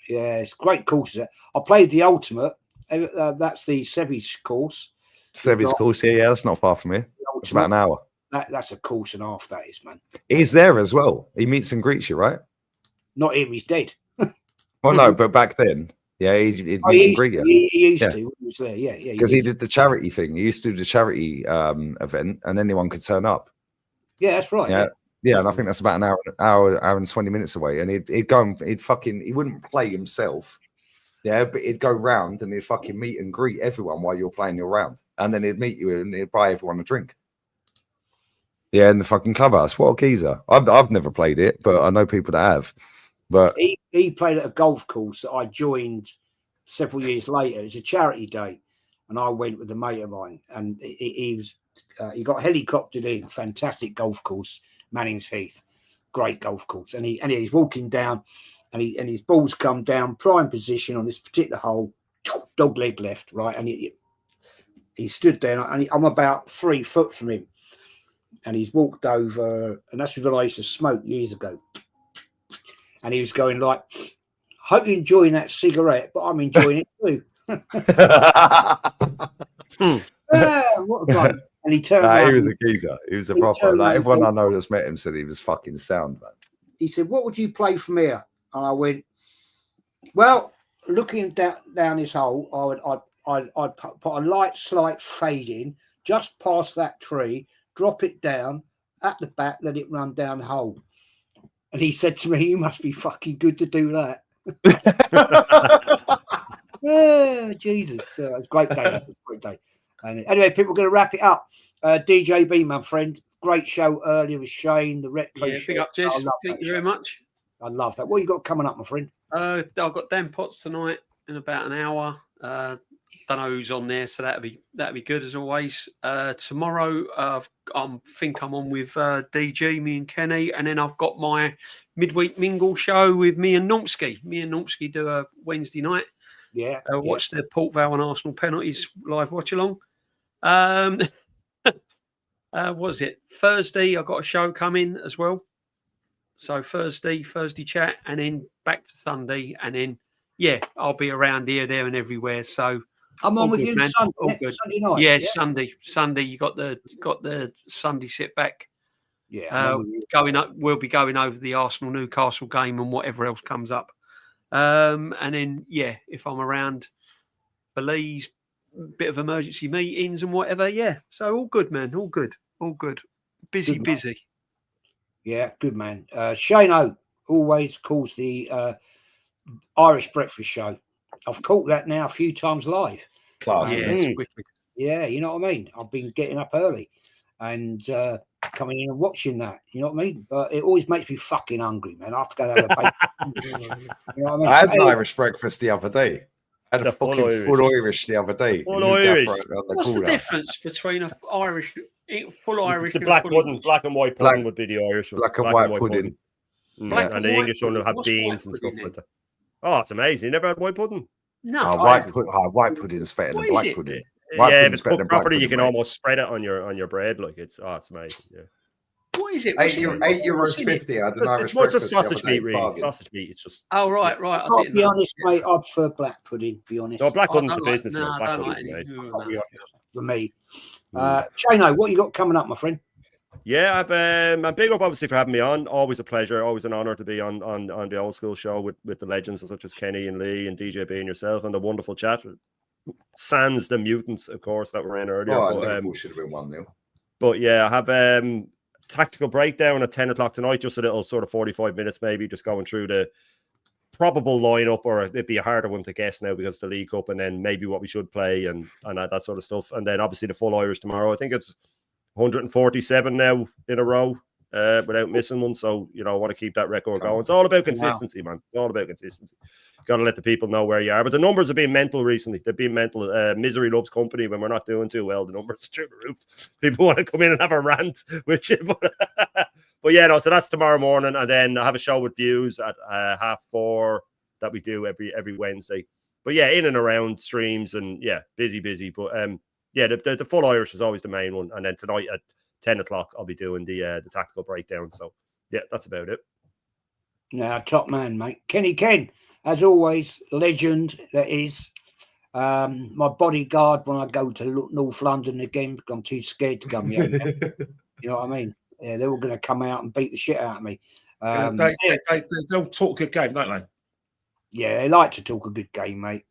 Yeah, it's great courses. I played the Ultimate. That's the Sevi's course. Sevi's course, yeah, that's not far from here. It's about an hour. That's a course and a half, that is, man. He's there as well. He meets and greets you, right? Not him, he's dead. Well, no, but back then, yeah, he'd meet and greet you. He used to. He was there, yeah. Because he did the charity thing. He used to do the charity event, and anyone could turn up. Yeah, that's right. Yeah, and I think that's about an hour and 20 minutes away. And he'd go and he wouldn't play himself. Yeah, but he'd go round and he'd fucking meet and greet everyone while you're playing your round. And then he'd meet you and he'd buy everyone a drink. Yeah, in the fucking clubhouse. What a geezer. I've never played it, but I know people that have. But he played at a golf course that I joined several years later. It's a charity day. And I went with a mate of mine. And he got helicoptered in. Fantastic golf course. Manning's Heath, great golf course, and he's walking down, and his balls come down prime position on this particular hole, dog leg left, right, and he stood there, and I'm about 3 foot from him, and he's walked over, and that's when I used to smoke years ago, and he was going like, "Hope you're enjoying that cigarette, but I'm enjoying it too." What a guy. And he turned around. He was a geezer. He was a proper. Like everyone I know that's met him said he was fucking sound, man. He said, "What would you play from here?" And I went, "Well, looking down this hole, I'd put a light, slight fade in just past that tree, drop it down at the back, let it run down the hole. And he said to me, "You must be fucking good to do that." Oh, Jesus. It was a great day. It was a great day. And anyway, people are going to wrap it up. DJB, my friend, great show earlier with Shane, the retro show. Big up, Jess. Thank you very much. I love that. What you got coming up, my friend? I've got Dan Potts tonight in about an hour. Don't know who's on there, so that'll be good as always. Tomorrow, I think I'm on with DG, me and Kenny, and then I've got my midweek mingle show with me and Nomsky. Me and Nomsky do a Wednesday night. Yeah. Watch the Port Vale and Arsenal penalties live watch along. What was it? Thursday, I've got a show coming as well. So Thursday chat, and then back to Sunday, and then I'll be around here, there, and everywhere. So I'm on with you Sunday night. Yeah, Sunday. You got the Sunday sit back. Yeah, going up. We'll be going over the Arsenal Newcastle game and whatever else comes up. And then if I'm around Belize, bit of emergency meetings and whatever. Yeah, so all good, man. All good. Busy. Yeah, good man. Shane O always calls the Irish breakfast show. I've caught that now a few times live. Class. Yeah, you know what I mean? I've been getting up early and coming in and watching that. You know what I mean? But it always makes me fucking hungry, man. I have to go and have a bacon. You know what I mean? I had an Irish breakfast the other day. I had a fucking full Irish the other day. Full Irish. What's the difference between a full Irish the black pudding? Black and white pudding would be the Irish one. Black and white pudding. And the English one will have beans and stuff like that. Oh, it's amazing. You never had white pudding? No. White pudding is better than black pudding. If it's cooked properly, you can almost spread it on your bread. Like it's amazing. Yeah. What is it? €8.50. I don't know. It's more just sausage meat, really. Sausage meat. It's just. Oh right. I'll be honest, mate. I prefer black pudding. Be honest. No, black pudding's the business. Black pudding's for me. Chino, what you got coming up, my friend? Yeah, I'm big up obviously for having me on. Always a pleasure, always an honor to be on the old school show with the legends such as Kenny and Lee and DJB and yourself, and the wonderful chat. Sans the mutants, of course, that were in earlier. Liverpool should have been 1-0. But yeah, I have tactical breakdown at 10 o'clock tonight, just a little sort of 45 minutes maybe, just going through the probable lineup, or it'd be a harder one to guess now because the League Cup, and then maybe what we should play and that sort of stuff. And then obviously the full Irish tomorrow. I think it's 147 now in a row without missing one. So, I want to keep that record going. It's all about consistency, man. It's all about consistency. Got to let the people know where you are. But the numbers have been mental recently. They've been mental. Misery loves company. When we're not doing too well, the numbers are through the roof. People want to come in and have a rant with you. But yeah, no, so that's tomorrow morning. And then I have a show with Views at 4:30 that we do every Wednesday. But yeah, in and around streams and busy. But the full Irish is always the main one. And then tonight at 10 o'clock, I'll be doing the tactical breakdown. So yeah, that's about it. Now, top man, mate. Kenny Ken, as always, legend that is. My bodyguard when I go to North London again, because I'm too scared to come here. You know what I mean? Yeah, they're all going to come out and beat the shit out of me. They'll talk a good game, don't they? Yeah, they like to talk a good game, mate.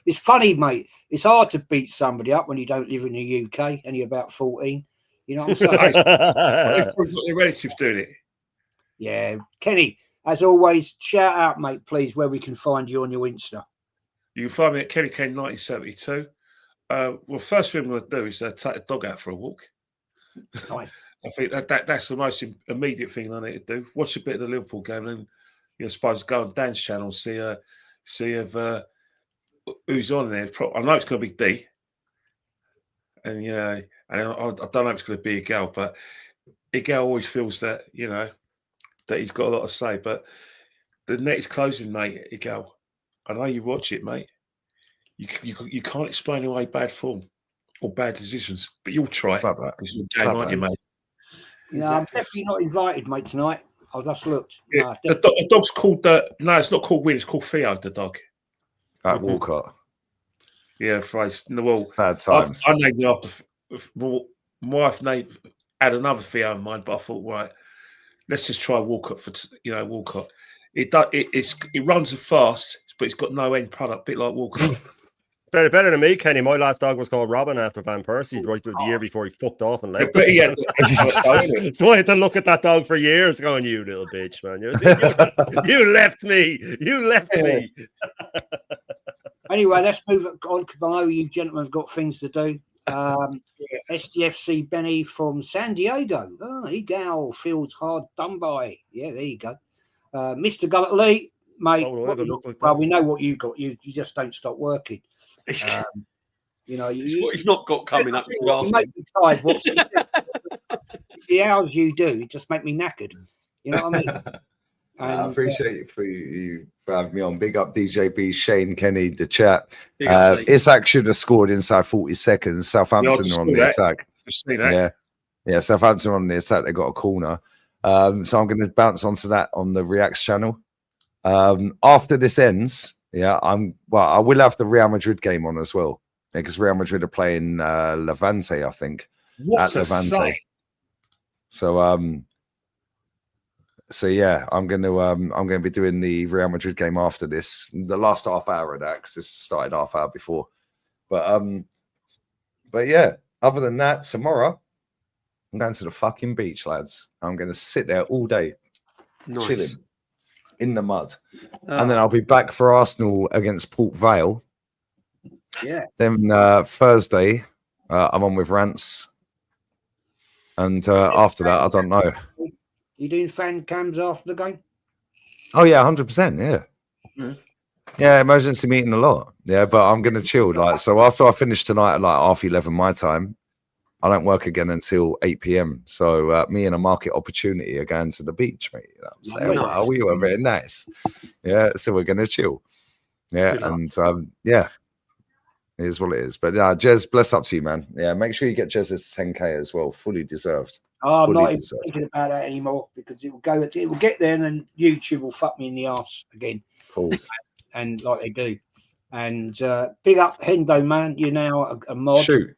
It's funny, mate. It's hard to beat somebody up when you don't live in the UK and you're about 14. You know what I'm saying? Your relatives doing it. Yeah. Kenny, as always, shout out, mate, please, where we can find you on your Insta. You can find me at Kenny Kane 1972. Well, first thing I'm going to do is take the dog out for a walk. Nice. I think that's the most immediate thing I need to do. Watch a bit of the Liverpool game, and I suppose go on Dan's channel, see if who's on there. I know it's going to be D, and and I don't know if it's going to be a girl, but a girl always feels that that he's got a lot to say. But the net is closing, mate. A girl, I know you watch it, mate. You can't explain away bad form or bad decisions, but you'll try. Stop that. Because you're game, aren't you, mate? No, I'm definitely not invited, mate, tonight. I just looked. Yeah, the dog's called it's not called Win, it's called Theo, the dog. At Walcott. Yeah, Christ. Well, sad times. I named it after my wife had another Theo in mind, but I thought, right, let's just try Walcott for Walcott. It runs fast, but it's got no end product, a bit like Walcott. Better than me, Kenny. My last dog was called Robin after Van Persie, right the year before he fucked off and left. Yeah. So I had to look at that dog for years, going, "You little bitch, man! You left me. You left me." Anyway, let's move on. I know you gentlemen have got things to do. SDFC Benny from San Diego. Oh, he go. Fields hard done by. Yeah, there you go. Mr. Gullett Lee, mate. Well, we know what you got. You just don't stop working. You know, he's not got coming up. You make me tired. The hours you do, it just make me knackered. You know what I mean? I appreciate you for having me on. Big up DJB, Shane, Kenny, the chat. Isak should have scored inside 40 seconds. Southampton are on the attack. Yeah, Southampton on the attack. They got a corner. So I'm going to bounce onto that on the Reacts channel. After this ends, I will have the Real Madrid game on as well, because Real Madrid are playing Levante, I think. What a sight. So yeah, I'm going to be doing the Real Madrid game after this. The last half hour of that, because this started half hour before. But yeah, other than that, tomorrow I'm going to the fucking beach, lads. I'm going to sit there all day, chilling in the mud, and then I'll be back for Arsenal against Port Vale. Yeah. Then Thursday, I'm on with Rants, and after that, I don't know. You doing fan cams after the game? Oh yeah, 100%. Yeah, emergency meeting a lot. Yeah, but I'm gonna chill. Like, so after I finish tonight at like 11:30 my time, I don't work again until 8 p.m. So me and a market opportunity are going to the beach, mate. You know what I'm saying? Wow, we were very nice. Yeah, so we're gonna chill. Yeah, and yeah, it is what it is. But yeah, Jez, bless up to you, man. Yeah, make sure you get Jez's 10K as well, fully deserved. Oh, I'm not even thinking about that anymore, because it will get there, and then YouTube will fuck me in the ass again. Cool. And like they do. And big up Hendo, man. You're now a mod. Shoot.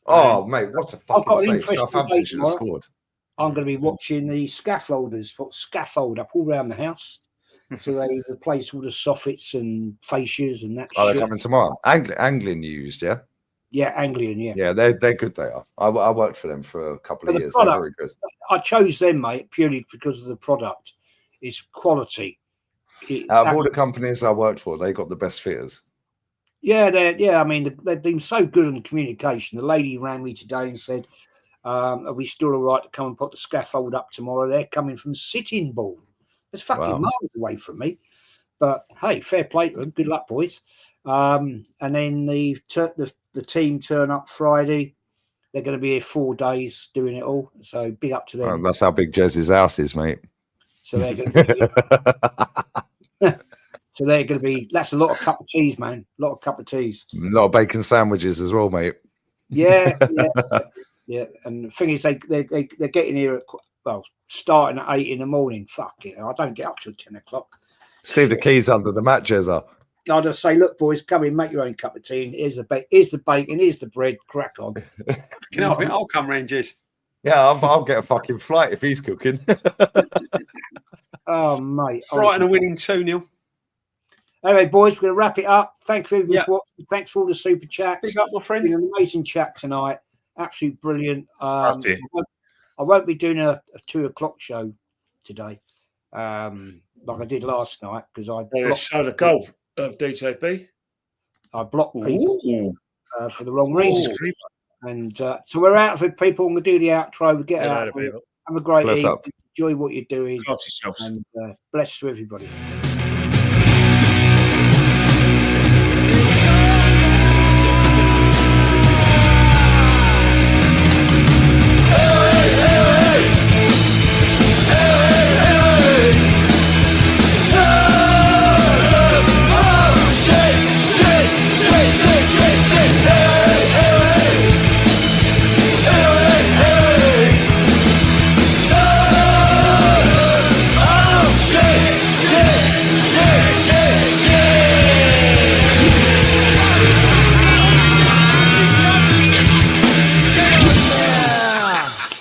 Oh, mate, what a fucking save. Southampton should have scored. I'm going to be watching the scaffolders put scaffold up all around the house. So they replace all the soffits and fascias and that shit. They're coming tomorrow. Anglian used, yeah? Yeah, Anglian, yeah. Yeah, they're good, they are. I worked for them for a couple of years. They're very good. I chose them, mate, purely because of the product. It's quality. Out of all the companies I worked for, they got the best fitters. Yeah, I mean, they've been so good on communication. The lady rang me today and said, are we still all right to come and put the scaffold up tomorrow? They're coming from Sittingbourne. That's fucking miles away from me. But, hey, fair play to them. Good luck, boys. And then the team turn up Friday. They're going to be here 4 days doing it all. So big up to them. Oh, that's how big Jez's house is, mate. So they're going to be... So they're going to be. That's a lot of cup of teas, man. A lot of cup of teas. A lot of bacon sandwiches as well, mate. Yeah. And the thing is, they're getting here at starting at 8 in the morning. Fuck it, I don't get up till 10 o'clock. Leave the keys under the mat, Jezza. I'll just say, look, boys, come in, make your own cup of tea. And here's the bacon, here's the bread. Crack on. I'll come round, Jez. Yeah, I'll get a fucking flight if he's cooking. Oh, mate. Brighton are winning 2-0. Anyway, boys, we're going to wrap it up. Thanks for everybody for watching. Thanks for all the super chats. Big up, my friend. It's been an amazing chat tonight. Absolutely brilliant. I won't be doing a 2 o'clock show today, like I did last night, because I show the goal of DJB. I blocked people for the wrong reason. And so we're out of it, people. I'm going to do the outro. We get out of it. Have a great evening. Enjoy what you're doing. And bless to everybody.